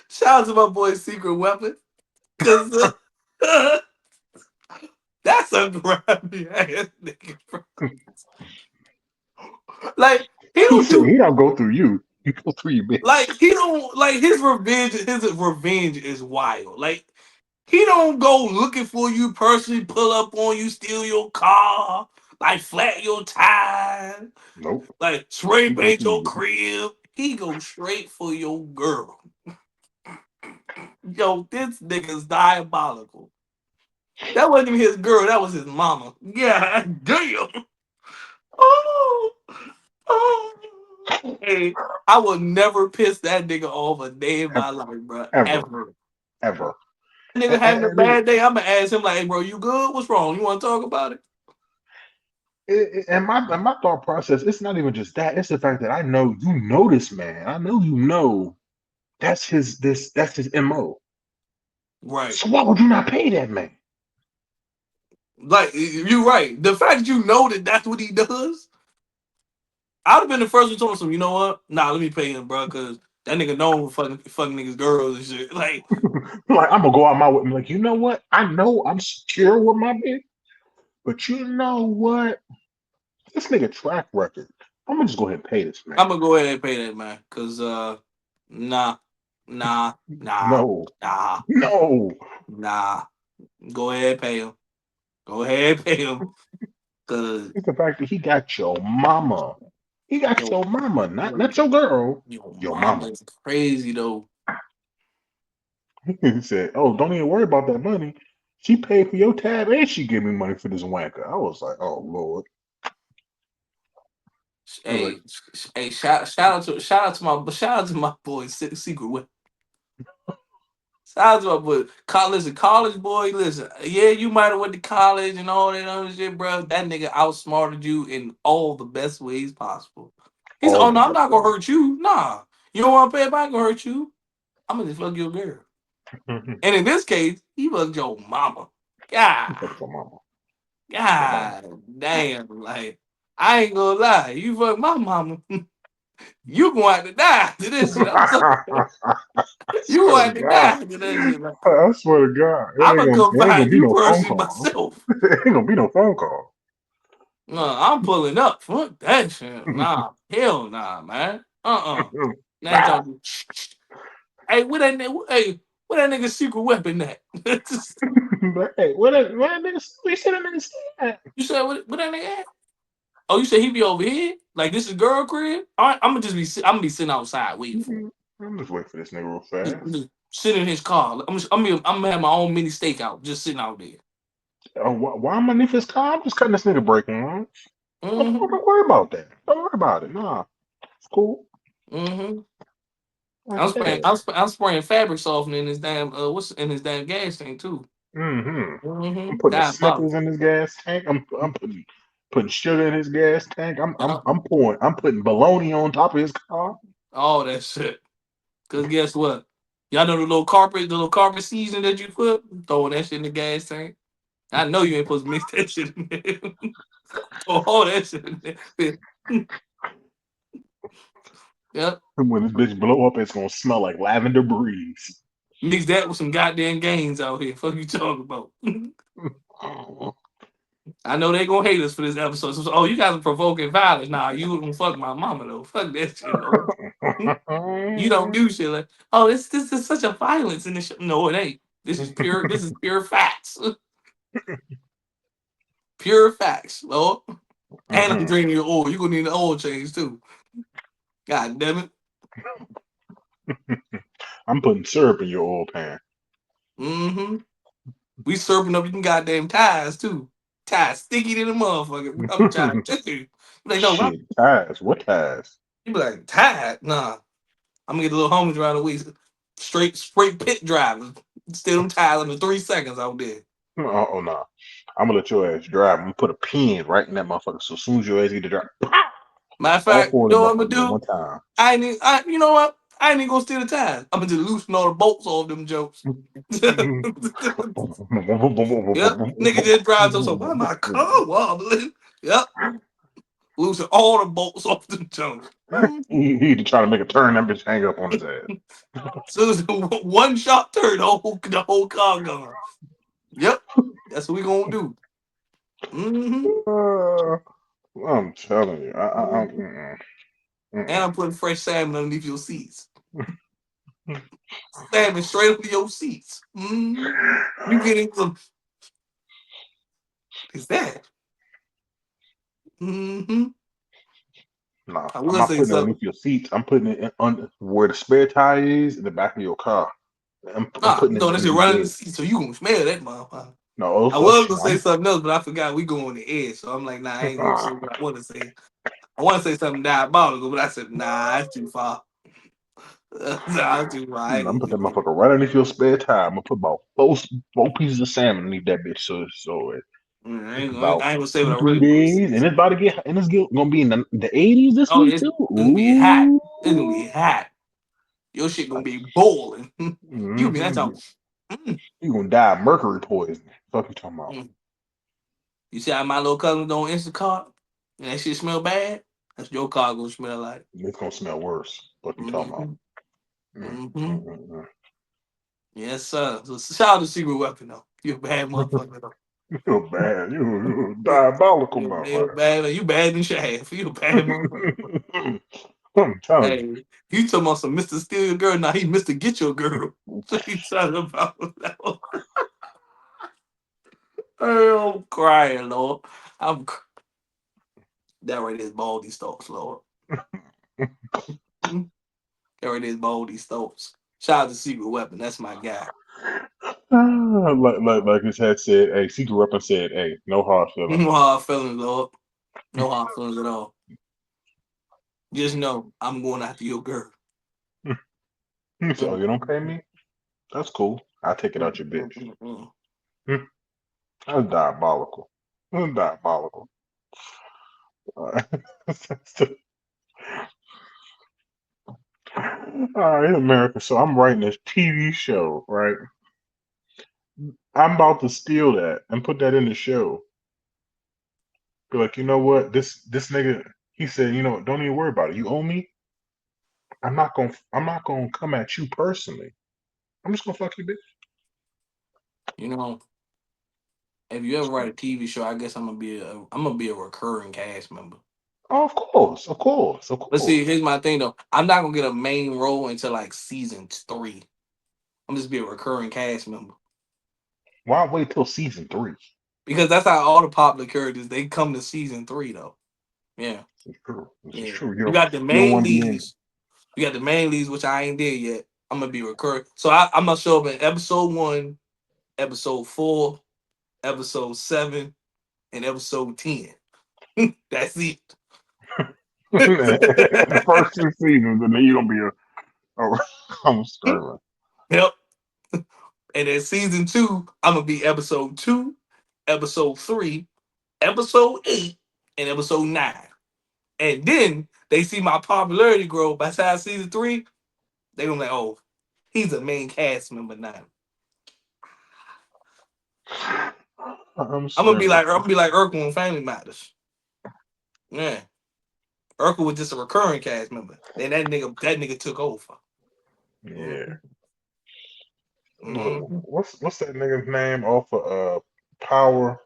shout out to my boy Secret Weapon. Cause that's a grimy ass nigga, bro. Like he He don't said do he don't go through you. He go through you, bitch. like he don't like his revenge. His revenge is wild. Like he don't go looking for you personally, pull up on you, steal your car, like flat your tire, Nope. like spray He go paint through your you. crib. He goes straight for your girl. Yo, this nigga's diabolical. That wasn't even his girl. That was his mama. Yeah, damn. Oh, oh. Hey, I would never piss that nigga off a day in my life, bro. Ever. Ever. Ever. That nigga having a bad day, I'ma ask him like, hey, bro, you good? What's wrong? You want to talk about it? And my thought process, it's not even just that. It's the fact that I know this man. I know that's that's his MO. Right. So why would you not pay that man? Like, you're right. The fact that you know that that's what he does, I'd have been the first one to tell him, you know what? Nah, let me pay him, bro, because that nigga known fucking niggas girls and shit. Like, Like I'm gonna go out my way. I'm like, you know what? I know I'm secure with my bitch, but you know what? This nigga track record. I'm gonna just go ahead and pay this man. I'm gonna go ahead and pay that man, cause nah, nah, nah, No, nah, no. nah. Go ahead and pay him. Go ahead and pay him, cause It's the fact that he got your mama. He got yo, your mama, yo, not your girl, yo, your mom mama. is crazy though. He said, "Oh, don't even worry about that money. She paid for your tab and she gave me money for this wanker." I was like, "Oh Lord." I was like, Hey, hey, shout out to my boy Secret Weapon. Shout out to my boy. Listen, college boy. Listen, yeah, you might have went to college and all that other shit, bro. That nigga outsmarted you in all the best ways possible. He said, all "Oh the no, I'm best not gonna way. hurt you. Nah, you don't want to pay if I can hurt you. I'm gonna just fuck your girl." And in this case, he fucked your mama. God, He fucked your mama. Your mama. God damn. Like, I ain't gonna lie. You fuck my mama. You going to die to this shit. I'm sorry. I You swear to going to God. die to that shit. Like, I swear to God. I'm gonna come It ain't gonna find be you no phone personally call. myself. It ain't gonna be no phone call. I'm pulling up. Fuck that shit. Nah, hell nah, man. Now Bow. talking. Hey, what that nigga secret weapon at? Hey, what that nigga? We said that nigga said. You said what that nigga at? Oh, you said he be over here? Like this is girl crib? I'm gonna be sitting outside waiting for him. I'm just waiting for this nigga real fast. Just sitting in his car. I'm gonna have my own mini stakeout, just sitting out there. Why am I in his car? I'm just cutting this nigga breaking on. Mm-hmm. Don't worry about that. Don't worry about it. Nah, it's cool. Mm-hmm. I said. I'm spraying fabric softener in his damn what's in his damn gas tank too. Mm-hmm. I'm Mm-hmm. putting the Diabolical. Snickers in his gas tank. I'm putting sugar in his gas tank. Yeah. I'm putting bologna on top of his car. All that shit. Cause guess what? Y'all know the little carpet season that you put? Throwing that shit in the gas tank. I know you ain't supposed to mix that shit in there. Throw all that shit in there. Yep. And when this bitch blow up, it's gonna smell like lavender breeze. Mix that with some goddamn gains out here. Fuck you talking about. I know they gonna hate us for this episode. So, oh, you guys are provoking violence. Nah, you gonna fuck my mama though. Fuck that shit, Lord. You don't do shit like, oh, this is such a violence in the show. No, it ain't. This is pure facts. Pure facts, Lord. And I'm draining your oil. You're gonna need an oil change too. God damn it. I'm putting syrup in your oil pan. Mm-hmm. We serving up you goddamn ties too. Ties sticky to the motherfucker. I'm trying to tell you. Like, no, Shit, ties. What ties? you be like, tied? Nah. I'm gonna get the little homies around the waist. Straight pit drivers. Steal them tires under 3 seconds out there. Oh no. I'm gonna let your ass drive. I'm gonna put a pin right in that motherfucker. So as soon as your ass get to drive, Matter of all fact, four you of know them what I'm gonna motherfuckers at do? one time. You know what? I ain't even gonna steal the tires. I'm gonna just loosen all the bolts off them jokes. Yep. Nigga just drives up. So why my car wobbling? Yep. Losing all the bolts off the junk. He try to make a turn, that bitch hang up on his ass. So it's one shot turn, the whole car gone. Yep. That's what we gonna do. I'm telling you. And I'm putting fresh salmon underneath your seats. Salmon straight under your seats. You getting some? Is that? Nah, I I'm will not say putting it something. underneath your seats. I'm putting it on where the spare tire is in the back of your car. I'm putting You it throwing that under shit your right under the bed. seat, so you gonna smell that motherfucker. No, I was gonna say something else, but I forgot we go on the edge. So I'm like, nah, I ain't gonna say what I want to say. I want to say something diabolical, but I said, nah, that's too far. Nah, that's too far. I ain't I'm gonna put do that it. motherfucker right underneath your spare tire. I'm gonna put about four pieces of salmon underneath that bitch. So I it's ain't about gonna say what two, I three really want to days, say. and it's about to get, and gonna be in the 80s this Oh, week it's too. gonna be hot. Ooh, It's gonna be hot. Your shit gonna be boiling. You be that mm-hmm. talking. You gonna die of mercury poisoning. Fuck you talking about? You see how my little cousin on Instacart and that shit smell bad? That's your car gonna smell like. It's gonna smell worse. Fuck you talking about? Yes, sir. So shout out to Secret Weapon though. You a bad motherfucker though. You're bad. You're a diabolical You motherfucker. bad. You bad than Shaft. You a bad motherfucker. I'm telling Hey, you talking about some Mr. Steal Your Girl? Now he Mr. Get Your Girl. What you talking about? Oh, I'm crying, Lord. That right there is Baldies Thoughts, Lord. That right there is Baldies Thoughts. Shout out to Secret Weapon. That's my guy. like his head said, hey, Secret Weapon said, hey, no hard feelings. No hard feelings, Lord. No hard feelings at all. Just know I'm going after your girl. So you don't pay me? That's cool. I'll take it out your bitch. That's diabolical. That's diabolical. All right, America. So I'm writing this TV show, right? I'm about to steal that and put that in the show. Be like, you know what? This nigga, he said, you know what? Don't even worry about it. You owe me. I'm not gonna come at you personally. I'm just gonna fuck you, bitch. You know, if you ever write a TV show, I guess I'm gonna be a recurring cast member. Oh, of course, of course, of But see, course. here's my thing though. I'm not gonna get a main role until like season 3. I'm just be a recurring cast member. Why wait till season 3? Because that's how all the popular characters they come to season 3 though. Yeah. This is true. This is Yeah. true. You got the You don't main want to be in. leads. You got the main leads, which I ain't there yet. I'm gonna be recurring. So I'm gonna show up in episode 1, episode 4, episode 7, and episode 10. That's it. The first 2 seasons, and then you're gonna be I'm screaming. Yep. And then season 2, I'm gonna be episode 2, episode 3, episode 8, and episode 9. And then they see my popularity grow by the time season 3, they gonna be like, oh, he's a main cast member now. I'm I'm gonna be screaming. like Urkel on Family Matters. Yeah. Urkel was just a recurring cast member. Then that nigga took over. Yeah. Mm-hmm. What's that nigga's name off of Power?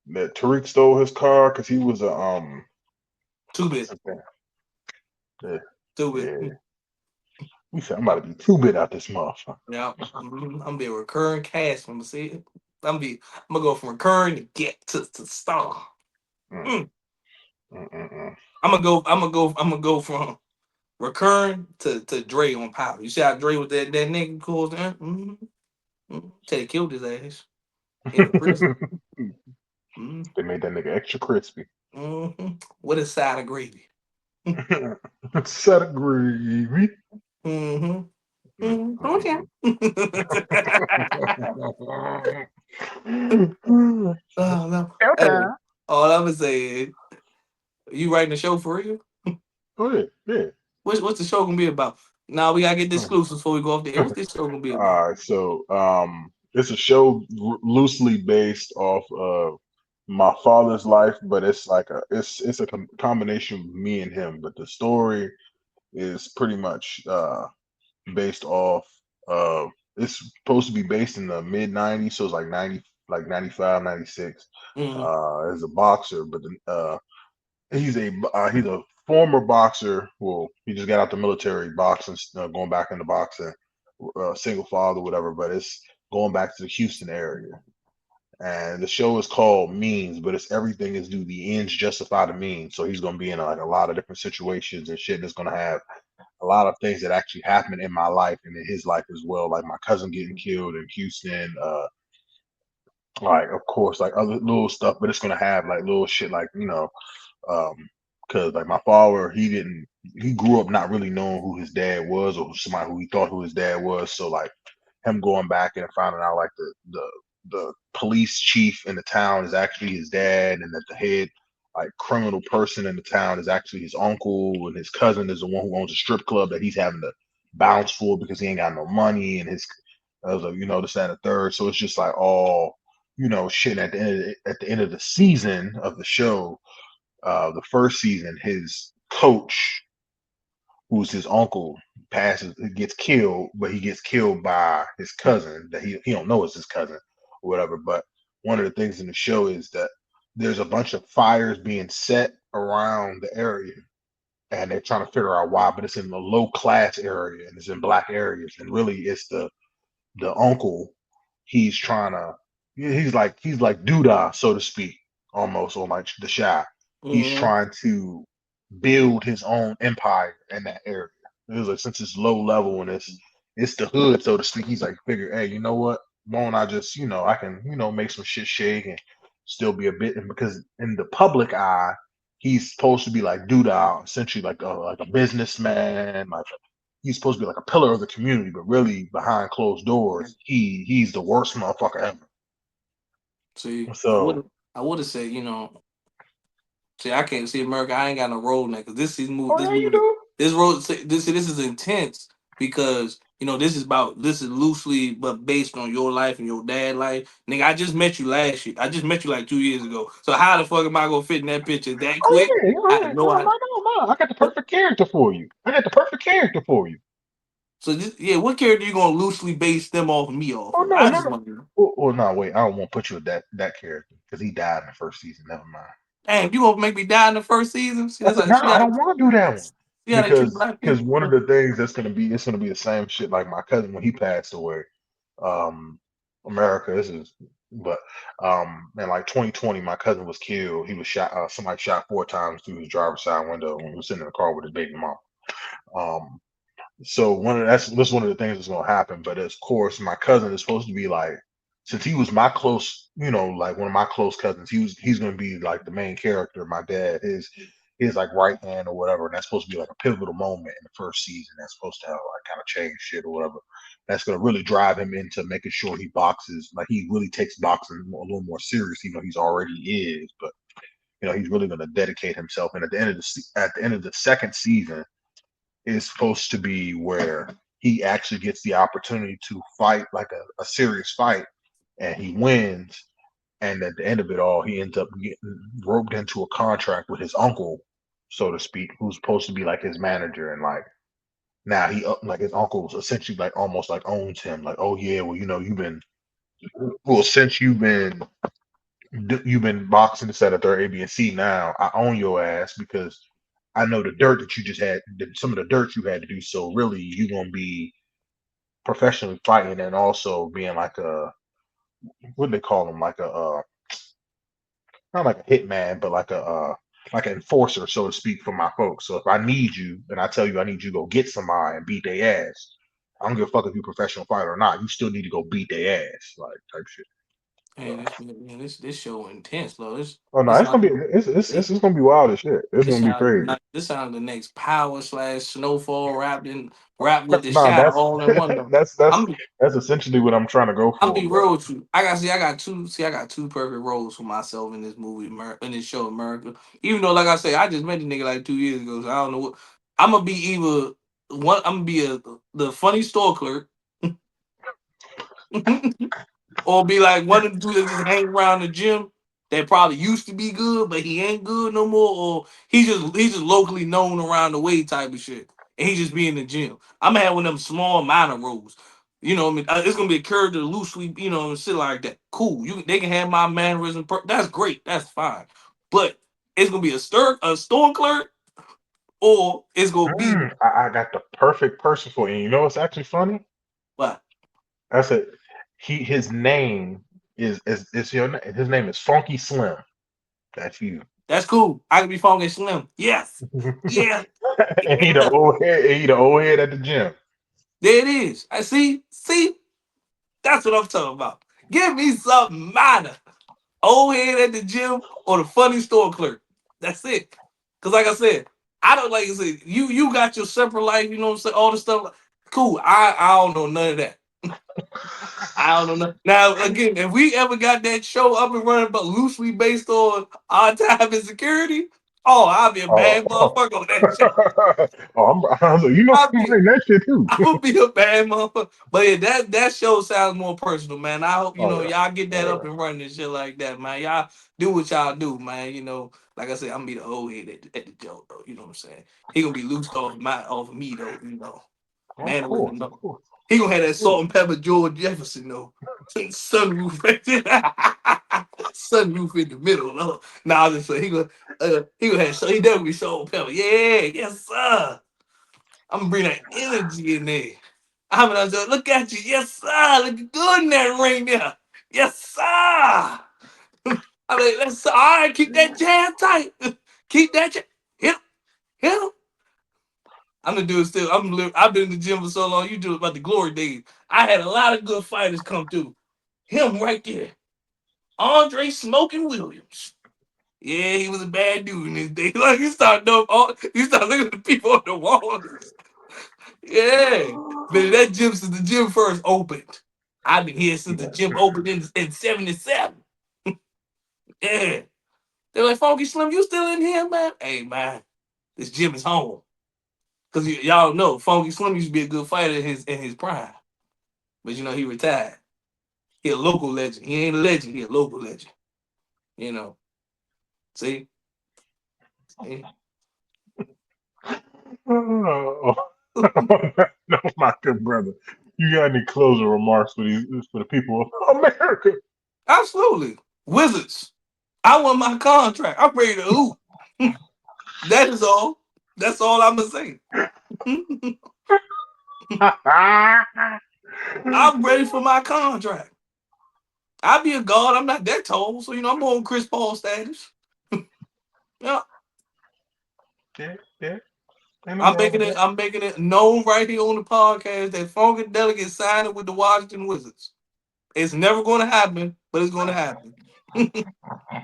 That Tariq stole his car because he was a Two-bit. Yeah, Two-bit. yeah. He said I'm about to be 2-bit out this motherfucker. Yeah. I'm gonna be a recurring cast member. See, I'm gonna go from recurring to get to star. Mm. I'm gonna go from recurring to Dre on Power. You see how Dre with that nigga calls there? Till they killed his ass in the prison. They made that nigga extra crispy. With a side of gravy. Set of gravy. Okay. Oh no. Okay. Hey, all I'm gonna say is, you writing the show for real? Oh yeah, yeah. What's the show gonna be about? Now we gotta get the exclusives before we go off the air. What's this show gonna be about? All right, so it's a show loosely based off of my father's life, but it's like it's a combination of me and him. But the story is pretty much based off of it's supposed to be based in the mid '90s, so it's like 90, like 95, 96. As a boxer, but he's a former boxer. Well, he just got out the military boxing, going back into boxing, single father, whatever. But it's going back to the Houston area. And the show is called Means, but it's everything is due the ends justify the means. So he's gonna be in like a lot of different situations and shit that's gonna have a lot of things that actually happened in my life and in his life as well. Like my cousin getting killed in Houston, like of course, like other little stuff, but it's gonna have like little shit like, because like my father, he grew up not really knowing who his dad was or somebody who he thought who his dad was. So like him going back and finding out like the police chief in the town is actually his dad, and that the head like criminal person in the town is actually his uncle, and his cousin is the one who owns a strip club that he's having to bounce for because he ain't got no money, and his I was like, this, that, and the third. So it's just like all shit at the end at the end of the season of the show. The first season, his coach, who's his uncle, gets killed, but he gets killed by his cousin that he don't know is his cousin or whatever. But one of the things in the show is that there's a bunch of fires being set around the area, and they're trying to figure out why. But it's in a low class area and it's in black areas, and really it's the uncle. He's trying to he's like Duda, so to speak, almost, on like the Shy. He's trying to build his own empire in that area. It was like, since it's low level and it's the hood, so to speak, he's like, figure, hey, you know what? Won't I just, I can, make some shit shake and still be a bit, and because in the public eye, he's supposed to be like Duda, essentially like a businessman, like he's supposed to be like a pillar of the community, but really behind closed doors, he's the worst motherfucker ever. See, So I would have said, see, I can't see America. I ain't got no role in that because this is oh yeah, you do. this road, this is intense because this is loosely but based on your life and your dad life. Nigga, I just met you last year. I just met you like 2 years ago. So how the fuck am I gonna fit in that picture that Oh quick? yeah, I yeah, have no, no idea. no. I got the perfect character for you. I got the perfect character for you. So what character you gonna loosely base them off me off Oh of? no, I no, just no. want to know. Oh no, wait. I don't want to put you with that character because he died in the first season. Never mind. Damn, you gonna make me die in the first season? See, I that's said like no, I don't want to do that one see how they treat black because people. one of the things it's gonna be the same shit like my cousin when he passed away. Um, America, this is, but in like 2020, my cousin was killed. He was shot. Somebody shot 4 times through his driver's side window when he was sitting in the car with his baby mom. Um, So that's one of the things that's gonna happen. But of course, my cousin is supposed to be like, since he was my close, like one of my close cousins, he's gonna be like the main character. My dad, his like right hand or whatever, and that's supposed to be like a pivotal moment in the first season. That's supposed to have like kind of change shit or whatever. That's gonna really drive him into making sure he boxes, like he really takes boxing a little more serious. He's already is, but he's really gonna dedicate himself. And at the end of the second season is supposed to be where he actually gets the opportunity to fight like a serious fight, and he wins. And at the end of it all, he ends up getting roped into a contract with his uncle, so to speak, who's supposed to be like his manager. And like now like his uncle's essentially like almost like owns him. Like, oh yeah, well since you've been boxing this at a third A, B, and C, now I own your ass because I know the dirt that you just had, some of the dirt you had to do. So really, you're gonna be professionally fighting and also being like what do they call them, like not like a hitman, but like an enforcer, so to speak, for my folks. So if I need you and I tell you I need you to go get somebody and beat their ass, I don't give a fuck if you're a professional fighter or not. You still need to go beat their ass, like type shit. Man, this show intense though. Oh no, This it's gonna be sound it's gonna be wild as shit. It's this gonna be sound crazy. this sound the next Power slash Snowfall rap with the No, shot all in one though. that's I'm that's essentially what I'm trying to go I'm for. be But real with you. I got two perfect roles for myself in this movie, in this show, America. Even though, like I say, I just met the nigga like 2 years ago, so I don't know what I'm gonna be. Either one, I'm gonna be the funny store clerk, or be like one of the two that just hang around the gym. that probably used to be good, but he ain't good no more, or he's just locally known around the way type of shit, and he just be in the gym. I'm gonna have one of them small minor roles. You know, what I mean, it's gonna be a curve to the loose sweep, you know, and shit like that. Cool. They can have my mannerism. That's great. That's fine. But it's gonna be a store clerk, or it's gonna be I got the perfect person for you. You know what's actually funny? what? I said his name is his name is Funky Slim. That's you. That's cool. I can be Funky Slim. Yes. Yeah. And he the old head. He the old head at the gym. There it is. I see. See, that's what I'm talking about. Give me something minor. Old head at the gym or the funny store clerk. That's it. Cause like I said, I don't like I said, you got your separate life, you know what I'm saying? All the stuff. Cool. I don't know none of that. I don't know. Now again, if we ever got that show up and running, but loosely based on our time in security, oh, I'll be a Oh, bad motherfucker on that shit. I'm like, you know, I'll I'm be writing that shit too. I'm gonna be a bad motherfucker. But yeah, that show sounds more personal, man. I hope Oh yeah, y'all get that oh up and running and shit like that, man. Y'all do what y'all do, man. You know, like I said, I'm gonna be the old head at the joke, though. You know what I'm saying? He gonna be loosed off of me though. You know, yeah. Of man, course, of no. course, He gonna have of that course. salt and pepper George Jefferson though. Sunroof right there. Sunroof in the middle. No, nah, I just say he gonna have he definitely be salt and pepper. Yeah, yes sir. I'm gonna bring that energy in there. I'm gonna say, look at you, yes sir. Look good in that ring there, yes sir. I mean, let's all right. Keep that jam tight. Keep that jam. Hit him, hit him. I'm gonna do it still. I've been in the gym for so long. You do it about the glory days. I had a lot of good fighters come through. Him right there, Andre Smoking Williams. Yeah, he was a bad dude in his day. Like you start looking at the people on the wall. Yeah, but that gym since the gym first opened. I've been here since the gym opened in '77. Yeah, they're like, Funky Slim, you still in here, man? Hey, man, this gym is home. Cause y'all know Funky Slim used to be a good fighter in his prime, but you know he retired. He a local legend. He ain't a legend. He a local legend. You know. See. See? Oh, no, my good brother. You got any closing remarks for the people of America? Absolutely. Wizards. I want my contract. I'm ready to hoop. That is all. That's all I'm gonna say. I'm ready for my contract. I'll be a guard. I'm not that tall, so you know I'm on Chris Paul status. Yeah, Yeah, yeah. Ain't nothing I'm wrong making with it. that. I'm making it known right here on the podcast that Funky Delegate signed with the Washington Wizards. It's never going to happen, but it's going to happen.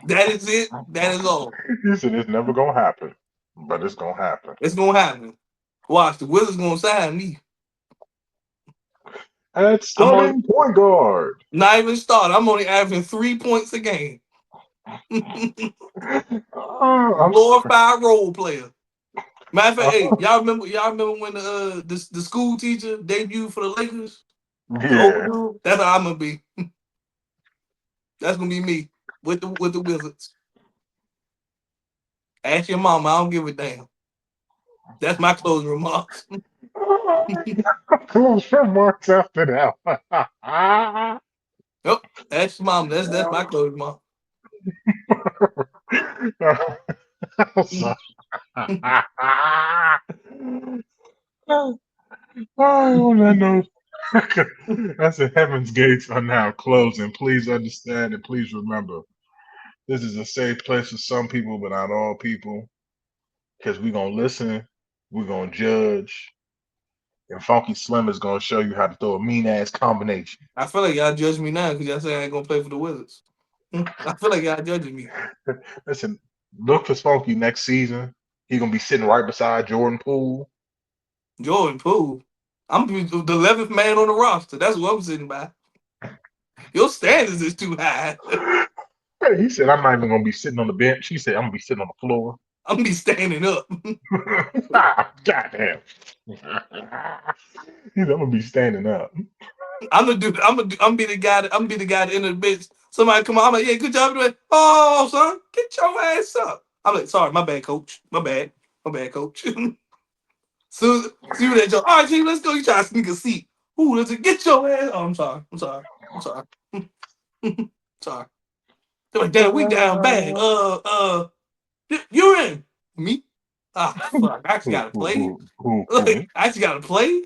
That is it. That is all. He said it's never gonna happen, but it's gonna happen. It's going to happen. Watch the Wizards going to sign me. At I'm on. starting point guard. Not even start. I'm only averaging 3 points a game. I'm sorry. Glorified role player. Matter of fact, hey, Uh, y'all remember when the school teacher debuted for the Lakers? The old yeah. dude? That's how I'm gonna be. That's gonna be me with the Wizards. Ask your mama, I don't give a damn. That's my closing remarks. Close remarks after that. Yep. Ask your mama. That's my closing remark. I'm sorry. On that note, that's the heaven's gates are now closing. Please understand and please remember, this is a safe place for some people, but not all people. Because we're gonna listen, we're gonna judge, and Funky Slim is gonna show you how to throw a mean ass combination. I feel like y'all judge me now because y'all say I ain't gonna play for the Wizards. I feel like y'all judging me. Listen, look for Funky next season. He's gonna be sitting right beside Jordan Poole. Jordan Poole. I'm the 11th man on the roster. That's what I'm sitting by. Your standards is too high. Hey, he said, I'm not even gonna be sitting on the bench. He said, I'm gonna be sitting on the floor. I'm gonna be standing up. Goddamn. He said, I'm gonna be standing up. I'm gonna do. I'm be the guy. I'm be the guy that enter the bitch. Somebody come on. I'm like, yeah, good job doing. Oh, son, get your ass up. I'm like, sorry, my bad, coach. My bad, coach. So see that joke. All right, G, let's go. You try to sneak a seat. Ooh, let's get your ass. Oh, I'm sorry. Sorry. They're like, damn, we down bad. You're in me. Ah, fuck. I actually gotta play. Like, I actually gotta play.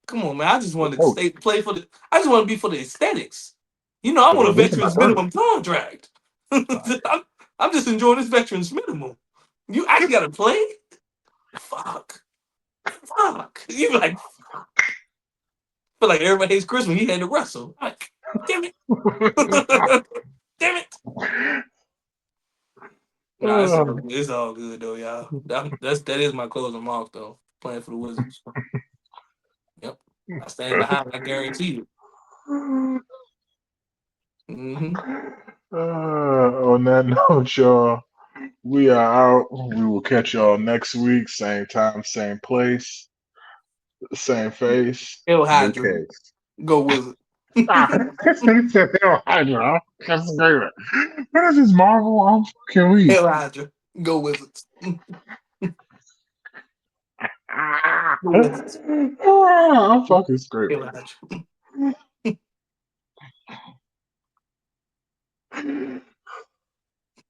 Come on, man. I just wanted to play for the. I just want to be for the aesthetics. You know, I want a veterans minimum contract. I'm just enjoying this veterans minimum. You actually gotta play. Fuck. You be like, feel like everybody hates Chris when he had to wrestle. Like, damn it. Damn it. Nah, it's all good though, y'all. That is my closing mark though. Playing for the Wizards. Yep. I stand behind it, I guarantee you. Mm-hmm. On that note, y'all, we are out. We will catch y'all next week. Same time, same place, same face. Hell New Hydra. case. Go Wizards. This nigga said Hell Hydra. That's great. What is this, Marvel? I'm fucking weak. Hell Hydra. Go Wizards. Go Wizards. I'm fucking screaming. Hell Hydra.